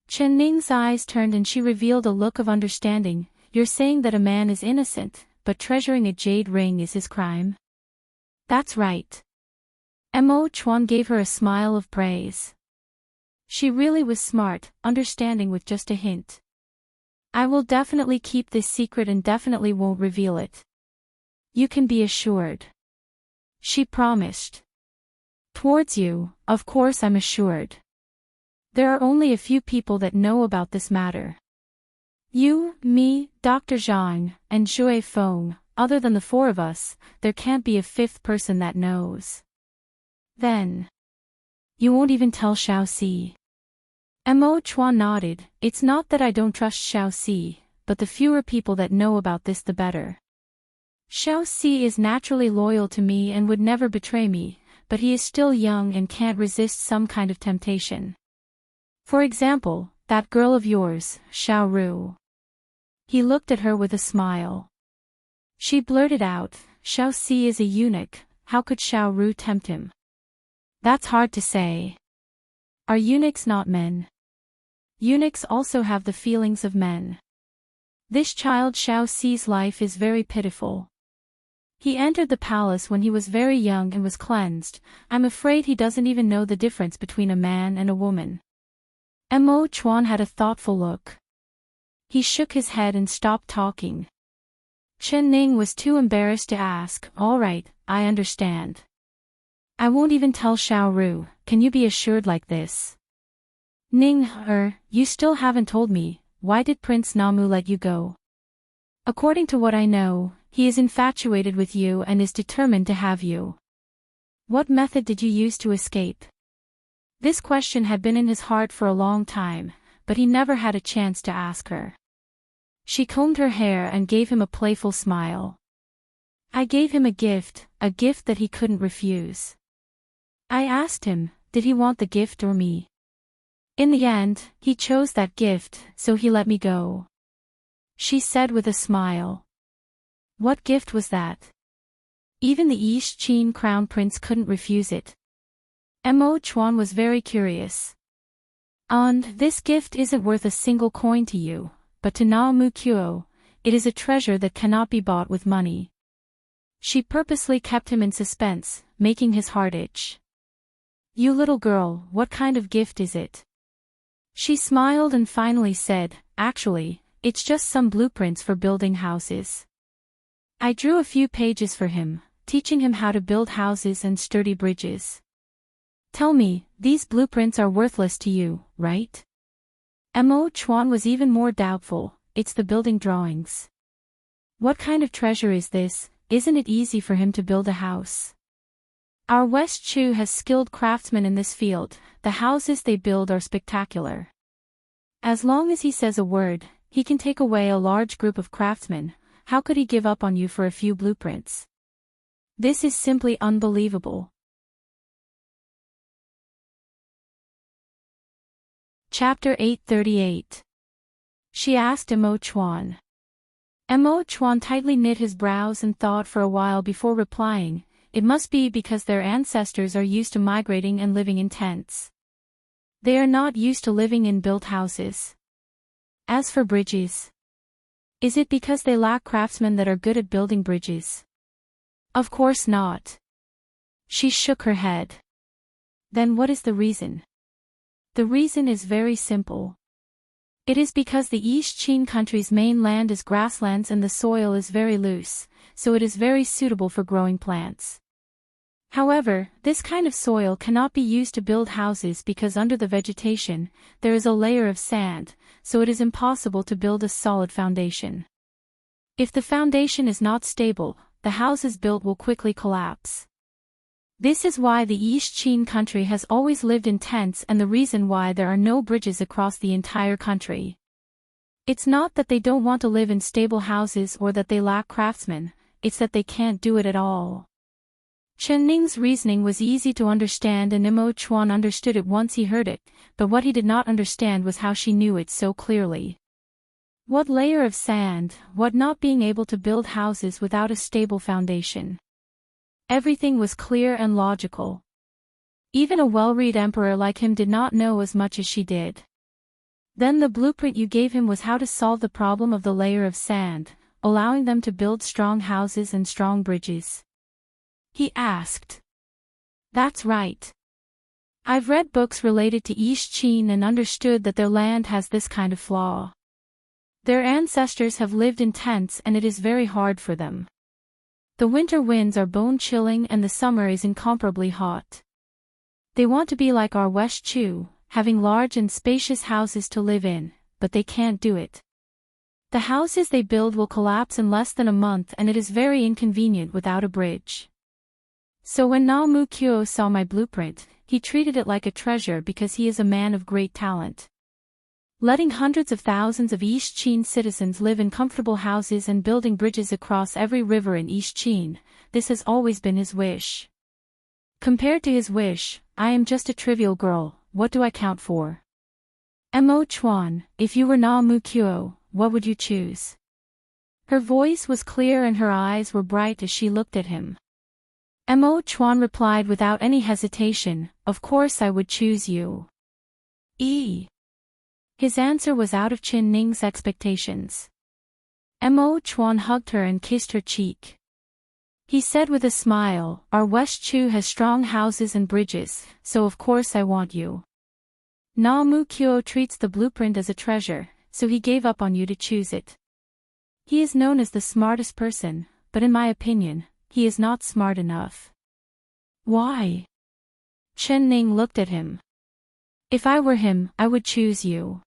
Chen Ning's eyes turned and she revealed a look of understanding. You're saying that a man is innocent, but treasuring a jade ring is his crime? That's right. Mo Chuan gave her a smile of praise. She really was smart, understanding with just a hint. I will definitely keep this secret and definitely won't reveal it. You can be assured. She promised. Towards you, of course I'm assured. There are only a few people that know about this matter. You, me, Dr. Zhang, and Zhui Feng. Other than the four of us, there can't be a fifth person that knows. Then. You won't even tell Xiaoxi. Mo Chuan nodded. It's not that I don't trust Xiaoxi, but the fewer people that know about this the better. Xiaoxi is naturally loyal to me and would never betray me, but he is still young and can't resist some kind of temptation. For example, that girl of yours, Xiao Ru. He looked at her with a smile. She blurted out, Xiaoxi is a eunuch, how could Xiao Ru tempt him? That's hard to say. Are eunuchs not men? Eunuchs also have the feelings of men. This child Xiaoxi's life is very pitiful. He entered the palace when he was very young and was cleansed. I'm afraid he doesn't even know the difference between a man and a woman. Mo Chuan had a thoughtful look. He shook his head and stopped talking. Chen Ning was too embarrassed to ask, all right, I understand. I won't even tell Xiao Ru, can you be assured like this? Ning, you still haven't told me, why did Prince Namu let you go? According to what I know, he is infatuated with you and is determined to have you. What method did you use to escape? This question had been in his heart for a long time, but he never had a chance to ask her. She combed her hair and gave him a playful smile. I gave him a gift that he couldn't refuse. I asked him, did he want the gift or me? In the end, he chose that gift, so he let me go. She said with a smile. What gift was that? Even the East Qin crown prince couldn't refuse it. Mo Chuan was very curious. And this gift isn't worth a single coin to you, but to Naomu Kuo, it is a treasure that cannot be bought with money. She purposely kept him in suspense, making his heart itch. "You little girl, what kind of gift is it?" She smiled and finally said, "Actually, it's just some blueprints for building houses. I drew a few pages for him, teaching him how to build houses and sturdy bridges. Tell me, these blueprints are worthless to you, right?" Mo Chuan was even more doubtful. "It's the building drawings. What kind of treasure is this? Isn't it easy for him to build a house? Our West Chu has skilled craftsmen in this field. The houses they build are spectacular. As long as he says a word, he can take away a large group of craftsmen. How could he give up on you for a few blueprints? This is simply unbelievable." Chapter 838. She asked Mo Chuan. Mo Chuan tightly knit his brows and thought for a while before replying. It must be because their ancestors are used to migrating and living in tents. They are not used to living in built houses. As for bridges, is it because they lack craftsmen that are good at building bridges? Of course not. She shook her head. Then what is the reason? The reason is very simple. It is because the East Chin country's main land is grasslands and the soil is very loose, so it is very suitable for growing plants. However, this kind of soil cannot be used to build houses because under the vegetation, there is a layer of sand, so it is impossible to build a solid foundation. If the foundation is not stable, the houses built will quickly collapse. This is why the East Chin country has always lived in tents and the reason why there are no bridges across the entire country. It's not that they don't want to live in stable houses or that they lack craftsmen, it's that they can't do it at all. Chen Ning's reasoning was easy to understand and Mo Chuan understood it once he heard it, but what he did not understand was how she knew it so clearly. What layer of sand, what not being able to build houses without a stable foundation. Everything was clear and logical. Even a well-read emperor like him did not know as much as she did. Then the blueprint you gave him was how to solve the problem of the layer of sand, allowing them to build strong houses and strong bridges? He asked. That's right. I've read books related to East Chin and understood that their land has this kind of flaw. Their ancestors have lived in tents and it is very hard for them. The winter winds are bone-chilling and the summer is incomparably hot. They want to be like our West Chu, having large and spacious houses to live in, but they can't do it. The houses they build will collapse in less than a month and it is very inconvenient without a bridge. So when Na Mu Kyo saw my blueprint, he treated it like a treasure because he is a man of great talent. Letting hundreds of thousands of East Chin citizens live in comfortable houses and building bridges across every river in East Chin, this has always been his wish. Compared to his wish, I am just a trivial girl. What do I count for? Mo Chuan, if you were Na Mu Kyo, what would you choose? Her voice was clear and her eyes were bright as she looked at him. Mo Chuan replied without any hesitation, of course I would choose you. His answer was out of Chen Ning's expectations. Mo Chuan hugged her and kissed her cheek. He said with a smile, our West Chu has strong houses and bridges, so of course I want you. Na Mu Kyo treats the blueprint as a treasure, so he gave up on you to choose it. He is known as the smartest person, but in my opinion, he is not smart enough. Why? Chen Ning looked at him. If I were him, I would choose you.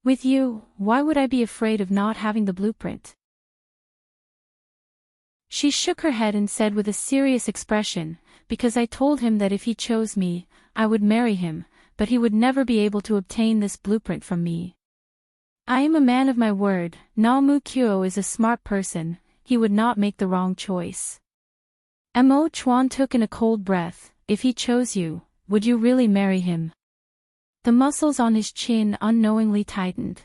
With you, why would I be afraid of not having the blueprint? She shook her head and said with a serious expression, because I told him that if he chose me, I would marry him, but he would never be able to obtain this blueprint from me. I am a man of my word. Na Mu Kyo is a smart person, he would not make the wrong choice. Mo Chuan took in a cold breath. If he chose you, would you really marry him? The muscles on his chin unknowingly tightened.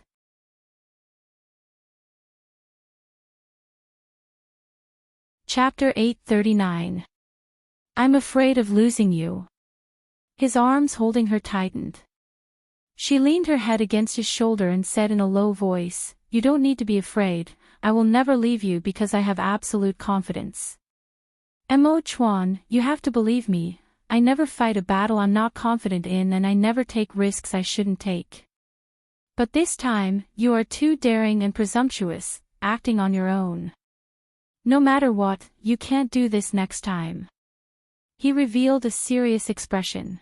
Chapter 839. I'm afraid of losing you. His arms holding her tightened. She leaned her head against his shoulder and said in a low voice, you don't need to be afraid, I will never leave you because I have absolute confidence. Mo Chuan, you have to believe me, I never fight a battle I'm not confident in and I never take risks I shouldn't take. But this time, you are too daring and presumptuous, acting on your own. No matter what, you can't do this next time. He revealed a serious expression.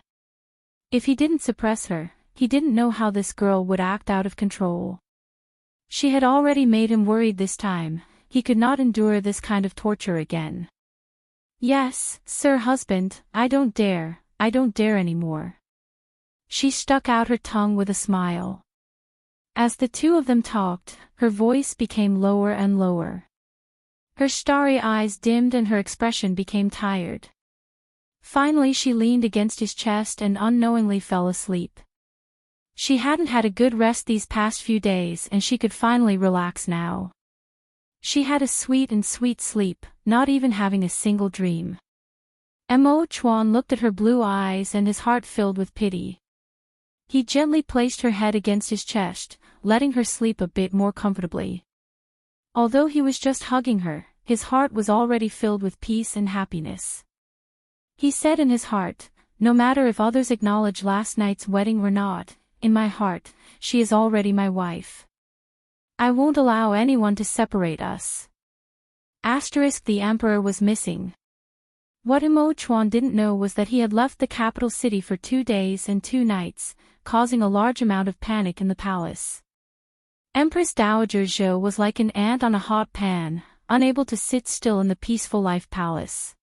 If he didn't suppress her, he didn't know how this girl would act out of control. She had already made him worried this time, he could not endure this kind of torture again. Yes, sir husband, I don't dare anymore. She stuck out her tongue with a smile. As the two of them talked, her voice became lower and lower. Her starry eyes dimmed and her expression became tired. Finally she leaned against his chest and unknowingly fell asleep. She hadn't had a good rest these past few days and she could finally relax now. She had a sweet sleep, not even having a single dream. Mo Chuan looked at her blue eyes and his heart filled with pity. He gently placed her head against his chest, letting her sleep a bit more comfortably. Although he was just hugging her, his heart was already filled with peace and happiness. He said in his heart, no matter if others acknowledge last night's wedding or not, in my heart, she is already my wife. I won't allow anyone to separate us. The emperor was missing. What Mo Chuan didn't know was that he had left the capital city for 2 days and 2 nights, causing a large amount of panic in the palace. Empress Dowager Zhou was like an ant on a hot pan, unable to sit still in the peaceful life palace.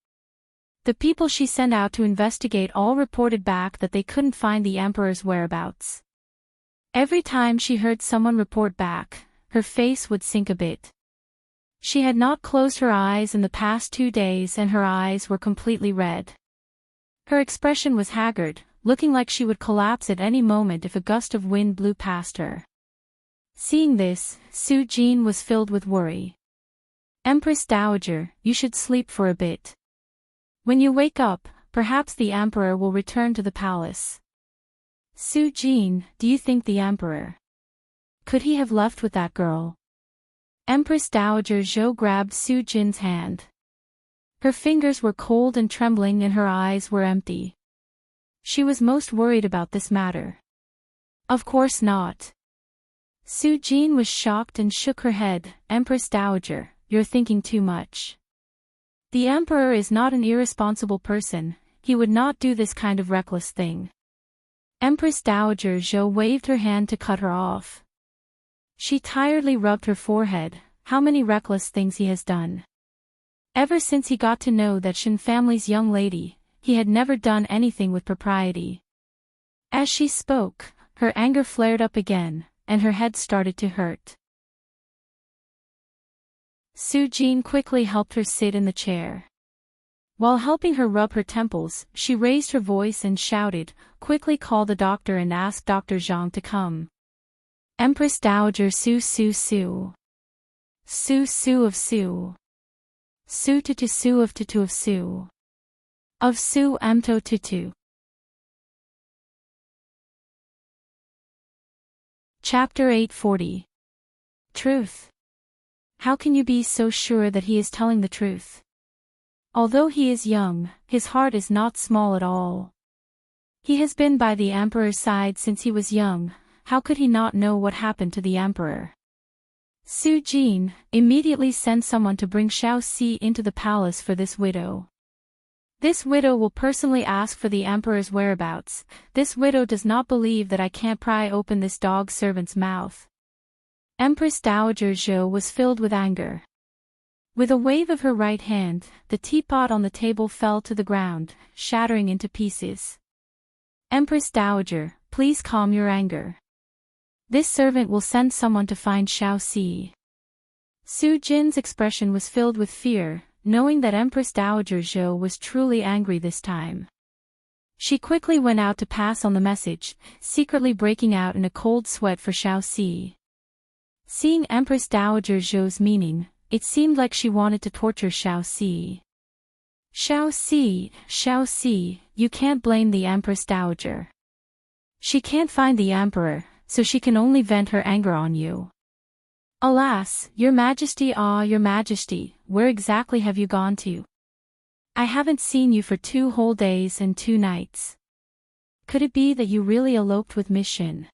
The people she sent out to investigate all reported back that they couldn't find the emperor's whereabouts. Every time she heard someone report back, her face would sink a bit. She had not closed her eyes in the past 2 days and her eyes were completely red. Her expression was haggard, looking like she would collapse at any moment if a gust of wind blew past her. Seeing this, Su Jin was filled with worry. Empress Dowager, you should sleep for a bit. When you wake up, perhaps the emperor will return to the palace. Su Jin, do you think the emperor? Could he have left with that girl? Empress Dowager Zhou grabbed Su Jin's hand. Her fingers were cold and trembling and her eyes were empty. She was most worried about this matter. Of course not. Su Jin was shocked and shook her head. Empress Dowager, you're thinking too much. The emperor is not an irresponsible person, he would not do this kind of reckless thing. Empress Dowager Zhou waved her hand to cut her off. She tiredly rubbed her forehead. How many reckless things he has done. Ever since he got to know that Shen family's young lady, he had never done anything with propriety. As she spoke, her anger flared up again, and her head started to hurt. Su Jin quickly helped her sit in the chair. While helping her rub her temples, she raised her voice and shouted, quickly call the doctor and ask Dr. Zhang to come. Empress Dowager Su Su Su. Su Su of Su. Su Tutu Su of Tutu of Su. Of Su Amto Tutu. Chapter 840. Truth. How can you be so sure that he is telling the truth? Although he is young, his heart is not small at all. He has been by the emperor's side since he was young, how could he not know what happened to the emperor? Su Jin, immediately send someone to bring Xiao Si into the palace for this widow. This widow will personally ask for the emperor's whereabouts. This widow does not believe that I can't pry open this dog servant's mouth. Empress Dowager Zhou was filled with anger. With a wave of her right hand, the teapot on the table fell to the ground, shattering into pieces. Empress Dowager, please calm your anger. This servant will send someone to find Xiao Si. Su Jin's expression was filled with fear, knowing that Empress Dowager Zhou was truly angry this time. She quickly went out to pass on the message, secretly breaking out in a cold sweat for Xiao Si. Seeing Empress Dowager Zhou's meaning, it seemed like she wanted to torture Xiao Si. Xiao Si, you can't blame the Empress Dowager. She can't find the emperor, so she can only vent her anger on you. Alas, your majesty, your majesty, where exactly have you gone to? I haven't seen you for 2 whole days and 2 nights. Could it be that you really eloped with Miss Shin?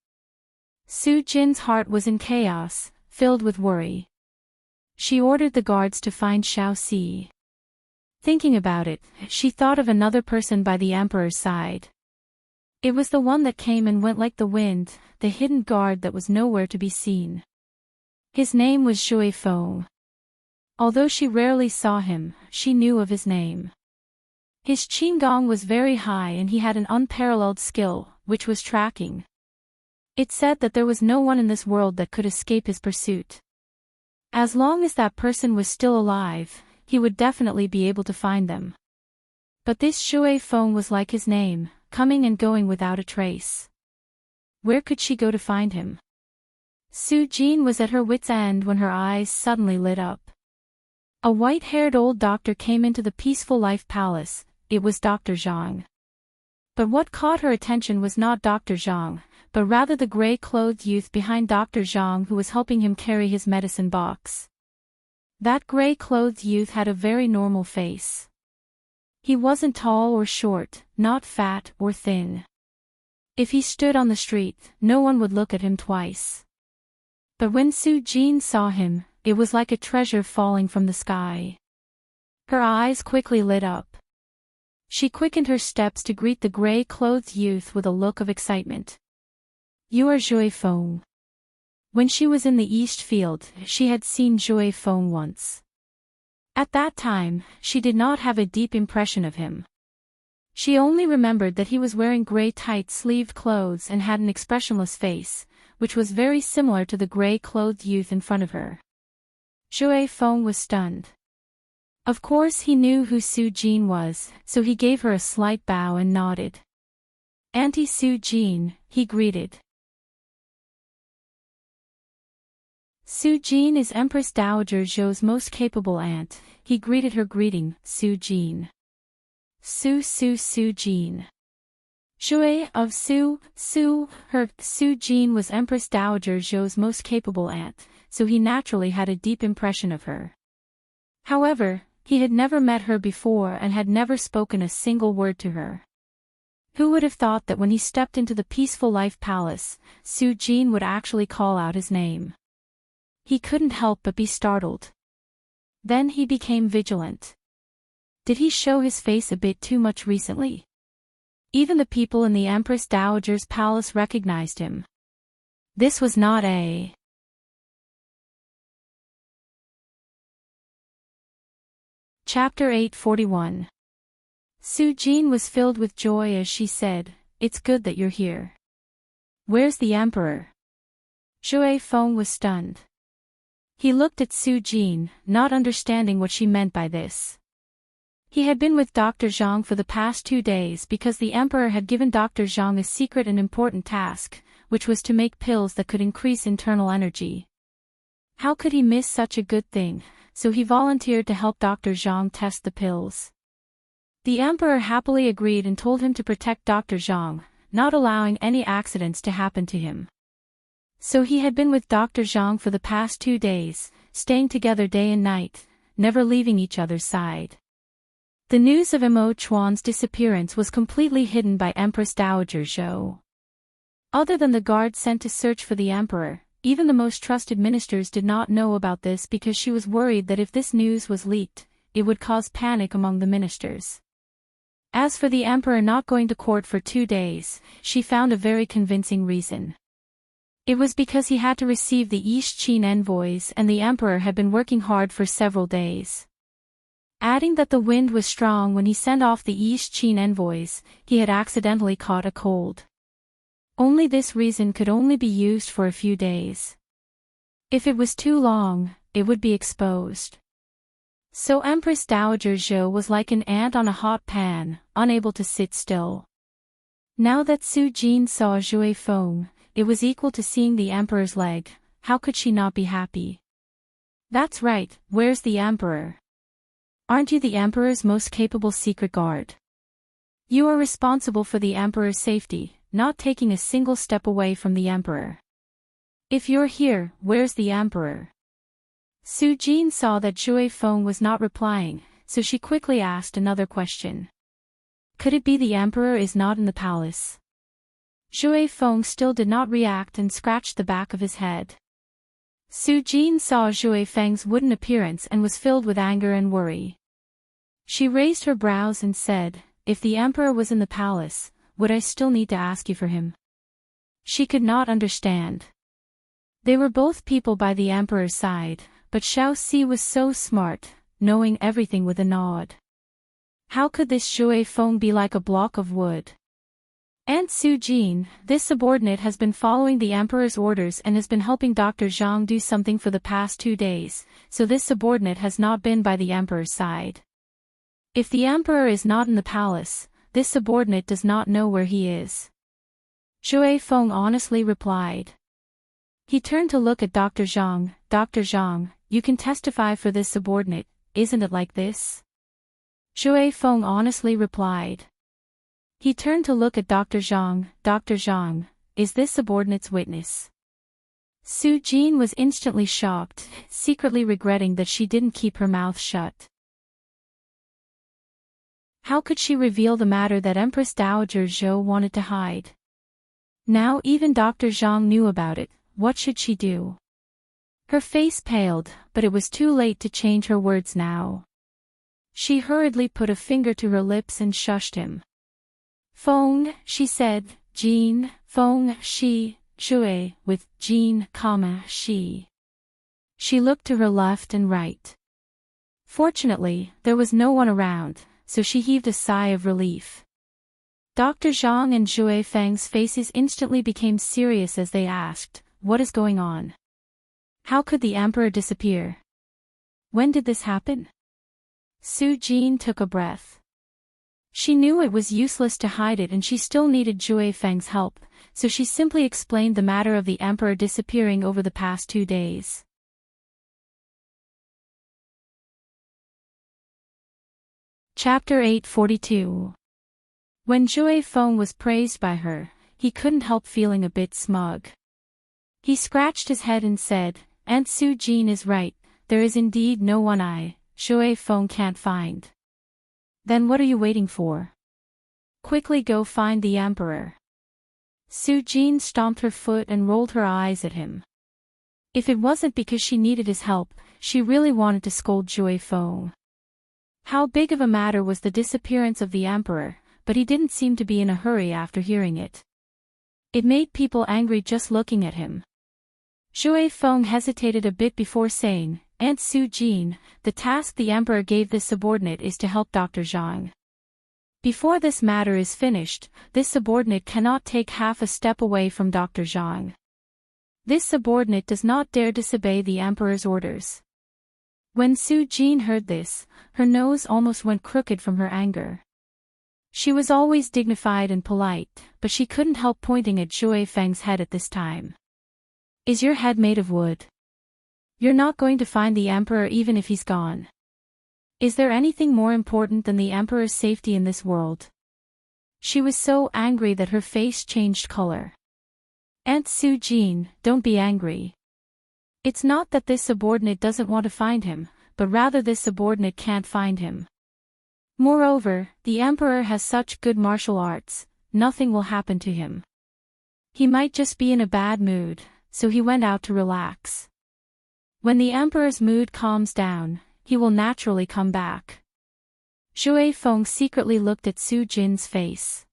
Su Jin's heart was in chaos, filled with worry. She ordered the guards to find Xiao Si. Thinking about it, she thought of another person by the emperor's side. It was the one that came and went like the wind, the hidden guard that was nowhere to be seen. His name was Shui Feng. Although she rarely saw him, she knew of his name. His qigong was very high and he had an unparalleled skill, which was tracking. It said that there was no one in this world that could escape his pursuit. As long as that person was still alive, he would definitely be able to find them. But this Shui Feng was like his name, coming and going without a trace. Where could she go to find him? Su Jin was at her wit's end when her eyes suddenly lit up. A white-haired old doctor came into the Peaceful Life Palace. It was Dr. Zhang. But what caught her attention was not Dr. Zhang, but rather the gray-clothed youth behind Dr. Zhang who was helping him carry his medicine box. That gray-clothed youth had a very normal face. He wasn't tall or short, not fat or thin. If he stood on the street, no one would look at him twice. But when Su Jin saw him, it was like a treasure falling from the sky. Her eyes quickly lit up. She quickened her steps to greet the gray-clothed youth with a look of excitement. You are Shui Feng. When she was in the East Field, she had seen Shui Feng once. At that time, she did not have a deep impression of him. She only remembered that he was wearing gray tight-sleeved clothes and had an expressionless face, which was very similar to the gray-clothed youth in front of her. Shui Feng was stunned. Of course he knew who Su Jin was, so he gave her a slight bow and nodded. Auntie Su Jin, he greeted. Su Jin is Empress Dowager Zhou's most capable aunt, he greeted her greeting, Su Jin. Su Jin. Shui of Su Jin was Empress Dowager Zhou's most capable aunt, so he naturally had a deep impression of her. However, he had never met her before and had never spoken a single word to her. Who would have thought that when he stepped into the Peaceful Life Palace, Su Jin would actually call out his name? He couldn't help but be startled. Then he became vigilant. Did he show his face a bit too much recently? Even the people in the Empress Dowager's palace recognized him. This was not a... Chapter 841. Su Jin was filled with joy as she said, "It's good that you're here." "Where's the emperor?" Shui Feng was stunned. He looked at Su Jin, not understanding what she meant by this. He had been with Dr. Zhang for the past 2 days because the emperor had given Dr. Zhang a secret and important task, which was to make pills that could increase internal energy. How could he miss such a good thing? So he volunteered to help Dr. Zhang test the pills. The emperor happily agreed and told him to protect Dr. Zhang, not allowing any accidents to happen to him. So he had been with Dr. Zhang for the past 2 days, staying together day and night, never leaving each other's side. The news of Mo Chuan's disappearance was completely hidden by Empress Dowager Zhou. Other than the guards sent to search for the emperor, even the most trusted ministers did not know about this because she was worried that if this news was leaked, it would cause panic among the ministers. As for the emperor not going to court for 2 days, she found a very convincing reason. It was because he had to receive the East Qin envoys and the emperor had been working hard for several days. Adding that the wind was strong when he sent off the East Qin envoys, he had accidentally caught a cold. Only this reason could only be used for a few days. If it was too long, it would be exposed. So Empress Dowager Zhou was like an ant on a hot pan, unable to sit still. Now that Su Jin saw Shui Feng, it was equal to seeing the emperor's leg. How could she not be happy? That's right, where's the emperor? Aren't you the emperor's most capable secret guard? You are responsible for the emperor's safety, not taking a single step away from the emperor. If you're here, where's the emperor? Su Jin saw that Shui Feng was not replying, so she quickly asked another question. Could it be the emperor is not in the palace? Shui Feng still did not react and scratched the back of his head. Su Jin saw Shui Feng's wooden appearance and was filled with anger and worry. She raised her brows and said, "If the emperor was in the palace, would I still need to ask you for him?" She could not understand. They were both people by the emperor's side, but Xiao Si was so smart, knowing everything with a nod. How could this Shui Feng be like a block of wood? Aunt Su Jin, this subordinate has been following the emperor's orders and has been helping Dr. Zhang do something for the past 2 days, so this subordinate has not been by the emperor's side. If the emperor is not in the palace, this subordinate does not know where he is. Shui Feng honestly replied. He turned to look at Dr. Zhang. "Dr. Zhang, you can testify for this subordinate, isn't it like this?" Shui Feng honestly replied. He turned to look at Dr. Zhang. "Dr. Zhang, is this subordinate's witness?" Su Jin was instantly shocked, secretly regretting that she didn't keep her mouth shut. How could she reveal the matter that Empress Dowager Zhou wanted to hide? Now even Dr. Zhang knew about it. What should she do? Her face paled, but it was too late to change her words now. She hurriedly put a finger to her lips and shushed him. "Feng," she said, "Jin, Feng, she, Shui, with Jin, she." She looked to her left and right. Fortunately, there was no one around, so she heaved a sigh of relief. Dr. Zhang and Shui Feng's faces instantly became serious as they asked, "What is going on? How could the emperor disappear? When did this happen?" Su Jin took a breath. She knew it was useless to hide it and she still needed Shui Feng's help, so she simply explained the matter of the emperor disappearing over the past 2 days. Chapter 842. When Shui Feng was praised by her, he couldn't help feeling a bit smug. He scratched his head and said, "Aunt Su Jin is right, there is indeed no one Shui Feng can't find." "Then what are you waiting for? Quickly go find the emperor." Su Jin stomped her foot and rolled her eyes at him. If it wasn't because she needed his help, she really wanted to scold Shui Feng. How big of a matter was the disappearance of the emperor, but he didn't seem to be in a hurry after hearing it. It made people angry just looking at him. Shui Feng hesitated a bit before saying, "Aunt Su Jin, the task the emperor gave this subordinate is to help Dr. Zhang. Before this matter is finished, this subordinate cannot take half a step away from Dr. Zhang. This subordinate does not dare disobey the emperor's orders." When Su Jin heard this, her nose almost went crooked from her anger. She was always dignified and polite, but she couldn't help pointing at Shui Feng's head at this time. "Is your head made of wood? You're not going to find the emperor even if he's gone. Is there anything more important than the emperor's safety in this world?" She was so angry that her face changed color. "Aunt Su Jin, don't be angry. It's not that this subordinate doesn't want to find him, but rather this subordinate can't find him. Moreover, the emperor has such good martial arts, nothing will happen to him. He might just be in a bad mood, so he went out to relax. When the emperor's mood calms down, he will naturally come back." Shui Feng secretly looked at Su Jin's face.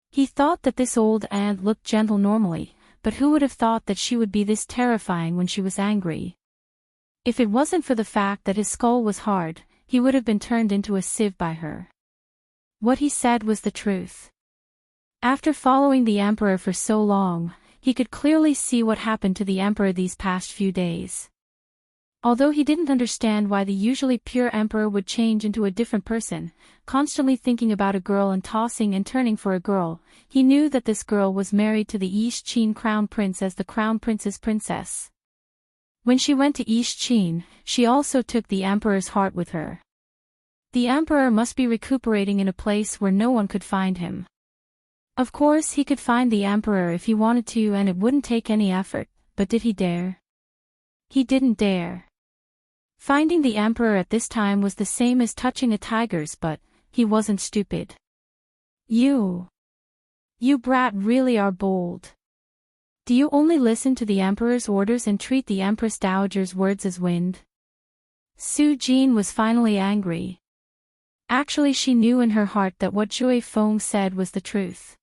He thought that this old aunt looked gentle normally, but who would have thought that she would be this terrifying when she was angry? If it wasn't for the fact that his skull was hard, he would have been turned into a sieve by her. What he said was the truth. After following the emperor for so long, he could clearly see what happened to the emperor these past few days. Although he didn't understand why the usually pure emperor would change into a different person, constantly thinking about a girl and tossing and turning for a girl, he knew that this girl was married to the East Qin crown prince as the crown prince's princess. When she went to East Qin, she also took the emperor's heart with her. The emperor must be recuperating in a place where no one could find him. Of course he could find the emperor if he wanted to and it wouldn't take any effort, but did he dare? He didn't dare. Finding the emperor at this time was the same as touching a tiger's, but he wasn't stupid. You brat really are bold. Do you only listen to the emperor's orders and treat the Empress Dowager's words as wind? Su Jin was finally angry. Actually, she knew in her heart that what Shui Feng said was the truth.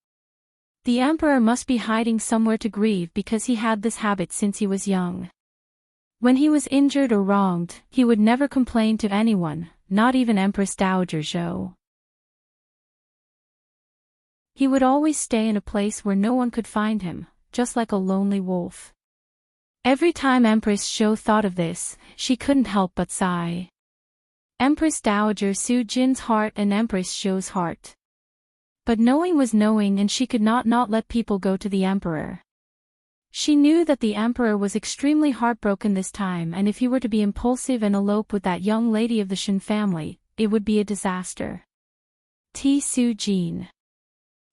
The emperor must be hiding somewhere to grieve because he had this habit since he was young. When he was injured or wronged, he would never complain to anyone, not even Empress Dowager Zhou. He would always stay in a place where no one could find him, just like a lonely wolf. Every time Empress Zhou thought of this, she couldn't help but sigh. Empress Dowager Su Jin's heart and Empress Zhou's heart. But knowing was knowing, and she could not let people go to the emperor. She knew that the emperor was extremely heartbroken this time, and if he were to be impulsive and elope with that young lady of the Shen family, it would be a disaster. Su Jin.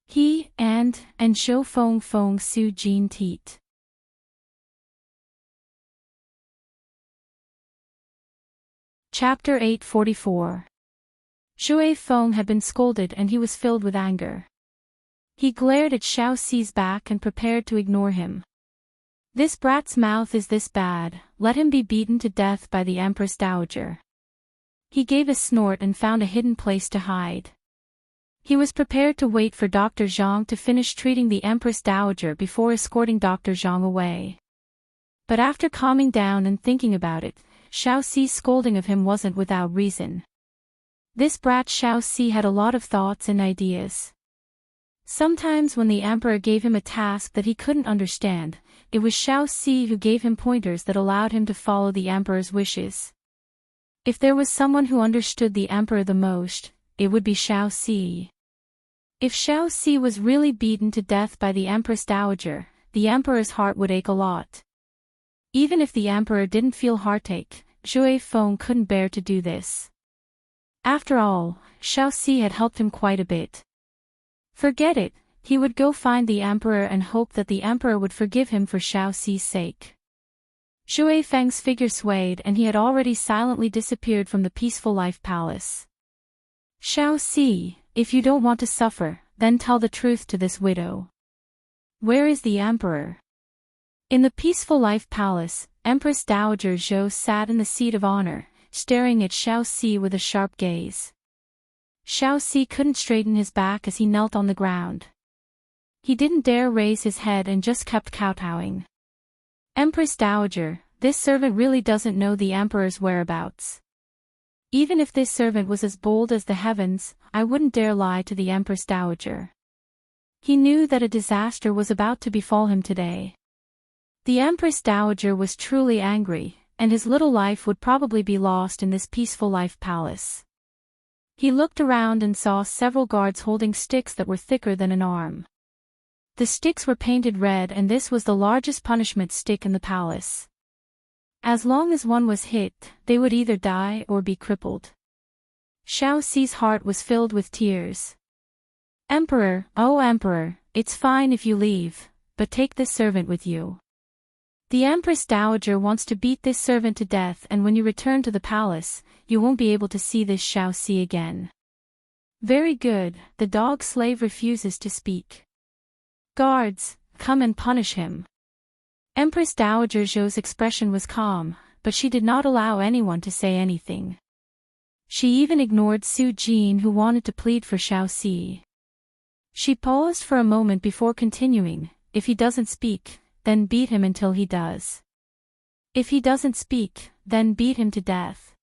He and Shou Feng Su Jin Teet. Chapter 844. Shui Feng had been scolded and he was filled with anger. He glared at Xiao Xi's back and prepared to ignore him. This brat's mouth is this bad, let him be beaten to death by the Empress Dowager. He gave a snort and found a hidden place to hide. He was prepared to wait for Dr. Zhang to finish treating the Empress Dowager before escorting Dr. Zhang away. But after calming down and thinking about it, Xiao Xi's scolding of him wasn't without reason. This brat Xiao Xi had a lot of thoughts and ideas. Sometimes when the emperor gave him a task that he couldn't understand, it was Xiao Xi who gave him pointers that allowed him to follow the emperor's wishes. If there was someone who understood the emperor the most, it would be Xiao Xi. If Xiao Xi was really beaten to death by the Empress Dowager, the emperor's heart would ache a lot. Even if the emperor didn't feel heartache, Shui Feng couldn't bear to do this. After all, Xiao Xi had helped him quite a bit. Forget it, he would go find the emperor and hope that the emperor would forgive him for Xiao Xi's sake. Shui Feng's figure swayed and he had already silently disappeared from the Peaceful Life Palace. Xiao Xi, if you don't want to suffer, then tell the truth to this widow. Where is the emperor? In the Peaceful Life Palace, Empress Dowager Zhou sat in the seat of honor, staring at Xiao Xi with a sharp gaze. Xiao Xi couldn't straighten his back as he knelt on the ground. He didn't dare raise his head and just kept kowtowing. Empress Dowager, this servant really doesn't know the emperor's whereabouts. Even if this servant was as bold as the heavens, I wouldn't dare lie to the Empress Dowager. He knew that a disaster was about to befall him today. The Empress Dowager was truly angry, and his little life would probably be lost in this Peaceful Life Palace. He looked around and saw several guards holding sticks that were thicker than an arm. The sticks were painted red, and this was the largest punishment stick in the palace. As long as one was hit, they would either die or be crippled. Xiao Xi's heart was filled with tears. Emperor, oh Emperor, it's fine if you leave, but take this servant with you. The Empress Dowager wants to beat this servant to death, and when you return to the palace, you won't be able to see this Xiao Xi again. Very good, the dog slave refuses to speak. Guards, come and punish him. Empress Dowager Zhou's expression was calm, but she did not allow anyone to say anything. She even ignored Su Jin, who wanted to plead for Xiao Xi. She paused for a moment before continuing, if he doesn't speak, then beat him until he does. If he doesn't speak, then beat him to death.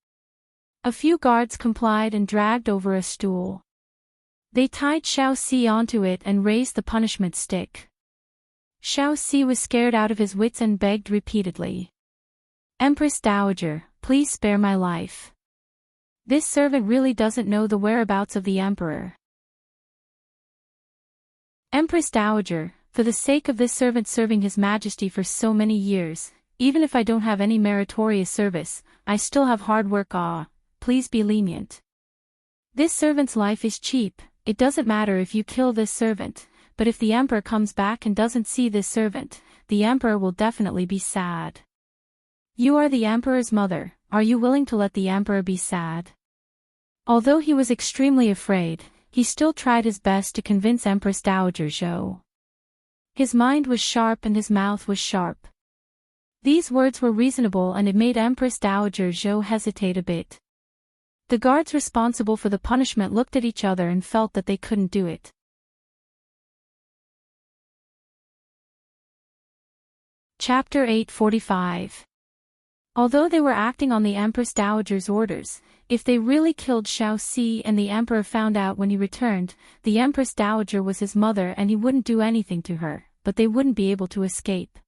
A few guards complied and dragged over a stool. They tied Xiao Xi onto it and raised the punishment stick. Xiao Xi was scared out of his wits and begged repeatedly. Empress Dowager, please spare my life. This servant really doesn't know the whereabouts of the emperor. Empress Dowager, for the sake of this servant serving His Majesty for so many years, even if I don't have any meritorious service, I still have hard work. Please be lenient. This servant's life is cheap, it doesn't matter if you kill this servant, but if the emperor comes back and doesn't see this servant, the emperor will definitely be sad. You are the emperor's mother, are you willing to let the emperor be sad? Although he was extremely afraid, he still tried his best to convince Empress Dowager Zhou. His mind was sharp and his mouth was sharp. These words were reasonable and it made Empress Dowager Zhou hesitate a bit. The guards responsible for the punishment looked at each other and felt that they couldn't do it. Chapter 845. Although they were acting on the Empress Dowager's orders, if they really killed Xiao Si and the Emperor found out when he returned, the Empress Dowager was his mother and he wouldn't do anything to her, but they wouldn't be able to escape.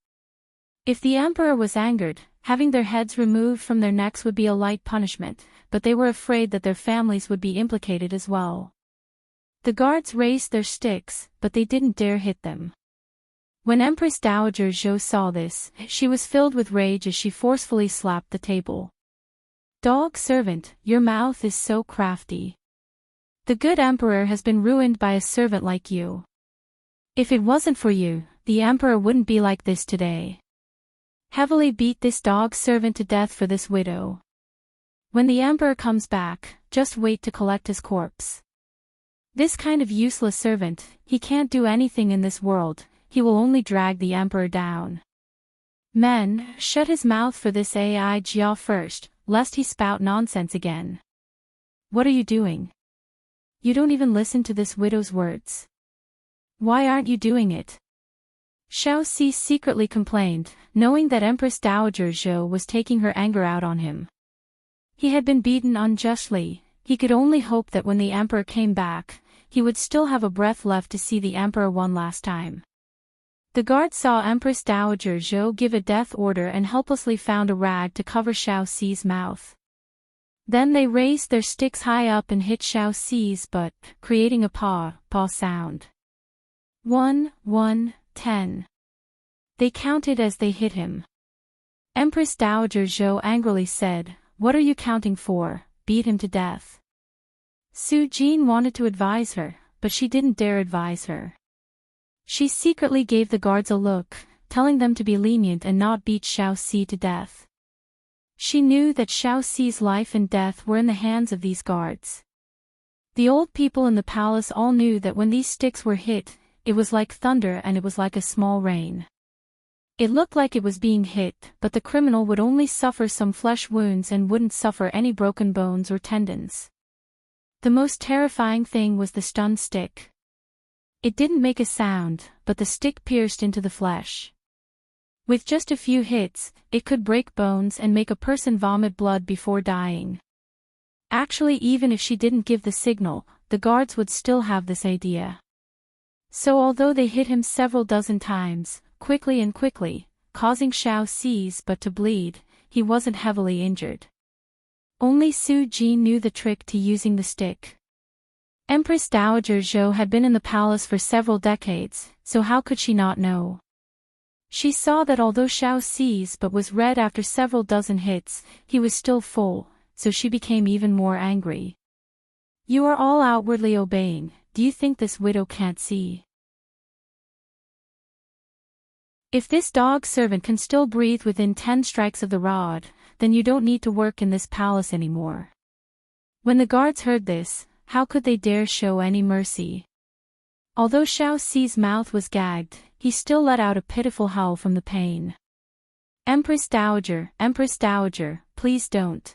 If the Emperor was angered, having their heads removed from their necks would be a light punishment, but they were afraid that their families would be implicated as well. The guards raised their sticks, but they didn't dare hit them. When Empress Dowager Zhou saw this, she was filled with rage as she forcefully slapped the table. Dog servant, your mouth is so crafty. The good emperor has been ruined by a servant like you. If it wasn't for you, the emperor wouldn't be like this today. Heavily beat this dog servant to death for this widow. When the emperor comes back, just wait to collect his corpse. This kind of useless servant, he can't do anything in this world. He will only drag the emperor down. Men, shut his mouth for this AI Jia first, lest he spout nonsense again. What are you doing? You don't even listen to this widow's words. Why aren't you doing it? Xiao Si secretly complained, knowing that Empress Dowager Zhou was taking her anger out on him. He had been beaten unjustly, he could only hope that when the emperor came back, he would still have a breath left to see the emperor one last time. The guard saw Empress Dowager Zhou give a death order and helplessly found a rag to cover Xiao Si's mouth. Then they raised their sticks high up and hit Xiao Si's butt, creating a paw sound. 1, 1, 10. They counted as they hit him. Empress Dowager Zhou angrily said, "What are you counting for? Beat him to death." Su Jin wanted to advise her, but she didn't dare advise her. She secretly gave the guards a look, telling them to be lenient and not beat Xiao Si to death. She knew that Xiao Si's life and death were in the hands of these guards. The old people in the palace all knew that when these sticks were hit, it was like thunder and it was like a small rain. It looked like it was being hit, but the criminal would only suffer some flesh wounds and wouldn't suffer any broken bones or tendons. The most terrifying thing was the stunned stick. It didn't make a sound, but the stick pierced into the flesh. With just a few hits, it could break bones and make a person vomit blood before dying. Actually, even if she didn't give the signal, the guards would still have this idea. So although they hit him several dozen times, quickly, causing Xiao Si's butt to bleed, he wasn't heavily injured. Only Su Jin knew the trick to using the stick. Empress Dowager Zhou had been in the palace for several decades, so how could she not know? She saw that although Xiao Si's butt was red after several dozen hits, he was still full, so she became even more angry. You are all outwardly obeying, do you think this widow can't see? If this dog servant can still breathe within 10 strikes of the rod, then you don't need to work in this palace anymore. When the guards heard this, how could they dare show any mercy? Although Xiao Si's mouth was gagged, he still let out a pitiful howl from the pain. Empress Dowager, please don't.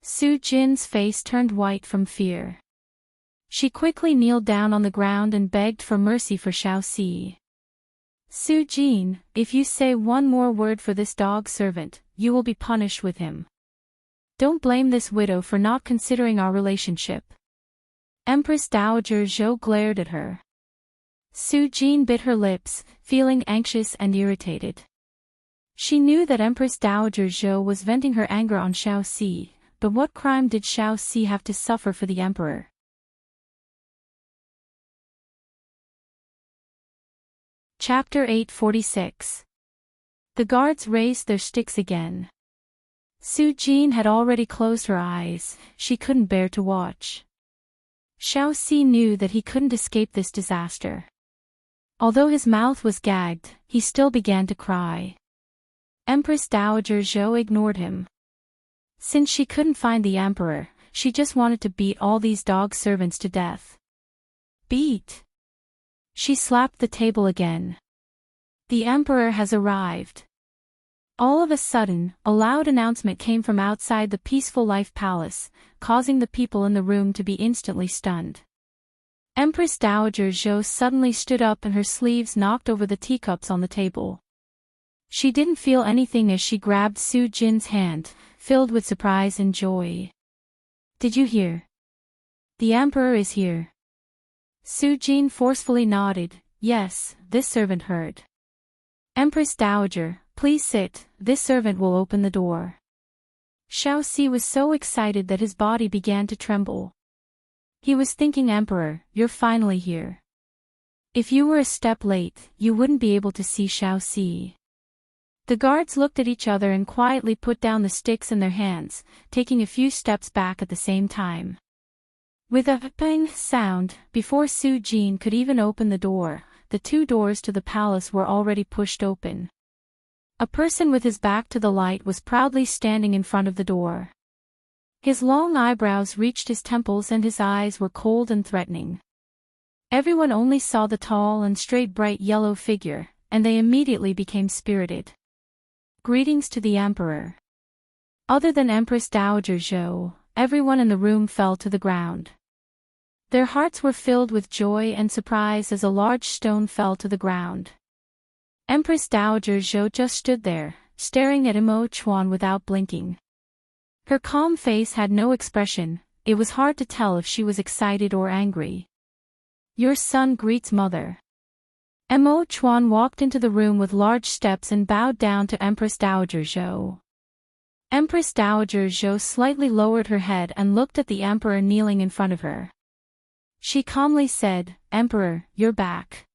Su Jin's face turned white from fear. She quickly kneeled down on the ground and begged for mercy for Xiao Si. Su Jin, if you say one more word for this dog servant, you will be punished with him. Don't blame this widow for not considering our relationship. Empress Dowager Zhou glared at her. Su Jin bit her lips, feeling anxious and irritated. She knew that Empress Dowager Zhou was venting her anger on Xiao Si, but what crime did Xiao Si have to suffer for the emperor? Chapter 846. The guards raised their sticks again. Su Jin had already closed her eyes, she couldn't bear to watch. Xiao Si knew that he couldn't escape this disaster. Although his mouth was gagged, he still began to cry. Empress Dowager Zhou ignored him. Since she couldn't find the emperor, she just wanted to beat all these dog servants to death. Beat! She slapped the table again. The emperor has arrived. All of a sudden, a loud announcement came from outside the Peaceful Life Palace, causing the people in the room to be instantly stunned. Empress Dowager Zhou suddenly stood up and her sleeves knocked over the teacups on the table. She didn't feel anything as she grabbed Su Jin's hand, filled with surprise and joy. Did you hear? The emperor is here. Su Jin forcefully nodded. Yes, this servant heard. Empress Dowager, please sit, this servant will open the door. Xiao Si was so excited that his body began to tremble. He was thinking, Emperor, you're finally here. If you were a step late, you wouldn't be able to see Xiao Si. The guards looked at each other and quietly put down the sticks in their hands, taking a few steps back at the same time. With a bang sound, before Su Jin could even open the door, the two doors to the palace were already pushed open. A person with his back to the light was proudly standing in front of the door. His long eyebrows reached his temples and his eyes were cold and threatening. Everyone only saw the tall and straight bright yellow figure, and they immediately became spirited. Greetings to the emperor. Other than Empress Dowager Zhou, everyone in the room fell to the ground. Their hearts were filled with joy and surprise as a large stone fell to the ground. Empress Dowager Zhou just stood there, staring at Imo Chuan without blinking. Her calm face had no expression, it was hard to tell if she was excited or angry. Your son greets mother. Imo Chuan walked into the room with large steps and bowed down to Empress Dowager Zhou. Empress Dowager Zhou slightly lowered her head and looked at the emperor kneeling in front of her. She calmly said, Emperor, you're back.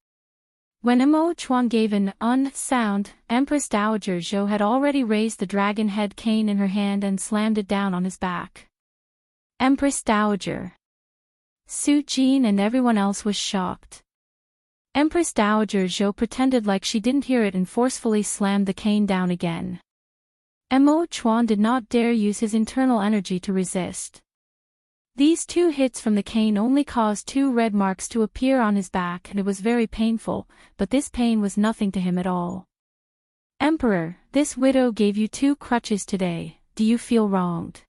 When Imo Chuan gave an sound, Empress Dowager Zhou had already raised the dragon head cane in her hand and slammed it down on his back. Empress Dowager. Su Jin and everyone else was shocked. Empress Dowager Zhou pretended like she didn't hear it and forcefully slammed the cane down again. Imo Chuan did not dare use his internal energy to resist. These two hits from the cane only caused 2 red marks to appear on his back and it was very painful, but this pain was nothing to him at all. Emperor, this widow gave you 2 crutches today, do you feel wronged?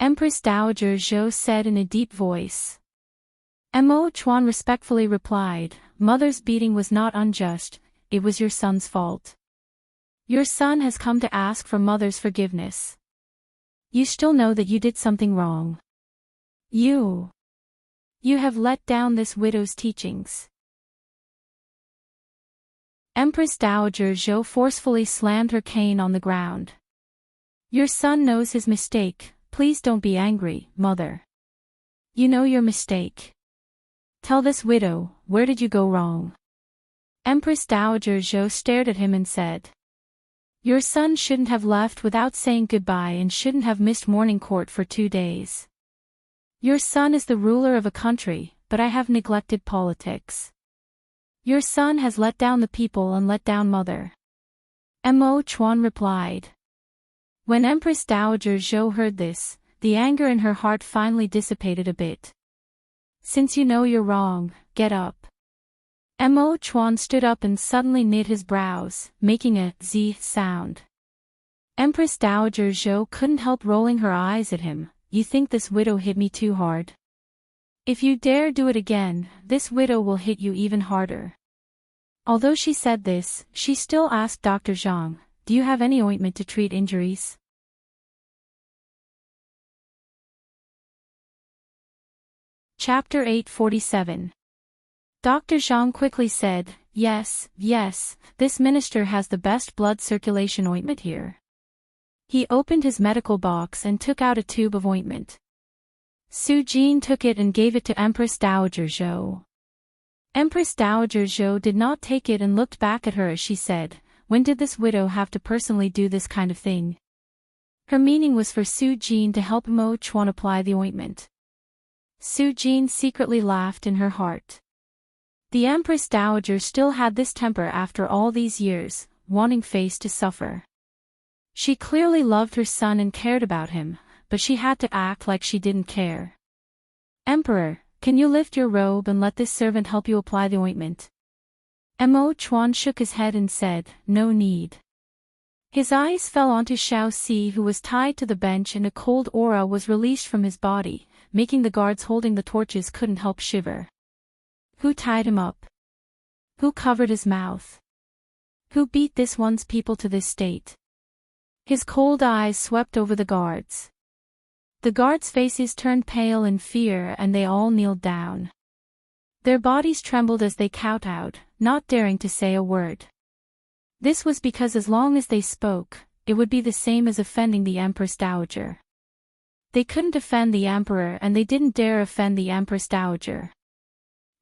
Empress Dowager Zhou said in a deep voice. Imo Chuan respectfully replied, Mother's beating was not unjust, it was your son's fault. Your son has come to ask for mother's forgiveness. You still know that you did something wrong. You have let down this widow's teachings. Empress Dowager Zhou forcefully slammed her cane on the ground. Your son knows his mistake, please don't be angry, mother. You know your mistake. Tell this widow, where did you go wrong? Empress Dowager Zhou stared at him and said. Your son shouldn't have left without saying goodbye and shouldn't have missed morning court for 2 days. Your son is the ruler of a country, but I have neglected politics. Your son has let down the people and let down mother. Imo Chuan replied. When Empress Dowager Zhou heard this, the anger in her heart finally dissipated a bit. Since you know you're wrong, get up. Imo Chuan stood up and suddenly knit his brows, making a Z sound. Empress Dowager Zhou couldn't help rolling her eyes at him. You think this widow hit me too hard? If you dare do it again, this widow will hit you even harder. Although she said this, she still asked Dr. Zhang, do you have any ointment to treat injuries? Chapter 847. Dr. Zhang quickly said, yes, this minister has the best blood circulation ointment here. He opened his medical box and took out a tube of ointment. Su Jin took it and gave it to Empress Dowager Zhou. Empress Dowager Zhou did not take it and looked back at her as she said, when did this widow have to personally do this kind of thing? Her meaning was for Su Jin to help Imo Chuan apply the ointment. Su Jin secretly laughed in her heart. The Empress Dowager still had this temper after all these years, wanting face to suffer. She clearly loved her son and cared about him, but she had to act like she didn't care. "Emperor, can you lift your robe and let this servant help you apply the ointment?" Mo Chuan shook his head and said, "No need." His eyes fell onto Xiao Si, who was tied to the bench, and a cold aura was released from his body, making the guards holding the torches couldn't help shiver. Who tied him up? Who covered his mouth? Who beat this one's people to this state? His cold eyes swept over the guards. The guards' faces turned pale in fear and they all kneeled down. Their bodies trembled as they kowtowed, not daring to say a word. This was because as long as they spoke, it would be the same as offending the Empress Dowager. They couldn't offend the Emperor and they didn't dare offend the Empress Dowager.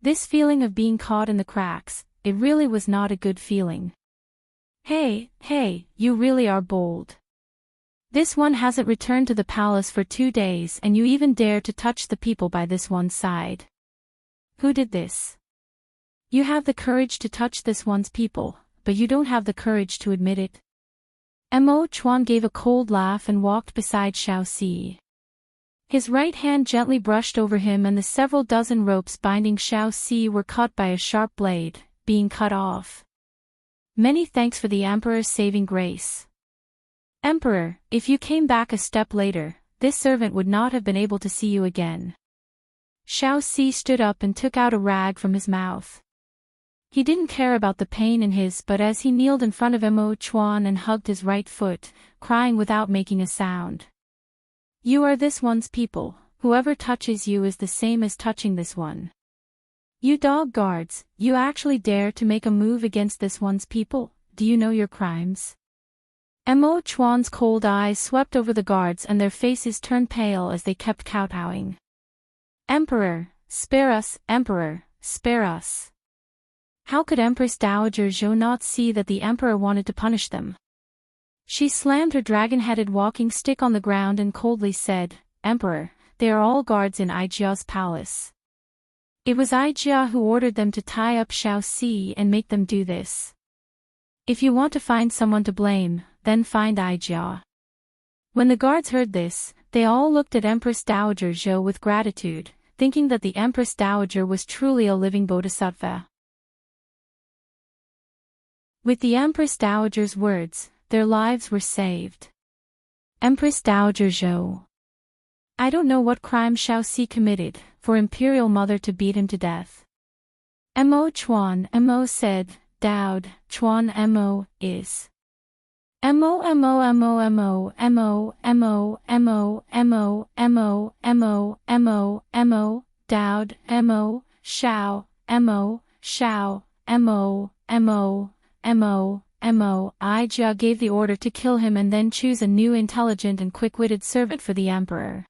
This feeling of being caught in the cracks, it really was not a good feeling. Hey, you really are bold. This one hasn't returned to the palace for 2 days and you even dare to touch the people by this one's side. Who did this? You have the courage to touch this one's people, but you don't have the courage to admit it. Mo Chuan gave a cold laugh and walked beside Xiao Si. His right hand gently brushed over him and the several dozen ropes binding Xiao Si were cut by a sharp blade, being cut off. Many thanks for the Emperor's saving grace. Emperor, if you came back a step later, this servant would not have been able to see you again. Xiao Si stood up and took out a rag from his mouth. He didn't care about the pain in his, but as he kneeled in front of Mo Chuan and hugged his right foot, crying without making a sound. You are this one's people, whoever touches you is the same as touching this one. You dog guards, you actually dare to make a move against this one's people, do you know your crimes? Mo Chuan's cold eyes swept over the guards and their faces turned pale as they kept kowtowing. Emperor, spare us, Emperor, spare us. How could Empress Dowager Zhou not see that the Emperor wanted to punish them? She slammed her dragon-headed walking stick on the ground and coldly said, Emperor, they are all guards in Aijia's palace. It was Aijia who ordered them to tie up Xiao Si and make them do this. If you want to find someone to blame, then find Aijia. When the guards heard this, they all looked at Empress Dowager Zhou with gratitude, thinking that the Empress Dowager was truly a living bodhisattva. With the Empress Dowager's words, their lives were saved. Empress Dowager Zhou. I don't know what crime Xiao Si committed, for Imperial Mother to beat him to death. Mo Chuan, Mo said, Dowd, Chuan Mo, is. Mo, Dowd, Mo, Xiao, Mo. Aijia gave the order to kill him and then choose a new intelligent and quick-witted servant for the Emperor.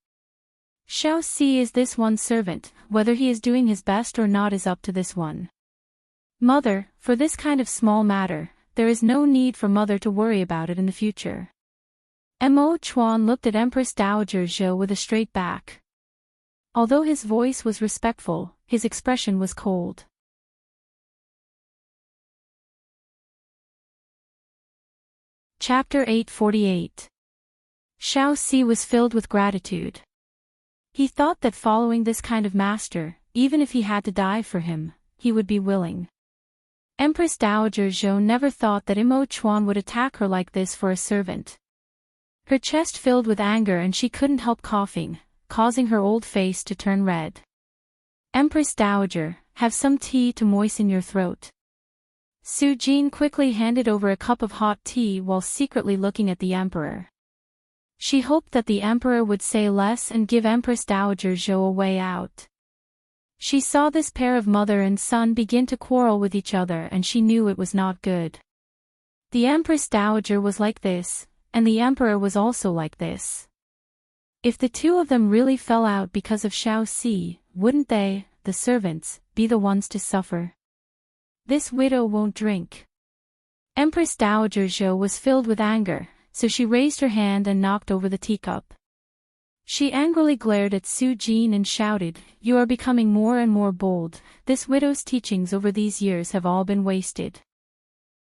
Xiao Si is this one servant, whether he is doing his best or not is up to this one. Mother, for this kind of small matter, there is no need for Mother to worry about it in the future. Mo Chuan looked at Empress Dowager Zhou with a straight back. Although his voice was respectful, his expression was cold. Chapter 848. Xiao Si was filled with gratitude. He thought that following this kind of master, even if he had to die for him, he would be willing. Empress Dowager Zhou never thought that Mo Chuan would attack her like this for a servant. Her chest filled with anger and she couldn't help coughing, causing her old face to turn red. Empress Dowager, have some tea to moisten your throat. Su Jin quickly handed over a cup of hot tea while secretly looking at the Emperor. She hoped that the Emperor would say less and give Empress Dowager Zhou a way out. She saw this pair of mother and son begin to quarrel with each other and she knew it was not good. The Empress Dowager was like this, and the Emperor was also like this. If the two of them really fell out because of Xiao Si, wouldn't they, the servants, be the ones to suffer? This widow won't drink. Empress Dowager Zhou was filled with anger, so she raised her hand and knocked over the teacup. She angrily glared at Su Jin and shouted, You are becoming more and more bold, this widow's teachings over these years have all been wasted.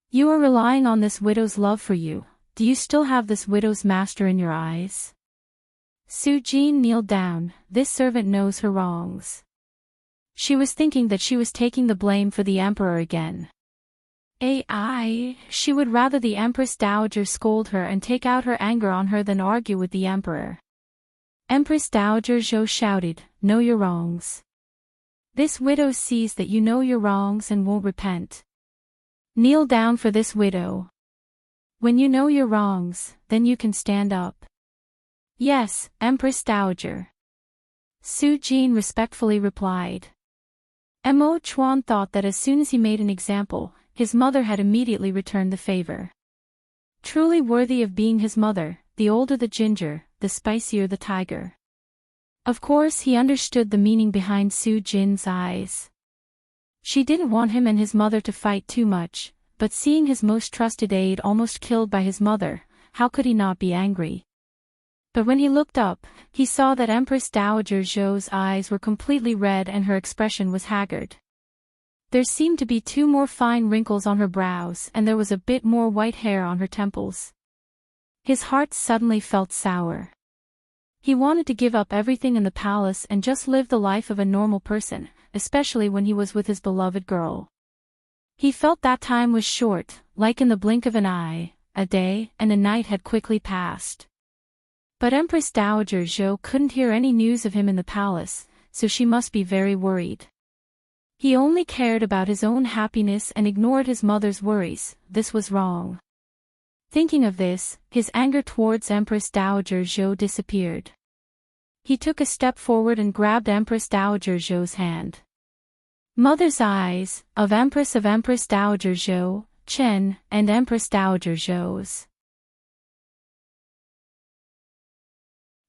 You are relying on this widow's love for you, do you still have this widow's master in your eyes? Su Jin kneeled down. This servant knows her wrongs. She was thinking that she was taking the blame for the emperor again. She would rather the Empress Dowager scold her and take out her anger on her than argue with the emperor. Empress Dowager Zhou shouted, "Know your wrongs. This widow sees that you know your wrongs and won't repent. Kneel down for this widow. When you know your wrongs, then you can stand up." "Yes, Empress Dowager," Su Jin respectfully replied. Mo Chuan thought that as soon as he made an example, his mother had immediately returned the favor. Truly worthy of being his mother, the older the ginger, the spicier the tiger. Of course he understood the meaning behind Su Jin's eyes. She didn't want him and his mother to fight too much, but seeing his most trusted aide almost killed by his mother, how could he not be angry? But when he looked up, he saw that Empress Dowager Zhou's eyes were completely red and her expression was haggard. There seemed to be 2 more fine wrinkles on her brows and there was a bit more white hair on her temples. His heart suddenly felt sour. He wanted to give up everything in the palace and just live the life of a normal person, especially when he was with his beloved girl. He felt that time was short, like in the blink of an eye, a day and a night had quickly passed. But Empress Dowager Zhou couldn't hear any news of him in the palace, so she must be very worried. He only cared about his own happiness and ignored his mother's worries. This was wrong. Thinking of this, his anger towards Empress Dowager Zhou disappeared. He took a step forward and grabbed Empress Dowager Zhou's hand. Mother's eyes, of Empress Dowager Zhou, Chen, and Empress Dowager Zhou's.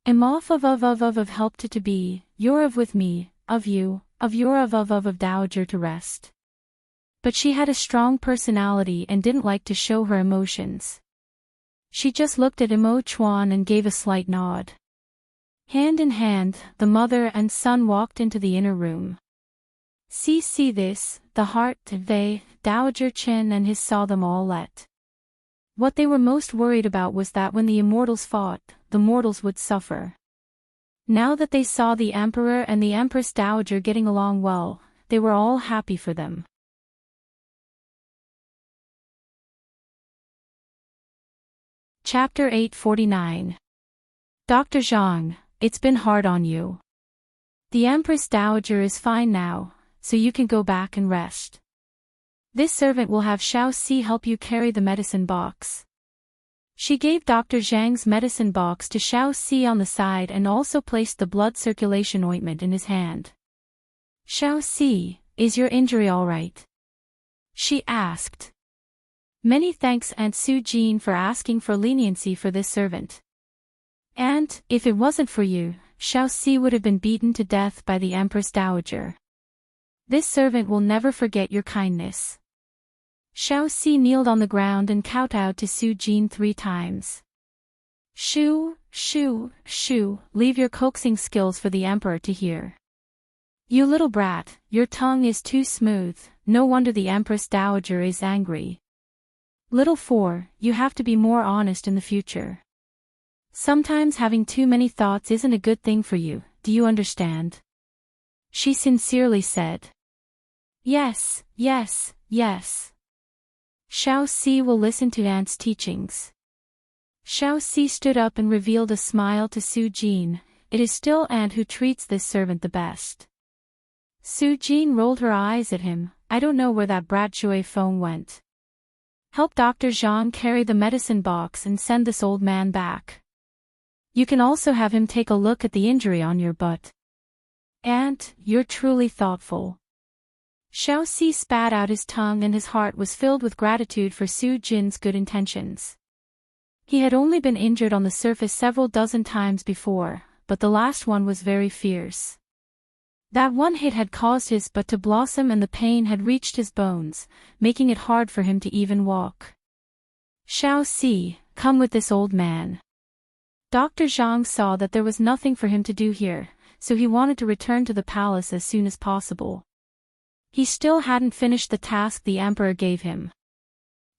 Am of helped to be, your of with me, of you, of your of Dowager to rest. But she had a strong personality and didn't like to show her emotions. She just looked at Mo Chuan and gave a slight nod. Hand in hand, the mother and son walked into the inner room. See this, the heart, they, Dowager Chen and his saw them all let. What they were most worried about was that when the immortals fought, the mortals would suffer. Now that they saw the Emperor and the Empress Dowager getting along well, they were all happy for them. Chapter 849. Dr. Zhang, it's been hard on you. The Empress Dowager is fine now, so you can go back and rest. This servant will have Xiao Si help you carry the medicine box. She gave Dr. Zhang's medicine box to Xiao Si on the side and also placed the blood circulation ointment in his hand. Xiao Si, is your injury all right? She asked. Many thanks Aunt Su Jin for asking for leniency for this servant. And, if it wasn't for you, Xiao Si would have been beaten to death by the Empress Dowager. This servant will never forget your kindness. Xiao Si kneeled on the ground and kowtowed to Su Jin 3 times. Shoo, leave your coaxing skills for the emperor to hear. You little brat, your tongue is too smooth, no wonder the Empress Dowager is angry. Little 4, you have to be more honest in the future. Sometimes having too many thoughts isn't a good thing for you, do you understand? She sincerely said. Yes. Xiao Si will listen to Aunt's teachings. Xiao Si stood up and revealed a smile to Su Jin. It is still Aunt who treats this servant the best. Su Jin rolled her eyes at him. I don't know where that brat Joy Feng went. Help Dr. Zhang carry the medicine box and send this old man back. You can also have him take a look at the injury on your butt. Aunt, you're truly thoughtful. Xiao Si spat out his tongue and his heart was filled with gratitude for Su Jin's good intentions. He had only been injured on the surface several dozen times before, but the last one was very fierce. That one hit had caused his butt to blossom and the pain had reached his bones, making it hard for him to even walk. Xiao Si, come with this old man. Dr. Zhang saw that there was nothing for him to do here, so he wanted to return to the palace as soon as possible. He still hadn't finished the task the emperor gave him.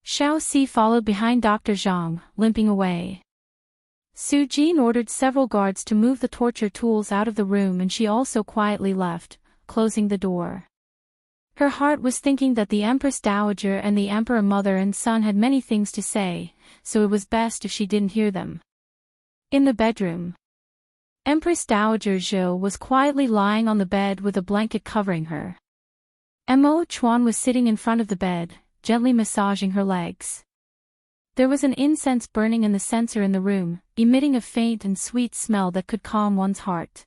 Xiao Si followed behind Dr. Zhang, limping away. Su Jin ordered several guards to move the torture tools out of the room, and she also quietly left, closing the door. Her heart was thinking that the Empress Dowager and the Emperor mother and son had many things to say, so it was best if she didn't hear them. In the bedroom, Empress Dowager Zhou was quietly lying on the bed with a blanket covering her. Mo Chuan was sitting in front of the bed, gently massaging her legs. There was an incense burning in the censer in the room, emitting a faint and sweet smell that could calm one's heart.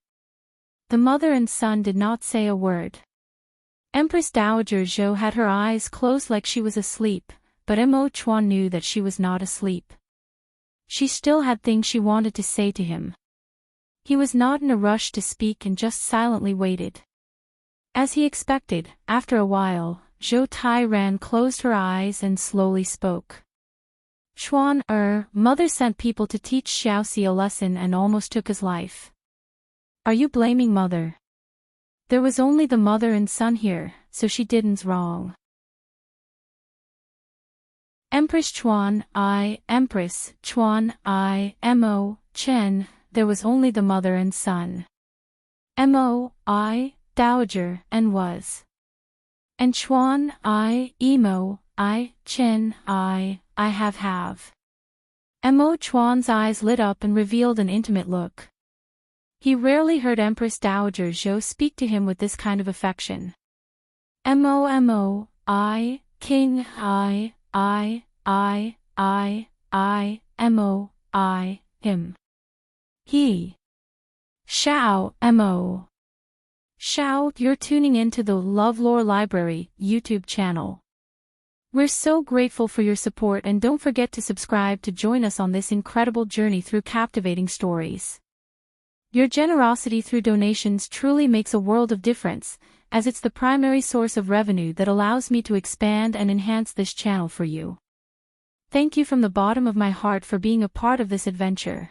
The mother and son did not say a word. Empress Dowager Zhou had her eyes closed like she was asleep, but Mo Chuan knew that she was not asleep. She still had things she wanted to say to him. He was not in a rush to speak and just silently waited. As he expected, after a while, Zhou Tairan closed her eyes and slowly spoke. Chuan, mother sent people to teach Xiaoxi a lesson and almost took his life. Are you blaming mother? There was only the mother and son here, so she didn't wrong. Empress Chuan, Empress Chuan, Mo, Chen, there was only the mother and son. Mo, Dowager, and was. And Chuan, Emo, Chen, I have. Mo Chuan's eyes lit up and revealed an intimate look. He rarely heard Empress Dowager Zhou speak to him with this kind of affection. Mo, King, Mo, him. He. Xiao, Mo. Xiao, you're tuning in to the LoveLore Library YouTube channel. We're so grateful for your support, and don't forget to subscribe to join us on this incredible journey through captivating stories. Your generosity through donations truly makes a world of difference, as it's the primary source of revenue that allows me to expand and enhance this channel for you. Thank you from the bottom of my heart for being a part of this adventure.